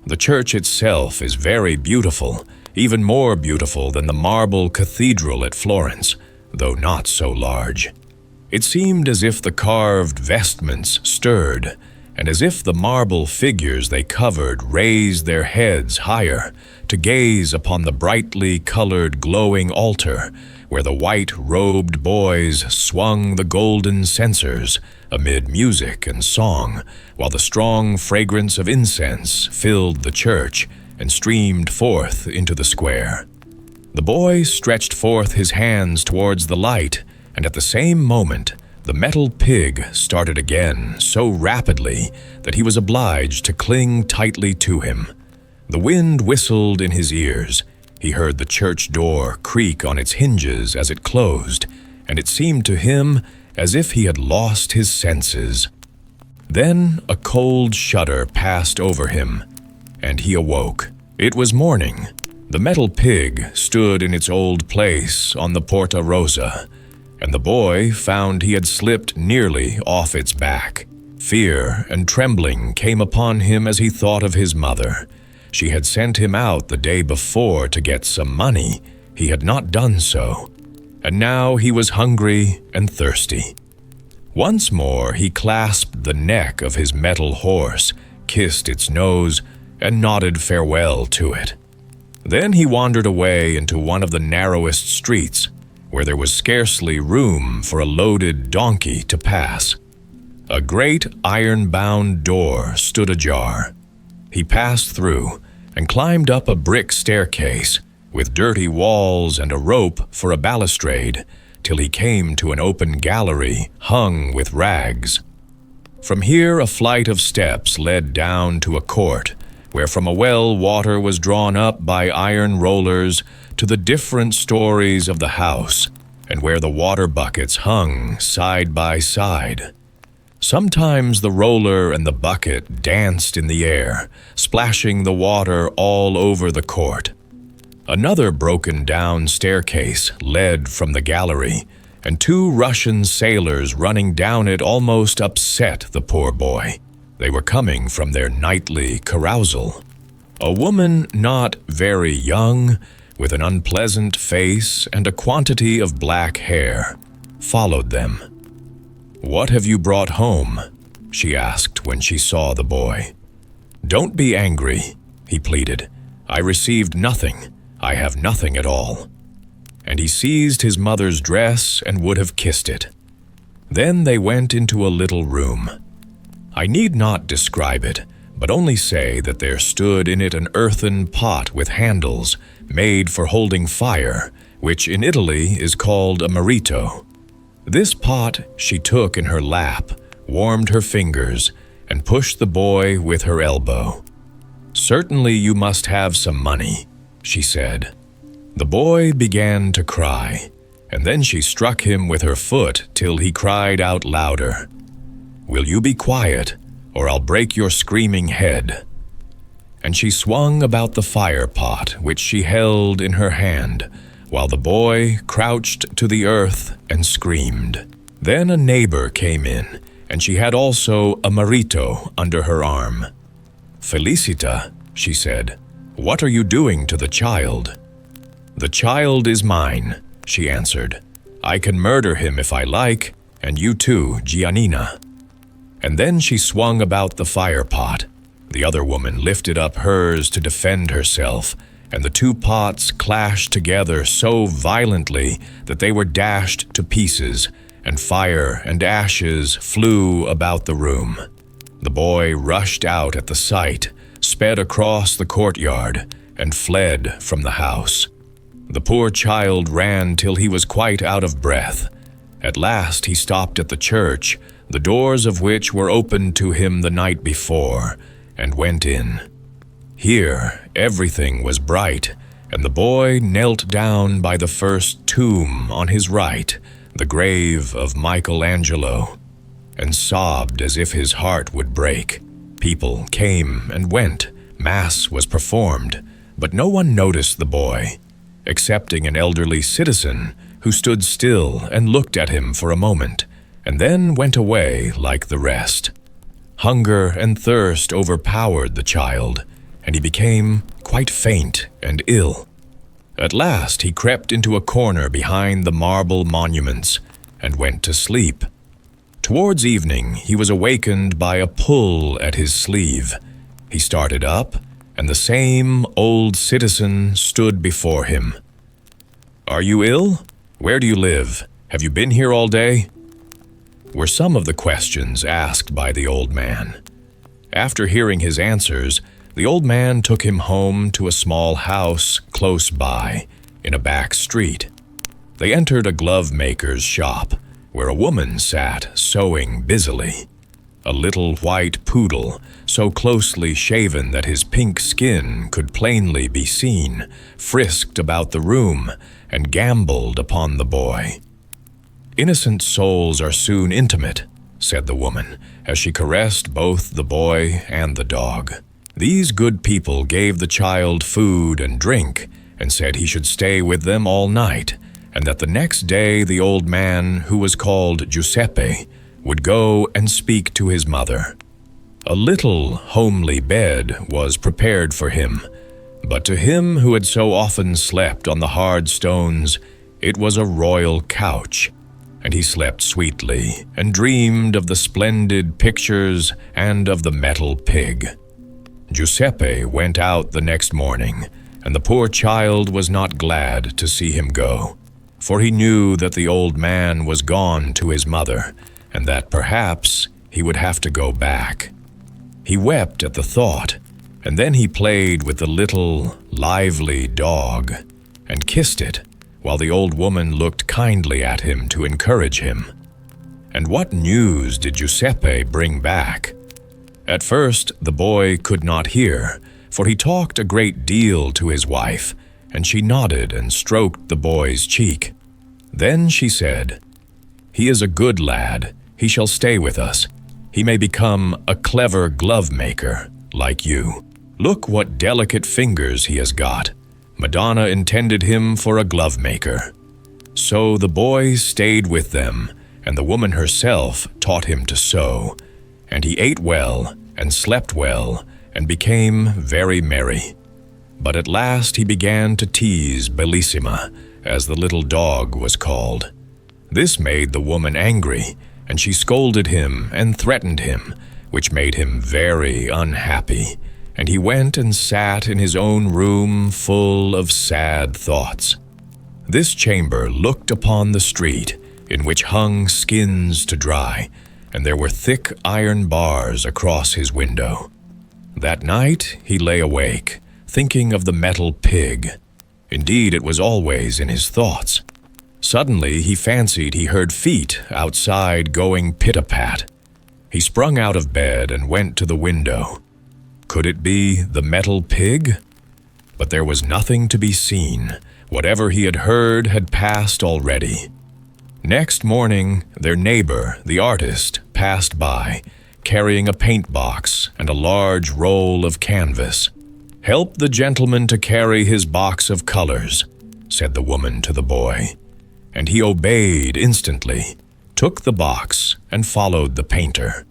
The church itself is very beautiful, even more beautiful than the marble cathedral at Florence, though not so large. It seemed as if the carved vestments stirred, and as if the marble figures they covered raised their heads higher to gaze upon the brightly colored glowing altar where the white-robed boys swung the golden censers amid music and song, while the strong fragrance of incense filled the church and streamed forth into the square. The boy stretched forth his hands towards the light, and at the same moment the metal pig started again so rapidly that he was obliged to cling tightly to him. The wind whistled in his ears. He heard the church door creak on its hinges as it closed, and it seemed to him as if he had lost his senses. Then a cold shudder passed over him, and he awoke. It was morning. The metal pig stood in its old place on the Porta Rosa, and the boy found he had slipped nearly off its back. Fear and trembling came upon him as he thought of his mother. She had sent him out the day before to get some money. He had not done so, and now he was hungry and thirsty. Once more he clasped the neck of his metal horse, kissed its nose, and nodded farewell to it. Then he wandered away into one of the narrowest streets, where there was scarcely room for a loaded donkey to pass. A great iron-bound door stood ajar. He passed through and climbed up a brick staircase with dirty walls and a rope for a balustrade till he came to an open gallery hung with rags. From here a flight of steps led down to a court where from a well water was drawn up by iron rollers to the different stories of the house, and where the water buckets hung side by side. Sometimes the roller and the bucket danced in the air, splashing the water all over the court. Another broken-down staircase led from the gallery, and 2 Russian sailors running down it almost upset the poor boy. They were coming from their nightly carousal. A woman not very young, with an unpleasant face and a quantity of black hair, followed them. "What have you brought home?" she asked when she saw the boy. "Don't be angry," he pleaded. "I received nothing. I have nothing at all." And he seized his mother's dress and would have kissed it. Then they went into a little room. I need not describe it, but only say that there stood in it an earthen pot with handles, made for holding fire, which in Italy is called a marito. This pot she took in her lap, warmed her fingers, and pushed the boy with her elbow. "Certainly you must have some money," she said. The boy began to cry, and then she struck him with her foot till he cried out louder. "Will you be quiet, or I'll break your screaming head?" And she swung about the fire pot which she held in her hand, while the boy crouched to the earth and screamed. Then a neighbor came in, and she had also a marito under her arm. "Felicita," she said, "what are you doing to the child?" "The child is mine," she answered. "I can murder him if I like, and you too, Giannina." And then she swung about the fire pot. The other woman lifted up hers to defend herself, and the two pots clashed together so violently that they were dashed to pieces, and fire and ashes flew about the room. The boy rushed out at the sight, sped across the courtyard, and fled from the house. The poor child ran till he was quite out of breath. At last he stopped at the church, the doors of which were opened to him the night before, and went in. Here everything was bright, and the boy knelt down by the first tomb on his right, the grave of Michelangelo, and sobbed as if his heart would break. People came and went, mass was performed, but no one noticed the boy, excepting an elderly citizen who stood still and looked at him for a moment, and then went away like the rest. Hunger and thirst overpowered the child, and he became quite faint and ill. At last he crept into a corner behind the marble monuments and went to sleep. Towards evening he was awakened by a pull at his sleeve. He started up, and the same old citizen stood before him. "Are you ill? Where do you live? Have you been here all day?" were some of the questions asked by the old man. After hearing his answers, the old man took him home to a small house close by, in a back street. They entered a glove-maker's shop, where a woman sat sewing busily. A little white poodle, so closely shaven that his pink skin could plainly be seen, frisked about the room and gamboled upon the boy. "Innocent souls are soon intimate," said the woman, as she caressed both the boy and the dog. These good people gave the child food and drink, and said he should stay with them all night, and that the next day the old man, who was called Giuseppe, would go and speak to his mother. A little homely bed was prepared for him, but to him who had so often slept on the hard stones, it was a royal couch, and he slept sweetly and dreamed of the splendid pictures and of the metal pig. Giuseppe went out the next morning, and the poor child was not glad to see him go, for he knew that the old man was gone to his mother, and that perhaps he would have to go back. He wept at the thought, and then he played with the little, lively dog, and kissed it, while the old woman looked kindly at him to encourage him. And what news did Giuseppe bring back? At first the boy could not hear, for he talked a great deal to his wife, and she nodded and stroked the boy's cheek. Then she said, "He is a good lad. He shall stay with us. He may become a clever glove-maker, like you. Look what delicate fingers he has got. Madonna intended him for a glove-maker." So the boy stayed with them, and the woman herself taught him to sew, and he ate well and slept well and became very merry. But at last he began to tease Bellissima, as the little dog was called. This made the woman angry, and she scolded him and threatened him, which made him very unhappy, and he went and sat in his own room full of sad thoughts. This chamber looked upon the street, in which hung skins to dry, and there were thick iron bars across his window. That night he lay awake, thinking of the metal pig. Indeed, it was always in his thoughts. Suddenly he fancied he heard feet outside going pit-a-pat. He sprung out of bed and went to the window. Could it be the metal pig? But there was nothing to be seen. Whatever he had heard had passed already. Next morning, their neighbor, the artist, passed by, carrying a paint box and a large roll of canvas. "Help the gentleman to carry his box of colors," said the woman to the boy. And he obeyed instantly, took the box, and followed the painter.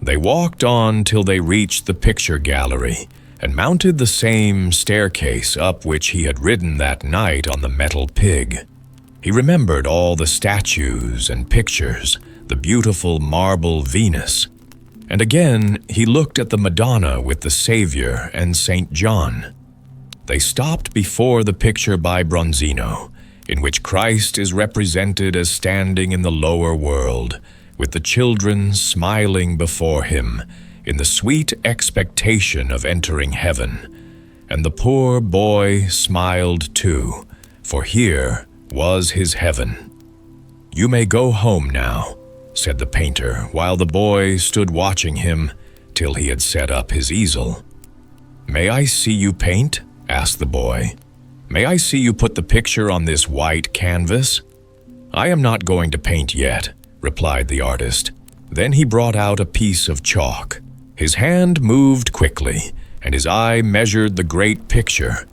They walked on till they reached the picture gallery and mounted the same staircase up which he had ridden that night on the metal pig. He remembered all the statues and pictures, the beautiful marble Venus, and again he looked at the Madonna with the Savior and St. John. They stopped before the picture by Bronzino, in which Christ is represented as standing in the lower world, with the children smiling before him in the sweet expectation of entering heaven. And the poor boy smiled too, for here was his heaven. "You may go home now," said the painter, while the boy stood watching him till he had set up his easel. "May I see you paint?" asked the boy. "May I see you put the picture on this white canvas?" "I am not going to paint yet," replied the artist. Then he brought out a piece of chalk. His hand moved quickly, and his eye measured the great picture.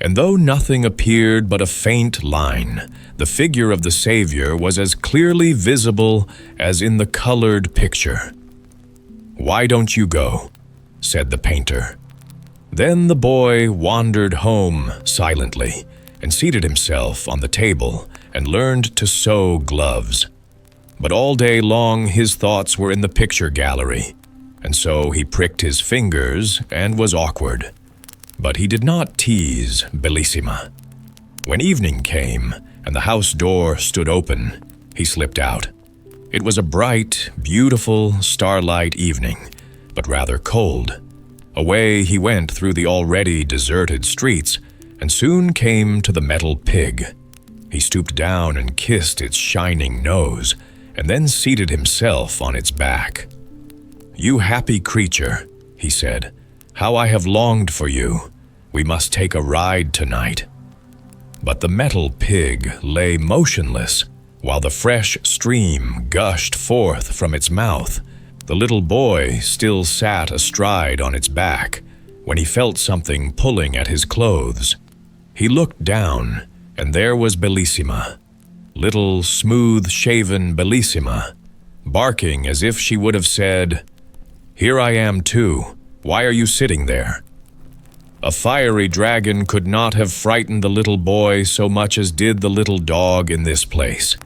And though nothing appeared but a faint line, the figure of the Savior was as clearly visible as in the colored picture. "Why don't you go?" said the painter. Then the boy wandered home silently and seated himself on the table and learned to sew gloves. But all day long his thoughts were in the picture gallery, and so he pricked his fingers and was awkward. But he did not tease Bellissima. When evening came and the house door stood open, he slipped out. It was a bright, beautiful, starlight evening, but rather cold. Away he went through the already deserted streets and soon came to the metal pig. He stooped down and kissed its shining nose, and then seated himself on its back. "You happy creature," he said, "how I have longed for you. We must take a ride tonight." But the metal pig lay motionless, while the fresh stream gushed forth from its mouth. The little boy still sat astride on its back when he felt something pulling at his clothes. He looked down, and there was Bellissima, little smooth-shaven Bellissima, barking as if she would have said, "Here I am too. Why are you sitting there?" A fiery dragon could not have frightened the little boy so much as did the little dog in this place.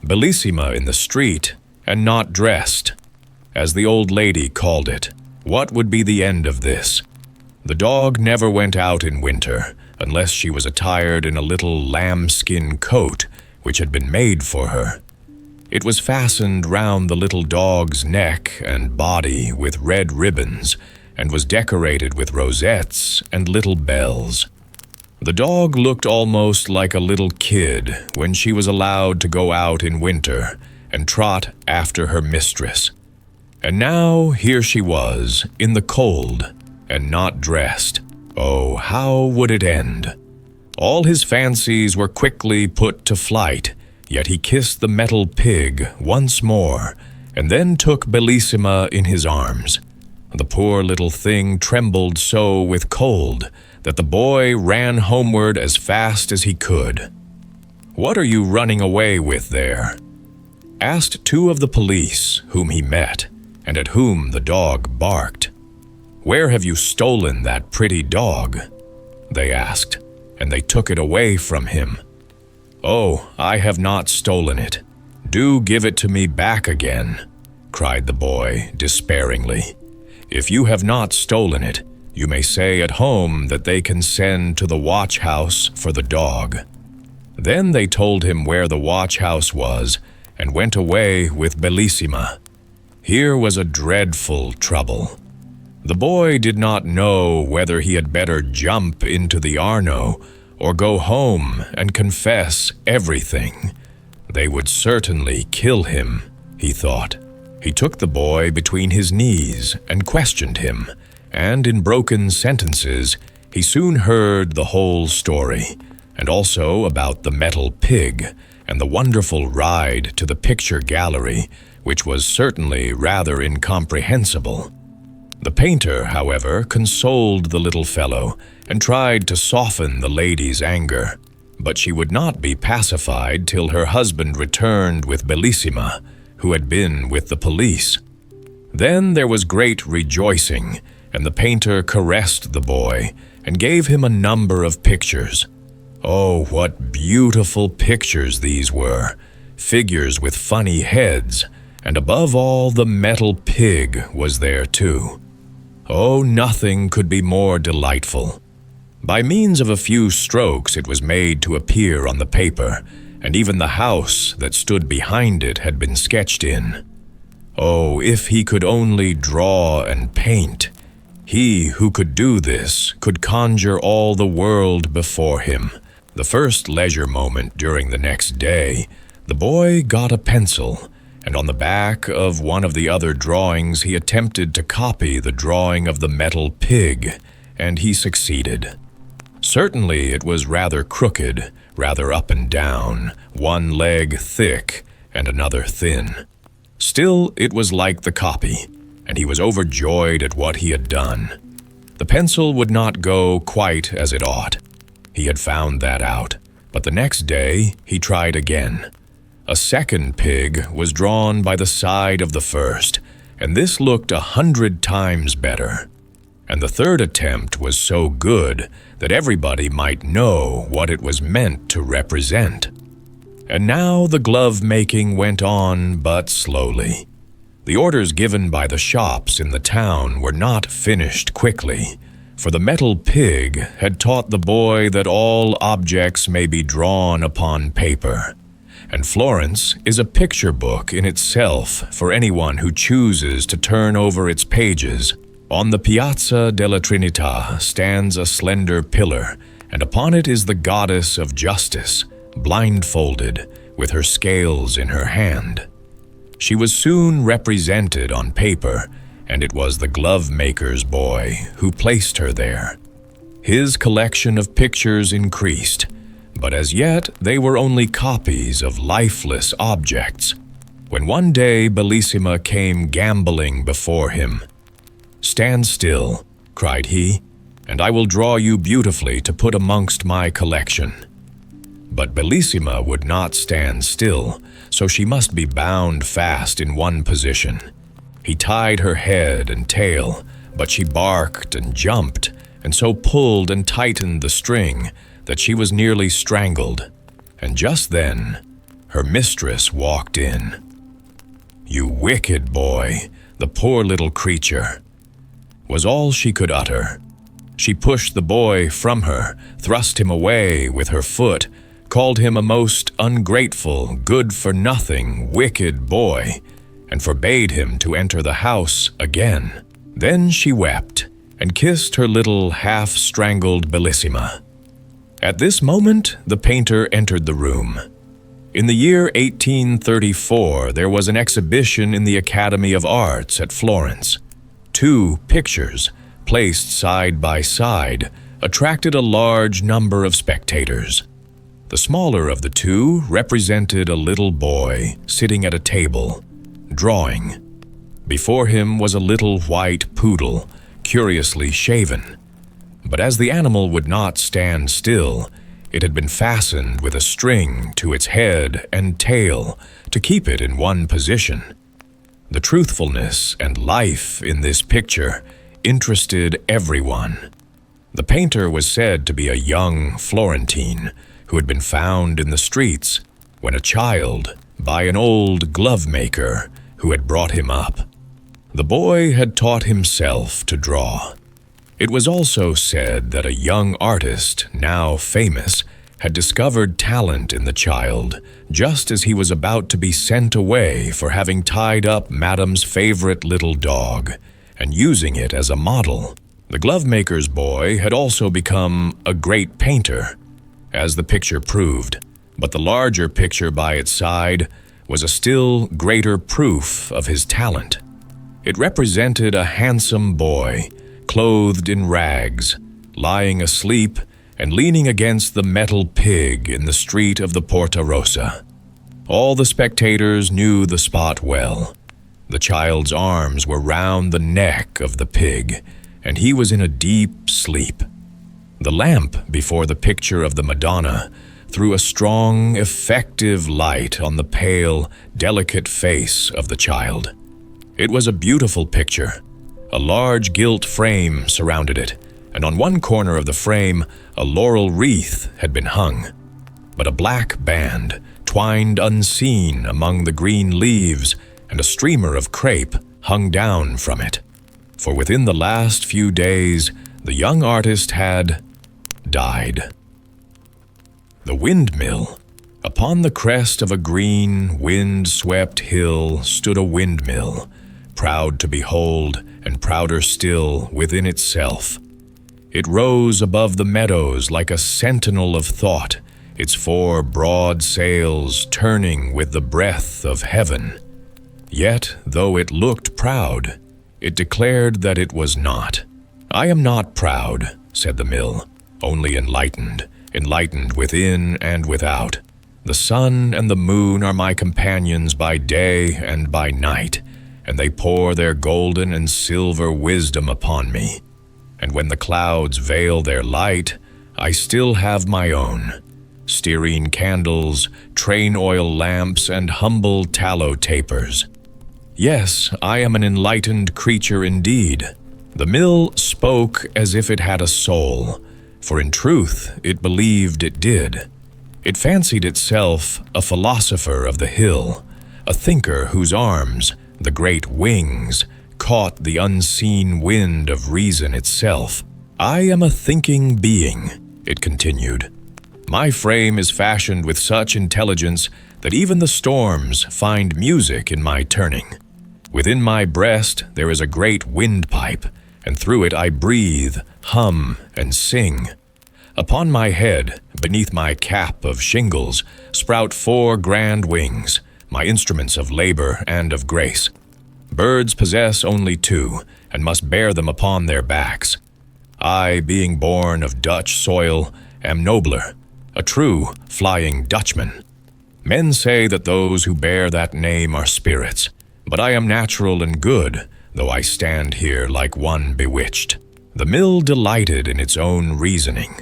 Bellissima in the street, and not dressed, as the old lady called it. What would be the end of this? The dog never went out in winter unless she was attired in a little lambskin coat which had been made for her. It was fastened round the little dog's neck and body with red ribbons and was decorated with rosettes and little bells. The dog looked almost like a little kid when she was allowed to go out in winter and trot after her mistress. And now here she was, in the cold, and not dressed. Oh, how would it end? All his fancies were quickly put to flight, yet he kissed the metal pig once more, and then took Bellissima in his arms. The poor little thing trembled so with cold that the boy ran homeward as fast as he could. "What are you running away with there?" asked two of the police whom he met, and at whom the dog barked. "Where have you stolen that pretty dog?" they asked, and they took it away from him. "Oh, I have not stolen it. Do give it to me back again," cried the boy despairingly. "If you have not stolen it, you may say at home that they can send to the watch house for the dog." Then they told him where the watch house was, and went away with Bellissima. Here was a dreadful trouble. The boy did not know whether he had better jump into the Arno or go home and confess everything. They would certainly kill him, he thought. He took the boy between his knees and questioned him, and in broken sentences he soon heard the whole story, and also about the metal pig and the wonderful ride to the picture gallery, which was certainly rather incomprehensible. The painter, however, consoled the little fellow and tried to soften the lady's anger, but she would not be pacified till her husband returned with Bellissima, who had been with the police. Then there was great rejoicing, and the painter caressed the boy and gave him a number of pictures. Oh, what beautiful pictures these were! Figures with funny heads, and above all, the metal pig was there too. Oh, nothing could be more delightful. By means of a few strokes it was made to appear on the paper, and even the house that stood behind it had been sketched in. Oh, if he could only draw and paint! He who could do this could conjure all the world before him. The first leisure moment during the next day, the boy got a pencil, and on the back of one of the other drawings he attempted to copy the drawing of the metal pig, and he succeeded. Certainly it was rather crooked, rather up and down, one leg thick and another thin. Still, it was like the copy, and he was overjoyed at what he had done. The pencil would not go quite as it ought. He had found that out, but the next day he tried again. A second pig was drawn by the side of the first, and this looked 100 times better. And the third attempt was so good that everybody might know what it was meant to represent. And now the glove-making went on but slowly. The orders given by the shops in the town were not finished quickly, for the metal pig had taught the boy that all objects may be drawn upon paper. And Florence is a picture book in itself for anyone who chooses to turn over its pages. On the Piazza della Trinità stands a slender pillar, and upon it is the goddess of justice, blindfolded, with her scales in her hand. She was soon represented on paper, and it was the glove-maker's boy who placed her there. His collection of pictures increased, but as yet they were only copies of lifeless objects, when one day Bellissima came gambolling before him. "Stand still," cried he, "and I will draw you beautifully to put amongst my collection." But Bellissima would not stand still, so she must be bound fast in one position. He tied her head and tail, but she barked and jumped, and so pulled and tightened the string that she was nearly strangled. And just then, her mistress walked in. "You wicked boy, the poor little creature," was all she could utter. She pushed the boy from her, thrust him away with her foot, called him a most ungrateful, good-for-nothing, wicked boy, and forbade him to enter the house again. Then she wept and kissed her little half-strangled Bellissima. At this moment, the painter entered the room. In the year 1834, there was an exhibition in the Academy of Arts at Florence. 2 pictures, placed side by side, attracted a large number of spectators. The smaller of the 2 represented a little boy sitting at a table, drawing. Before him was a little white poodle, curiously shaven. But as the animal would not stand still, it had been fastened with a string to its head and tail to keep it in one position. The truthfulness and life in this picture interested everyone. The painter was said to be a young Florentine who had been found in the streets when a child by an old glove-maker who had brought him up. The boy had taught himself to draw. It was also said that a young artist, now famous, had discovered talent in the child just as he was about to be sent away for having tied up Madame's favorite little dog and using it as a model. The glove-maker's boy had also become a great painter, as the picture proved, but the larger picture by its side was a still greater proof of his talent. It represented a handsome boy, clothed in rags, lying asleep and leaning against the metal pig in the street of the Porta Rossa. All the spectators knew the spot well. The child's arms were round the neck of the pig, and he was in a deep sleep. The lamp before the picture of the Madonna threw a strong, effective light on the pale, delicate face of the child. It was a beautiful picture. A large gilt frame surrounded it, and on one corner of the frame, a laurel wreath had been hung. But a black band twined unseen among the green leaves, and a streamer of crepe hung down from it. For within the last few days, the young artist had died. The Windmill. Upon the crest of a green, wind-swept hill stood a windmill, proud to behold and prouder still within itself. It rose above the meadows like a sentinel of thought, its 4 broad sails turning with the breath of heaven. Yet, though it looked proud, it declared that it was not. "I am not proud," said the mill, "only enlightened, enlightened within and without. The sun and the moon are my companions by day and by night, and they pour their golden and silver wisdom upon me. And when the clouds veil their light, I still have my own. Stearine candles, train oil lamps, and humble tallow tapers. Yes, I am an enlightened creature indeed." The mill spoke as if it had a soul, for in truth it believed it did. It fancied itself a philosopher of the hill, a thinker whose arms, the great wings, caught the unseen wind of reason itself. "I am a thinking being," it continued. "My frame is fashioned with such intelligence that even the storms find music in my turning. Within my breast there is a great windpipe, and through it I breathe, hum, and sing. Upon my head, beneath my cap of shingles, sprout 4 grand wings, my instruments of labor and of grace. Birds possess only 2, and must bear them upon their backs. I, being born of Dutch soil, am nobler, a true Flying Dutchman. Men say that those who bear that name are spirits, but I am natural and good, though I stand here like one bewitched." The mill delighted in its own reasoning.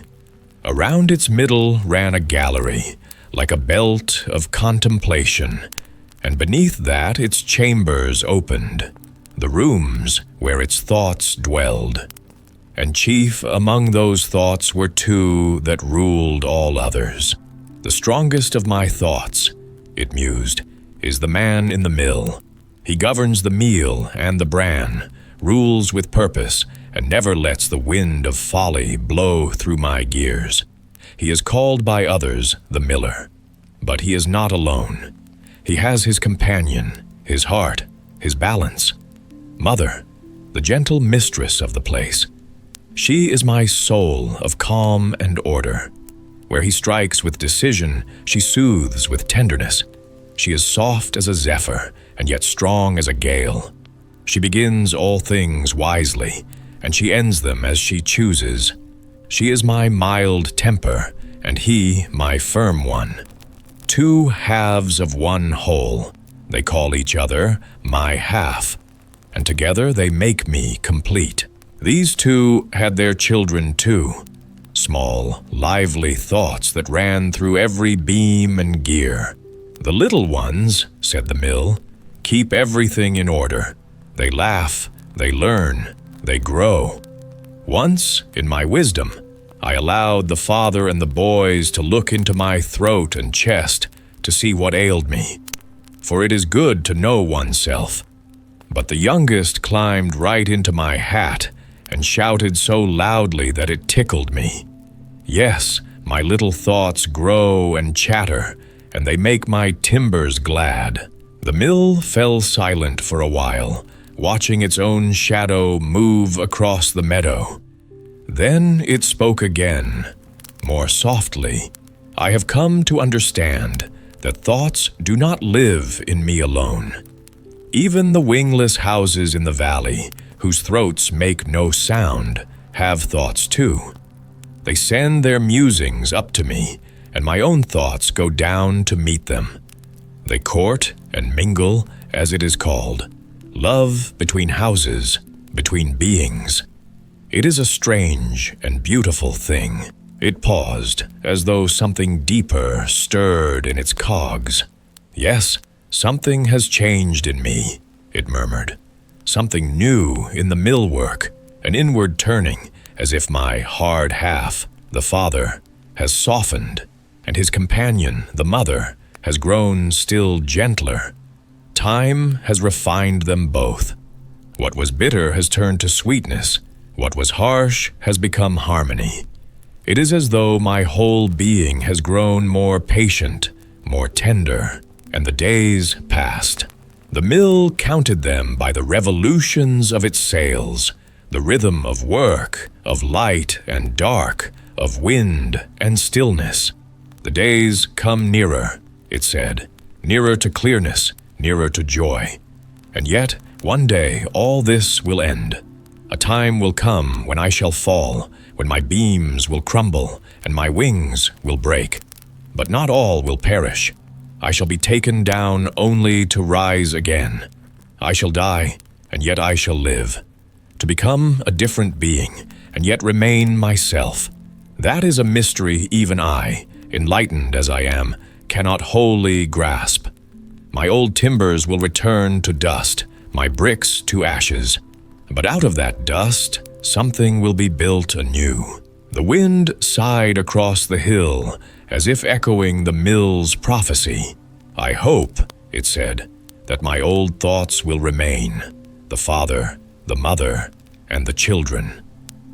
Around its middle ran a gallery, like a belt of contemplation, and beneath that its chambers opened, the rooms where its thoughts dwelled. And chief among those thoughts were 2 that ruled all others. "The strongest of my thoughts," it mused, "is the man in the mill. He governs the meal and the bran, rules with purpose, and never lets the wind of folly blow through my gears. He is called by others the miller, but he is not alone. He has his companion, his heart, his balance. Mother, the gentle mistress of the place. She is my soul of calm and order. Where he strikes with decision, she soothes with tenderness. She is soft as a zephyr, and yet strong as a gale. She begins all things wisely, and she ends them as she chooses. She is my mild temper, and he my firm one. 2 halves of one whole. They call each other my half, and together they make me complete. These 2 had their children too, small, lively thoughts that ran through every beam and gear. The little ones, said the mill, keep everything in order. They laugh, they learn, they grow. Once, in my wisdom, I allowed the father and the boys to look into my throat and chest to see what ailed me, for it is good to know oneself. But the youngest climbed right into my hat and shouted so loudly that it tickled me. Yes, my little thoughts grow and chatter, and they make my timbers glad. The mill fell silent for a while, watching its own shadow move across the meadow. Then it spoke again, more softly. I have come to understand that thoughts do not live in me alone. Even the wingless houses in the valley, whose throats make no sound, have thoughts too. They send their musings up to me, and my own thoughts go down to meet them. They court and mingle, as it is called, love between houses, between beings. It is a strange and beautiful thing. It paused, as though something deeper stirred in its cogs. "Yes, something has changed in me," it murmured. "Something new in the millwork, an inward turning, as if my hard half, the father, has softened, and his companion, the mother, has grown still gentler. Time has refined them both. What was bitter has turned to sweetness. What was harsh has become harmony. It is as though my whole being has grown more patient, more tender, and the days passed. The mill counted them by the revolutions of its sails, the rhythm of work, of light and dark, of wind and stillness. The days come nearer, it said, nearer to clearness, nearer to joy. And yet, one day all this will end. A time will come when I shall fall, when my beams will crumble, and my wings will break. But not all will perish. I shall be taken down only to rise again. I shall die, and yet I shall live. To become a different being, and yet remain myself. That is a mystery even I, enlightened as I am, cannot wholly grasp. My old timbers will return to dust, my bricks to ashes. But out of that dust, something will be built anew. The wind sighed across the hill, as if echoing the mill's prophecy. I hope, it said, that my old thoughts will remain. The father, the mother, and the children.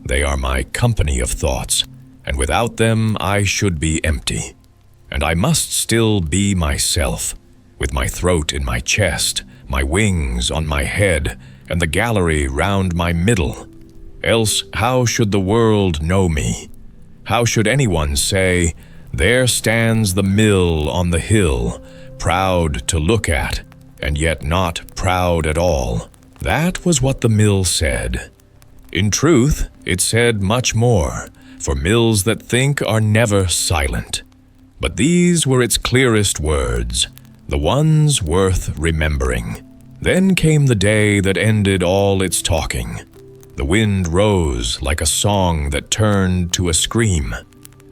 They are my company of thoughts, and without them I should be empty. And I must still be myself, with my throat in my chest, my wings on my head, and the gallery round my middle. Else how should the world know me? How should anyone say, "There stands the mill on the hill, proud to look at, and yet not proud at all"? That was what the mill said. In truth, it said much more, for mills that think are never silent. But these were its clearest words, the ones worth remembering. Then came the day that ended all its talking. The wind rose like a song that turned to a scream.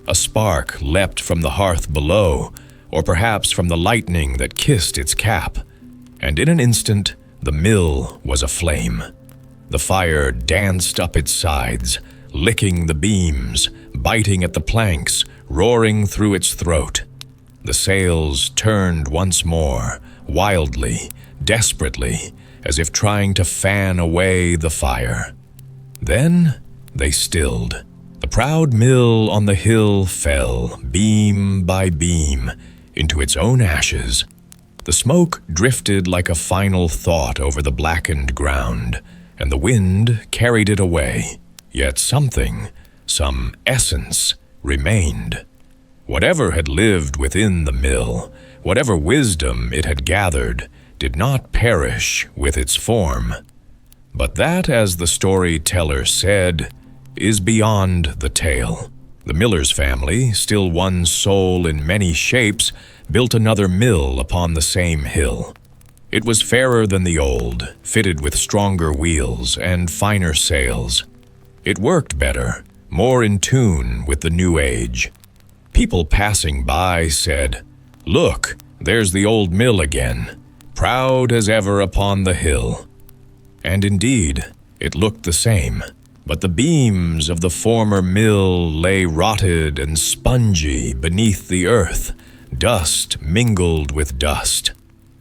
A spark leapt from the hearth below, or perhaps from the lightning that kissed its cap, and in an instant the mill was aflame. The fire danced up its sides, licking the beams, biting at the planks, roaring through its throat. The sails turned once more, wildly, desperately, as if trying to fan away the fire. Then they stilled. The proud mill on the hill fell, beam by beam, into its own ashes. The smoke drifted like a final thought over the blackened ground, and the wind carried it away. Yet something, some essence, remained. Whatever had lived within the mill, whatever wisdom it had gathered, did not perish with its form. But that, as the storyteller said, is beyond the tale. The miller's family, still one soul in many shapes, built another mill upon the same hill. It was fairer than the old, fitted with stronger wheels and finer sails. It worked better, more in tune with the new age. People passing by said, "Look, there's the old mill again, proud as ever upon the hill." And indeed, it looked the same, but the beams of the former mill lay rotted and spongy beneath the earth, dust mingled with dust.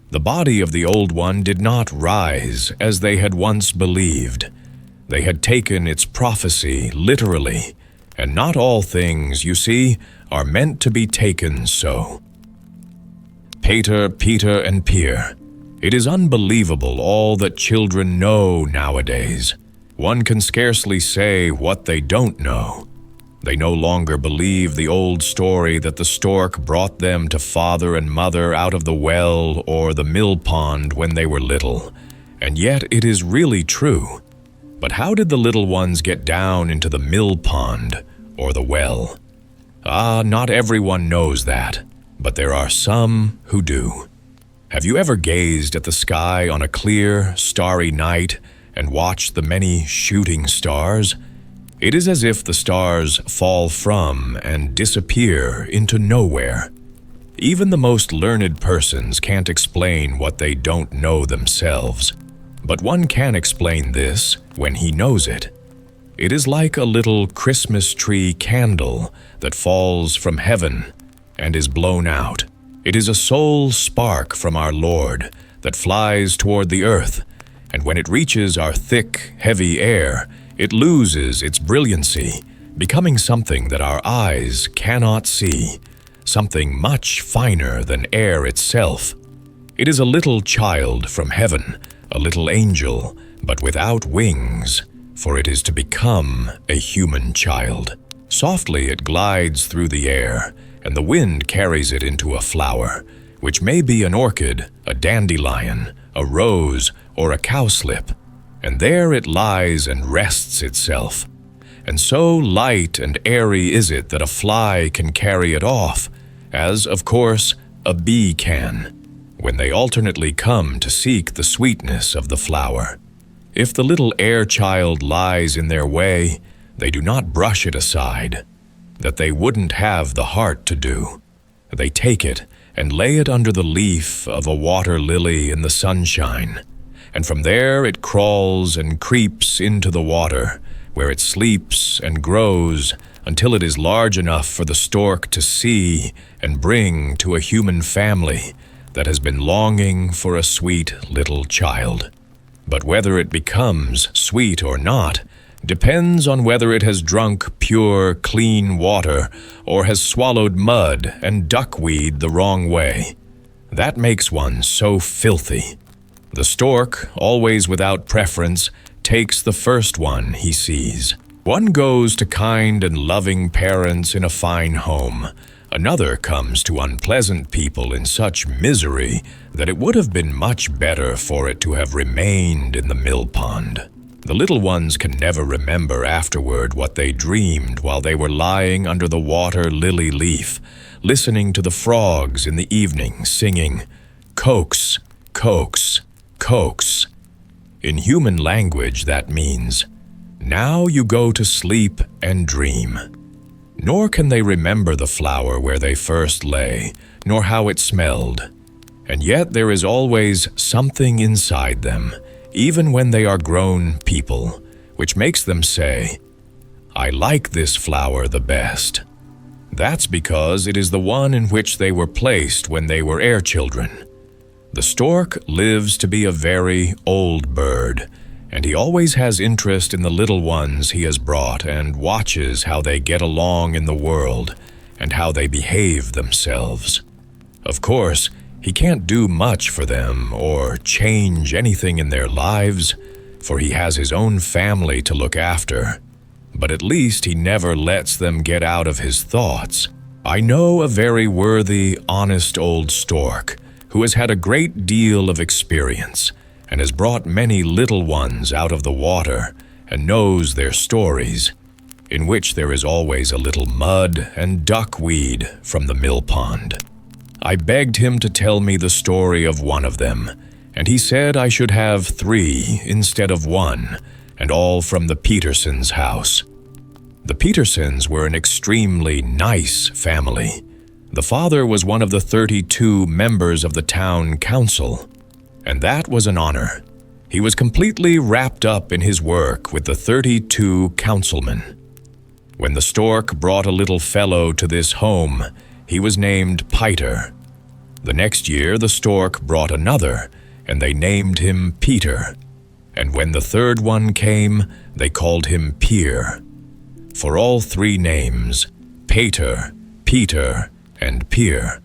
The body of the old one did not rise as they had once believed. They had taken its prophecy literally, and not all things, you see, are meant to be taken so. Peiter, and Peer. It is unbelievable all that children know nowadays. One can scarcely say what they don't know. They no longer believe the old story that the stork brought them to father and mother out of the well or the mill pond when they were little, and yet it is really true. But how did the little ones get down into the mill pond or the well? Ah, not everyone knows that, but there are some who do. Have you ever gazed at the sky on a clear, starry night and watched the many shooting stars? It is as if the stars fall from and disappear into nowhere. Even the most learned persons can't explain what they don't know themselves. But one can explain this when he knows it. It is like a little Christmas tree candle that falls from heaven and is blown out. It is a soul spark from our Lord that flies toward the earth, and when it reaches our thick, heavy air, it loses its brilliancy, becoming something that our eyes cannot see, something much finer than air itself. It is a little child from heaven, a little angel, but without wings, for it is to become a human child. Softly it glides through the air, and the wind carries it into a flower, which may be an orchid, a dandelion, a rose, or a cowslip, and there it lies and rests itself. And so light and airy is it that a fly can carry it off, as, of course, a bee can, when they alternately come to seek the sweetness of the flower. If the little air child lies in their way, they do not brush it aside, that they wouldn't have the heart to do. They take it and lay it under the leaf of a water lily in the sunshine, and from there it crawls and creeps into the water, where it sleeps and grows until it is large enough for the stork to see and bring to a human family that has been longing for a sweet little child. But whether it becomes sweet or not depends on whether it has drunk pure, clean water or has swallowed mud and duckweed the wrong way. That makes one so filthy. The stork, always without preference, takes the first one he sees. One goes to kind and loving parents in a fine home. Another comes to unpleasant people in such misery that it would have been much better for it to have remained in the mill pond. The little ones can never remember afterward what they dreamed while they were lying under the water lily leaf, listening to the frogs in the evening singing, "Coax, coax, coax." In human language that means, "Now you go to sleep and dream." Nor can they remember the flower where they first lay, nor how it smelled. And yet there is always something inside them, even when they are grown people, which makes them say, "I like this flower the best." That's because it is the one in which they were placed when they were air children. The stork lives to be a very old bird, and he always has interest in the little ones he has brought and watches how they get along in the world and how they behave themselves. Of course, he can't do much for them or change anything in their lives, for he has his own family to look after. But at least he never lets them get out of his thoughts. I know a very worthy, honest old stork who has had a great deal of experience and has brought many little ones out of the water and knows their stories, in which there is always a little mud and duckweed from the mill pond. I begged him to tell me the story of one of them, and he said I should have 3 instead of 1, and all from the Petersons' house. The Petersons were an extremely nice family. The father was one of the 32 members of the town council, and that was an honor. He was completely wrapped up in his work with the 32 councilmen. When the stork brought a little fellow to this home, he was named Peiter. The next year the stork brought another, and they named him Peiter. And when the third one came, they called him Peir. For all 3 names, Peiter, Peiter, and Peir,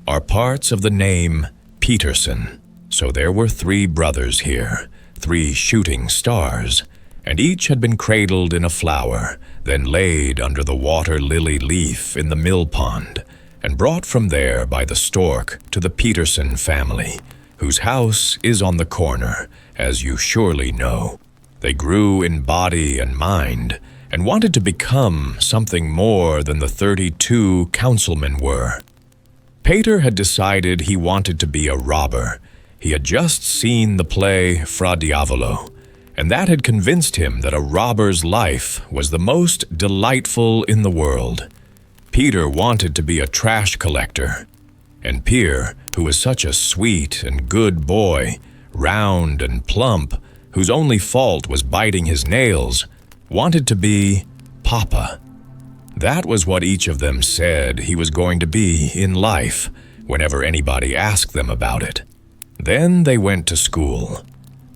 are parts of the name Peterson. So there were 3 brothers here, 3 shooting stars, and each had been cradled in a flower, then laid under the water lily leaf in the mill pond, and brought from there by the stork to the Peterson family, whose house is on the corner, as you surely know. They grew in body and mind, and wanted to become something more than the 32 councilmen were. Peiter had decided he wanted to be a robber. He had just seen the play Fra Diavolo, and that had convinced him that a robber's life was the most delightful in the world. Peiter wanted to be a trash collector, and Peer, who was such a sweet and good boy, round and plump, whose only fault was biting his nails, wanted to be Papa. That was what each of them said he was going to be in life whenever anybody asked them about it. Then they went to school.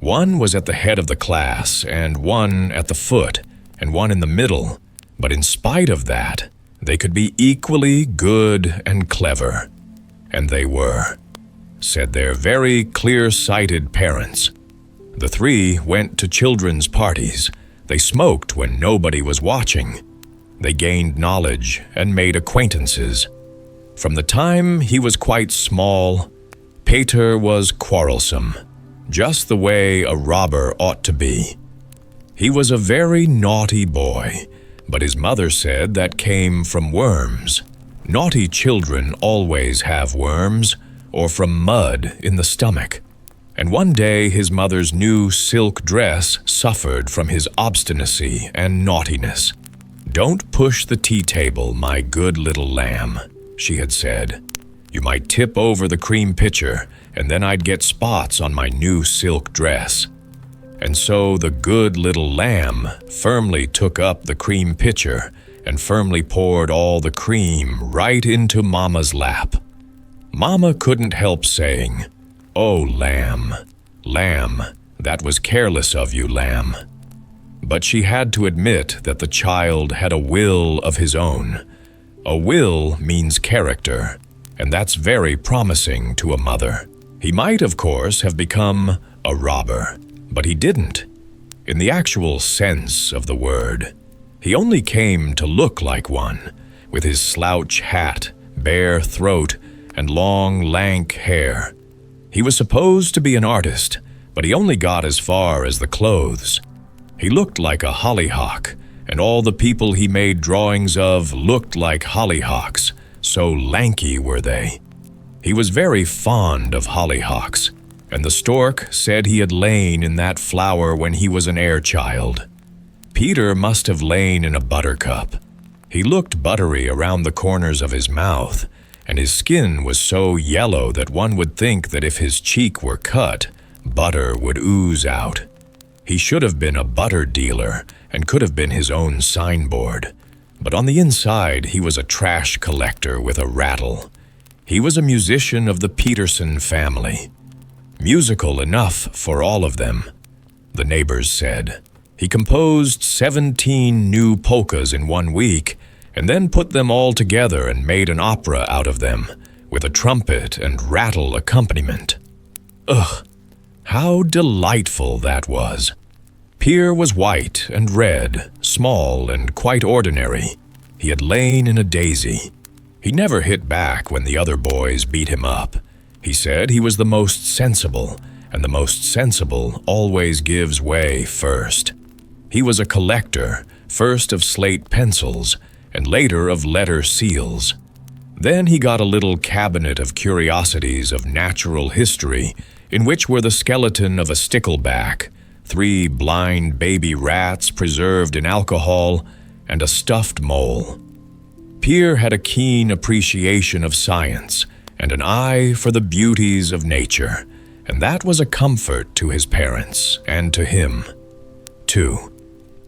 One was at the head of the class, and one at the foot, and one in the middle, but in spite of that, they could be equally good and clever. And they were, said their very clear-sighted parents. The three went to children's parties. They smoked when nobody was watching. They gained knowledge and made acquaintances. From the time he was quite small, Peiter was quarrelsome, just the way a robber ought to be. He was a very naughty boy, but his mother said that came from worms. Naughty children always have worms, or from mud in the stomach. And one day his mother's new silk dress suffered from his obstinacy and naughtiness. "Don't push the tea table, my good little lamb," she had said. "You might tip over the cream pitcher, and then I'd get spots on my new silk dress." And so the good little lamb firmly took up the cream pitcher and firmly poured all the cream right into Mama's lap. Mama couldn't help saying, "Oh, lamb, lamb, that was careless of you, lamb." But she had to admit that the child had a will of his own. A will means character, and that's very promising to a mother. He might, of course, have become a robber, but he didn't, in the actual sense of the word. He only came to look like one, with his slouch hat, bare throat, and long, lank hair. He was supposed to be an artist, but he only got as far as the clothes. He looked like a hollyhock, and all the people he made drawings of looked like hollyhocks, so lanky were they. He was very fond of hollyhocks, and the stork said he had lain in that flower when he was an air-child. Peiter must have lain in a buttercup. He looked buttery around the corners of his mouth, and his skin was so yellow that one would think that if his cheek were cut, butter would ooze out. He should have been a butter dealer and could have been his own signboard. But on the inside, he was a trash collector with a rattle. He was a musician of the Peterson family. Musical enough for all of them, the neighbors said. He composed 17 new polkas in 1 week, and then put them all together and made an opera out of them, with a trumpet and rattle accompaniment. Ugh! How delightful that was! Peer was white and red, small and quite ordinary. He had lain in a daisy. He never hit back when the other boys beat him up. He said he was the most sensible, and the most sensible always gives way first. He was a collector, first of slate pencils, and later of letter seals. Then he got a little cabinet of curiosities of natural history, in which were the skeleton of a stickleback, 3 blind baby rats preserved in alcohol, and a stuffed mole. Peer had a keen appreciation of science and an eye for the beauties of nature, and that was a comfort to his parents and to him, too.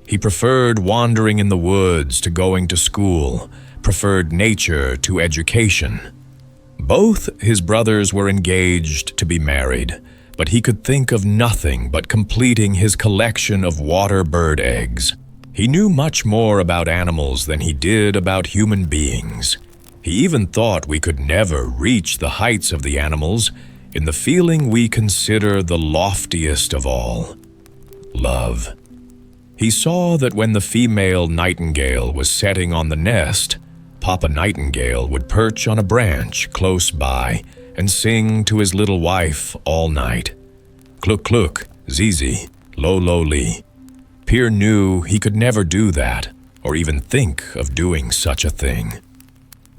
He preferred wandering in the woods to going to school, preferred nature to education. Both his brothers were engaged to be married, but he could think of nothing but completing his collection of water bird eggs. He knew much more about animals than he did about human beings. He even thought we could never reach the heights of the animals in the feeling we consider the loftiest of all, love. He saw that when the female nightingale was setting on the nest, Papa Nightingale would perch on a branch close by and sing to his little wife all night. Cluck cluck, zizi, lo lo li. Peer knew he could never do that, or even think of doing such a thing.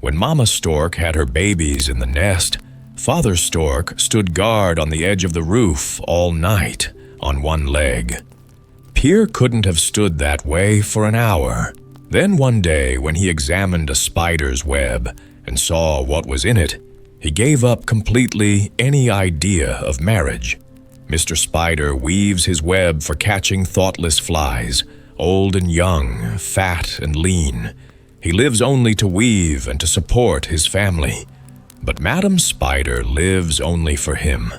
When Mama Stork had her babies in the nest, Father Stork stood guard on the edge of the roof all night on one leg. Peter couldn't have stood that way for an hour. Then one day, when he examined a spider's web and saw what was in it, he gave up completely any idea of marriage. Mr. Spider weaves his web for catching thoughtless flies, old and young, fat and lean. He lives only to weave and to support his family. But Madam Spider lives only for him.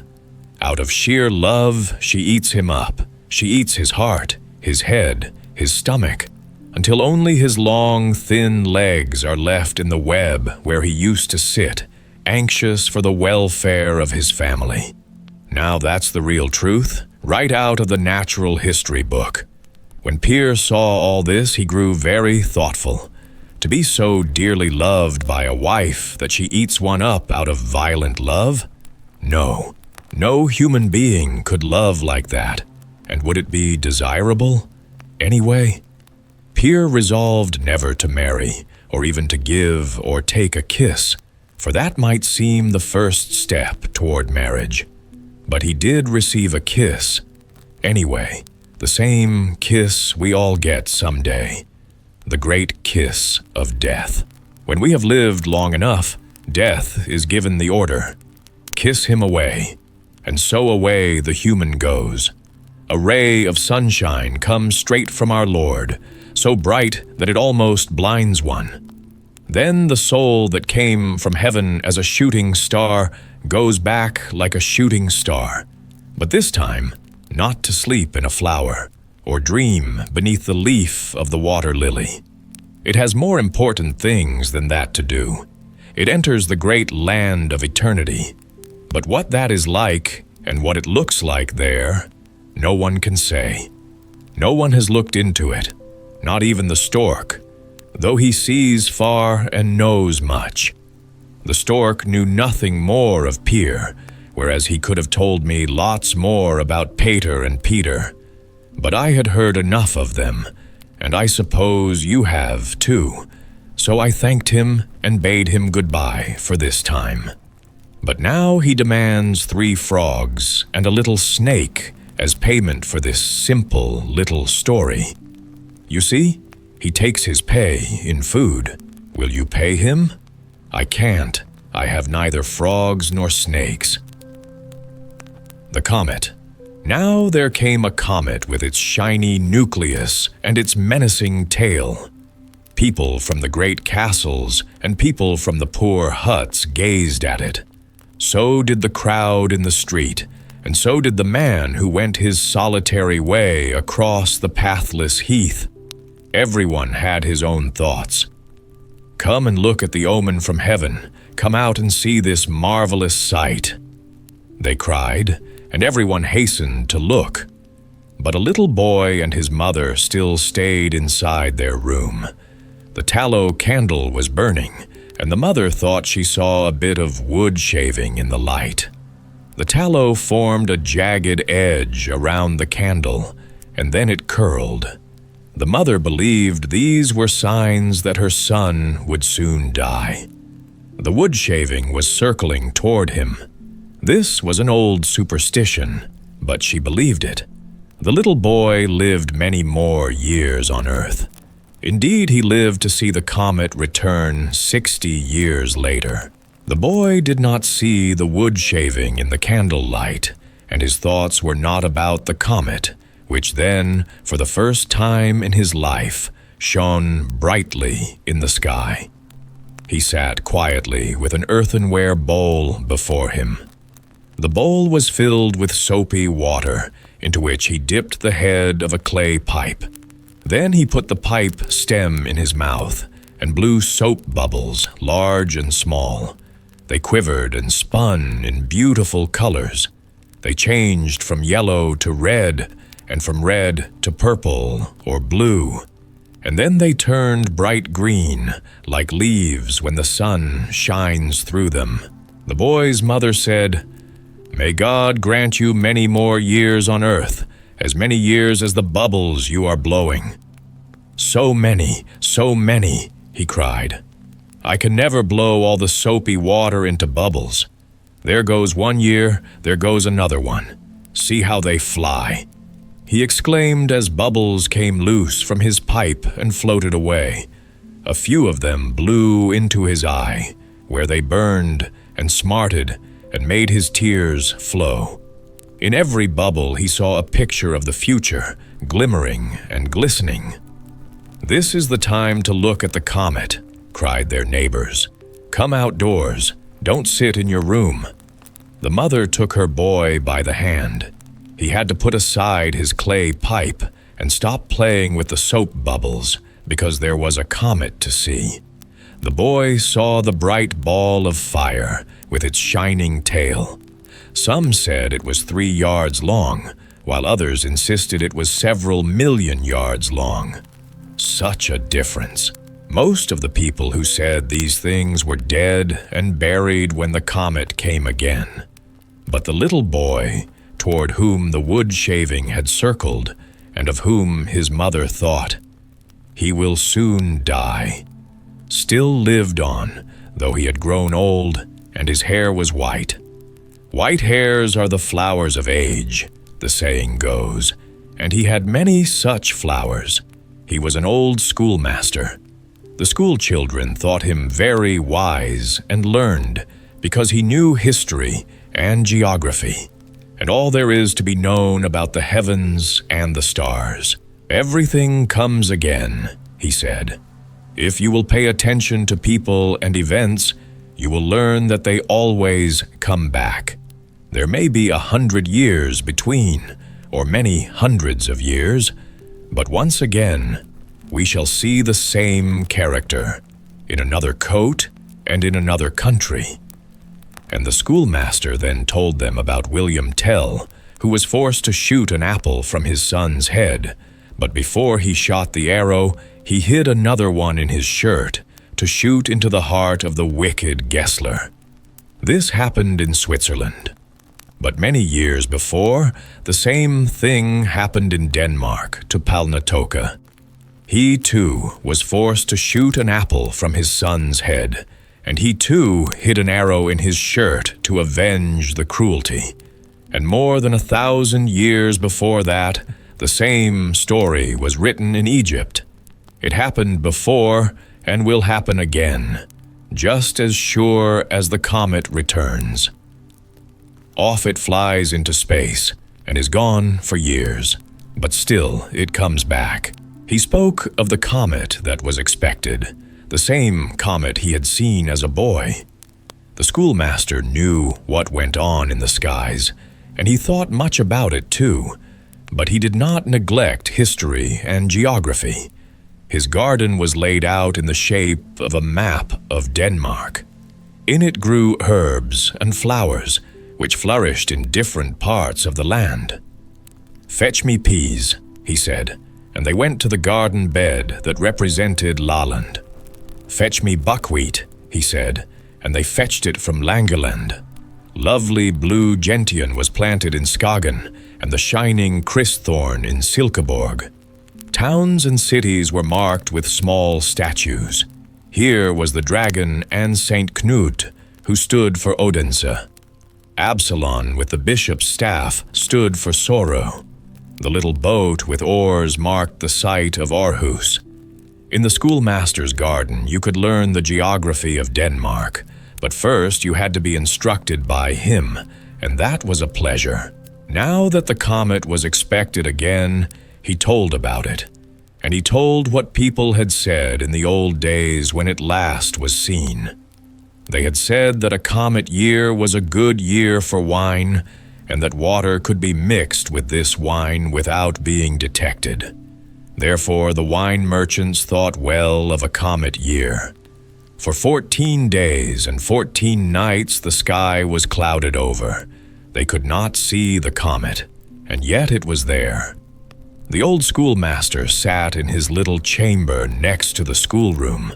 Out of sheer love, she eats him up. She eats his heart, his head, his stomach, until only his long, thin legs are left in the web where he used to sit, anxious for the welfare of his family. Now that's the real truth, right out of the natural history book. When Peter saw all this, he grew very thoughtful. To be so dearly loved by a wife that she eats one up out of violent love? No, no human being could love like that. And would it be desirable? Anyway, Peter resolved never to marry, or even to give or take a kiss, for that might seem the first step toward marriage. But he did receive a kiss. Anyway, the same kiss we all get someday. The great kiss of death. When we have lived long enough, death is given the order. Kiss him away. And so away the human goes. A ray of sunshine comes straight from our Lord, so bright that it almost blinds one. Then the soul that came from heaven as a shooting star goes back like a shooting star, but this time not to sleep in a flower or dream beneath the leaf of the water lily. It has more important things than that to do. It enters the great land of eternity. But what that is like and what it looks like there, no one can say. No one has looked into it, not even the stork, though he sees far and knows much. The stork knew nothing more of Peter, whereas he could have told me lots more about Peiter and Peiter. But I had heard enough of them, and I suppose you have too, so I thanked him and bade him goodbye for this time. But now he demands 3 frogs and a little snake as payment for this simple little story. You see, he takes his pay in food. Will you pay him? I can't. I have neither frogs nor snakes. The Comet. Now there came a comet with its shiny nucleus and its menacing tail. People from the great castles and people from the poor huts gazed at it. So did the crowd in the street, and so did the man who went his solitary way across the pathless heath. Everyone had his own thoughts. Come and look at the omen from heaven. Come out and see this marvelous sight, they cried, and everyone hastened to look. But a little boy and his mother still stayed inside their room. The tallow candle was burning, and the mother thought she saw a bit of wood shaving in the light. The tallow formed a jagged edge around the candle, and then it curled. The mother believed these were signs that her son would soon die. The wood shaving was circling toward him. This was an old superstition, but she believed it. The little boy lived many more years on Earth. Indeed, he lived to see the comet return 60 years later. The boy did not see the wood shaving in the candlelight, and his thoughts were not about the comet, which then, for the first time in his life, shone brightly in the sky. He sat quietly with an earthenware bowl before him. The bowl was filled with soapy water, into which he dipped the head of a clay pipe. Then he put the pipe stem in his mouth and blew soap bubbles, large and small. They quivered and spun in beautiful colors. They changed from yellow to red, and from red to purple or blue. And then they turned bright green, like leaves when the sun shines through them. The boy's mother said, "May God grant you many more years on earth, as many years as the bubbles you are blowing." So many, he cried. "I can never blow all the soapy water into bubbles. There goes one year, there goes another one. See how they fly." he exclaimed as bubbles came loose from his pipe and floated away. A few of them blew into his eye, where they burned and smarted and made his tears flow. In every bubble he saw a picture of the future, glimmering and glistening. "This is the time to look at the comet," cried their neighbors. "Come outdoors, don't sit in your room." The mother took her boy by the hand. He had to put aside his clay pipe and stop playing with the soap bubbles because there was a comet to see. The boy saw the bright ball of fire with its shining tail. Some said it was 3 yards long, while others insisted it was several million yards long. Such a difference. Most of the people who said these things were dead and buried when the comet came again. But the little boy, toward whom the wood shaving had circled, and of whom his mother thought, "He will soon die," still lived on, though he had grown old and his hair was white. "White hairs are the flowers of age," the saying goes, and he had many such flowers. He was an old schoolmaster. The school children thought him very wise and learned because he knew history and geography, and all there is to be known about the heavens and the stars. "Everything comes again," he said. "If you will pay attention to people and events, you will learn that they always come back. There may be 100 years between, or many hundreds of years, but once again, we shall see the same character, in another coat and in another country." And the schoolmaster then told them about William Tell, who was forced to shoot an apple from his son's head, but before he shot the arrow, he hid another one in his shirt to shoot into the heart of the wicked Gessler. This happened in Switzerland. But many years before, the same thing happened in Denmark to Palnatoke. He too was forced to shoot an apple from his son's head, and he too hid an arrow in his shirt to avenge the cruelty. And more than 1,000 years before that, the same story was written in Egypt. It happened before and will happen again, just as sure as the comet returns. Off it flies into space and is gone for years, but still it comes back. He spoke of the comet that was expected, the same comet he had seen as a boy. The schoolmaster knew what went on in the skies, and he thought much about it too, but he did not neglect history and geography. His garden was laid out in the shape of a map of Denmark. In it grew herbs and flowers, which flourished in different parts of the land. "Fetch me peas," he said, and they went to the garden bed that represented Lolland. "Fetch me buckwheat," he said, and they fetched it from Langeland. Lovely blue gentian was planted in Skagen, and the shining Christhorn in Silkeborg. Towns and cities were marked with small statues. Here was the dragon and Saint Knut, who stood for Odense. Absalon with the bishop's staff stood for sorrow. The little boat with oars marked the site of Aarhus. In the schoolmaster's garden, you could learn the geography of Denmark, but first you had to be instructed by him, and that was a pleasure. Now that the comet was expected again, he told about it, and he told what people had said in the old days when it last was seen. They had said that a comet year was a good year for wine, and that water could be mixed with this wine without being detected. Therefore, the wine merchants thought well of a comet year. For 14 days and 14 nights the sky was clouded over. They could not see the comet, and yet it was there. The old schoolmaster sat in his little chamber next to the schoolroom.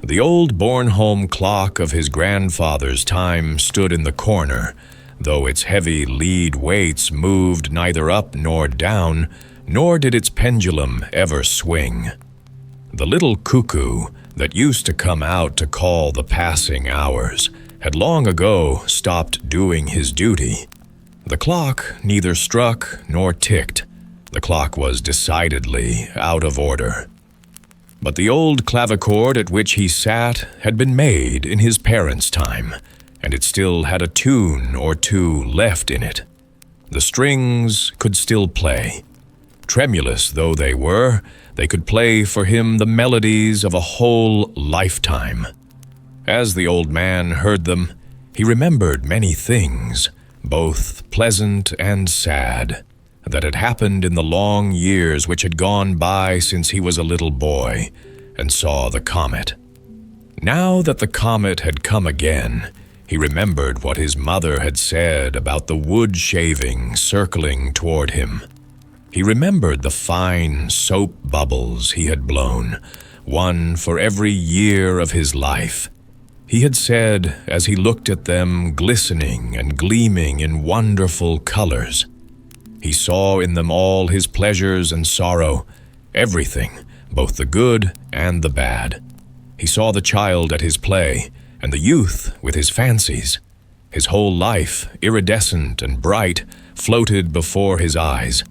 The old Bornholm clock of his grandfather's time stood in the corner, though its heavy lead weights moved neither up nor down, nor did its pendulum ever swing. The little cuckoo that used to come out to call the passing hours had long ago stopped doing his duty. The clock neither struck nor ticked. The clock was decidedly out of order. But the old clavichord at which he sat had been made in his parents' time, and it still had a tune or two left in it. The strings could still play. Tremulous though they were, they could play for him the melodies of a whole lifetime. As the old man heard them, he remembered many things, both pleasant and sad, that had happened in the long years which had gone by since he was a little boy and saw the comet. Now that the comet had come again, he remembered what his mother had said about the wood shaving circling toward him. He remembered the fine soap bubbles he had blown, one for every year of his life. He had said, as he looked at them glistening and gleaming in wonderful colors, he saw in them all his pleasures and sorrow, everything, both the good and the bad. He saw the child at his play, and the youth with his fancies. His whole life, iridescent and bright, floated before his eyes.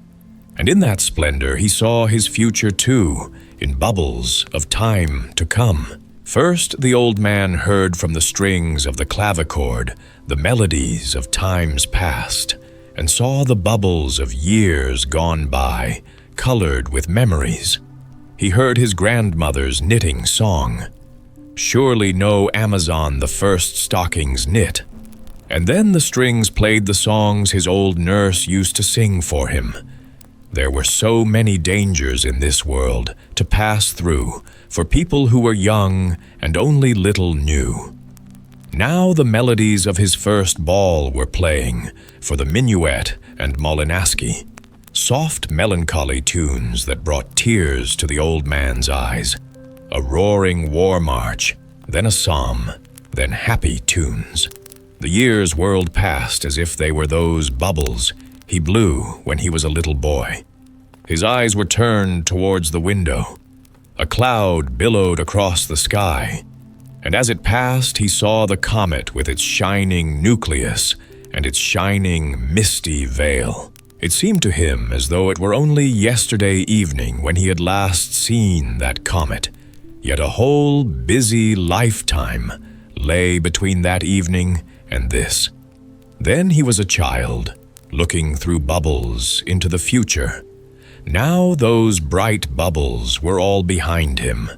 And in that splendor he saw his future too, in bubbles of time to come. First the old man heard from the strings of the clavichord the melodies of times past, and saw the bubbles of years gone by, colored with memories. He heard his grandmother's knitting song. Surely no Amazon the first stockings knit. And then the strings played the songs his old nurse used to sing for him. There were so many dangers in this world to pass through for people who were young and only little knew. Now the melodies of his first ball were playing for the minuet and Molinaski, soft melancholy tunes that brought tears to the old man's eyes. A roaring war march, then a psalm, then happy tunes. The years whirled past as if they were those bubbles he blew when he was a little boy. His eyes were turned towards the window. A cloud billowed across the sky, and as it passed he saw the comet with its shining nucleus and its shining misty veil. It seemed to him as though it were only yesterday evening when he had last seen that comet, yet a whole busy lifetime lay between that evening and this. Then he was a child, looking through bubbles into the future. Now those bright bubbles were all behind him.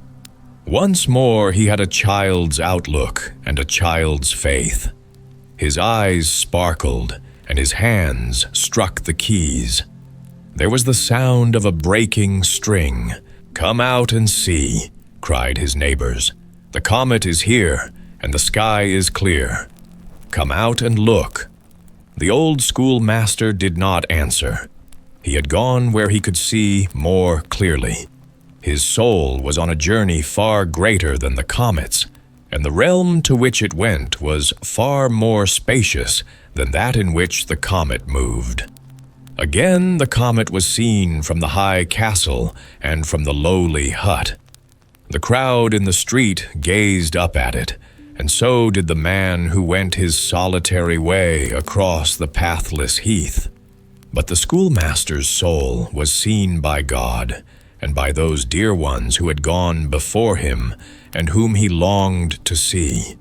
Once more he had a child's outlook and a child's faith. His eyes sparkled, and his hands struck the keys. There was the sound of a breaking string. "Come out and see," cried his neighbors. "The comet is here, and the sky is clear. Come out and look." The old schoolmaster did not answer. He had gone where he could see more clearly. His soul was on a journey far greater than the comet's, and the realm to which it went was far more spacious than that in which the comet moved. Again the comet was seen from the high castle and from the lowly hut. The crowd in the street gazed up at it, and so did the man who went his solitary way across the pathless heath. But the schoolmaster's soul was seen by God, and by those dear ones who had gone before him, and whom he longed to see.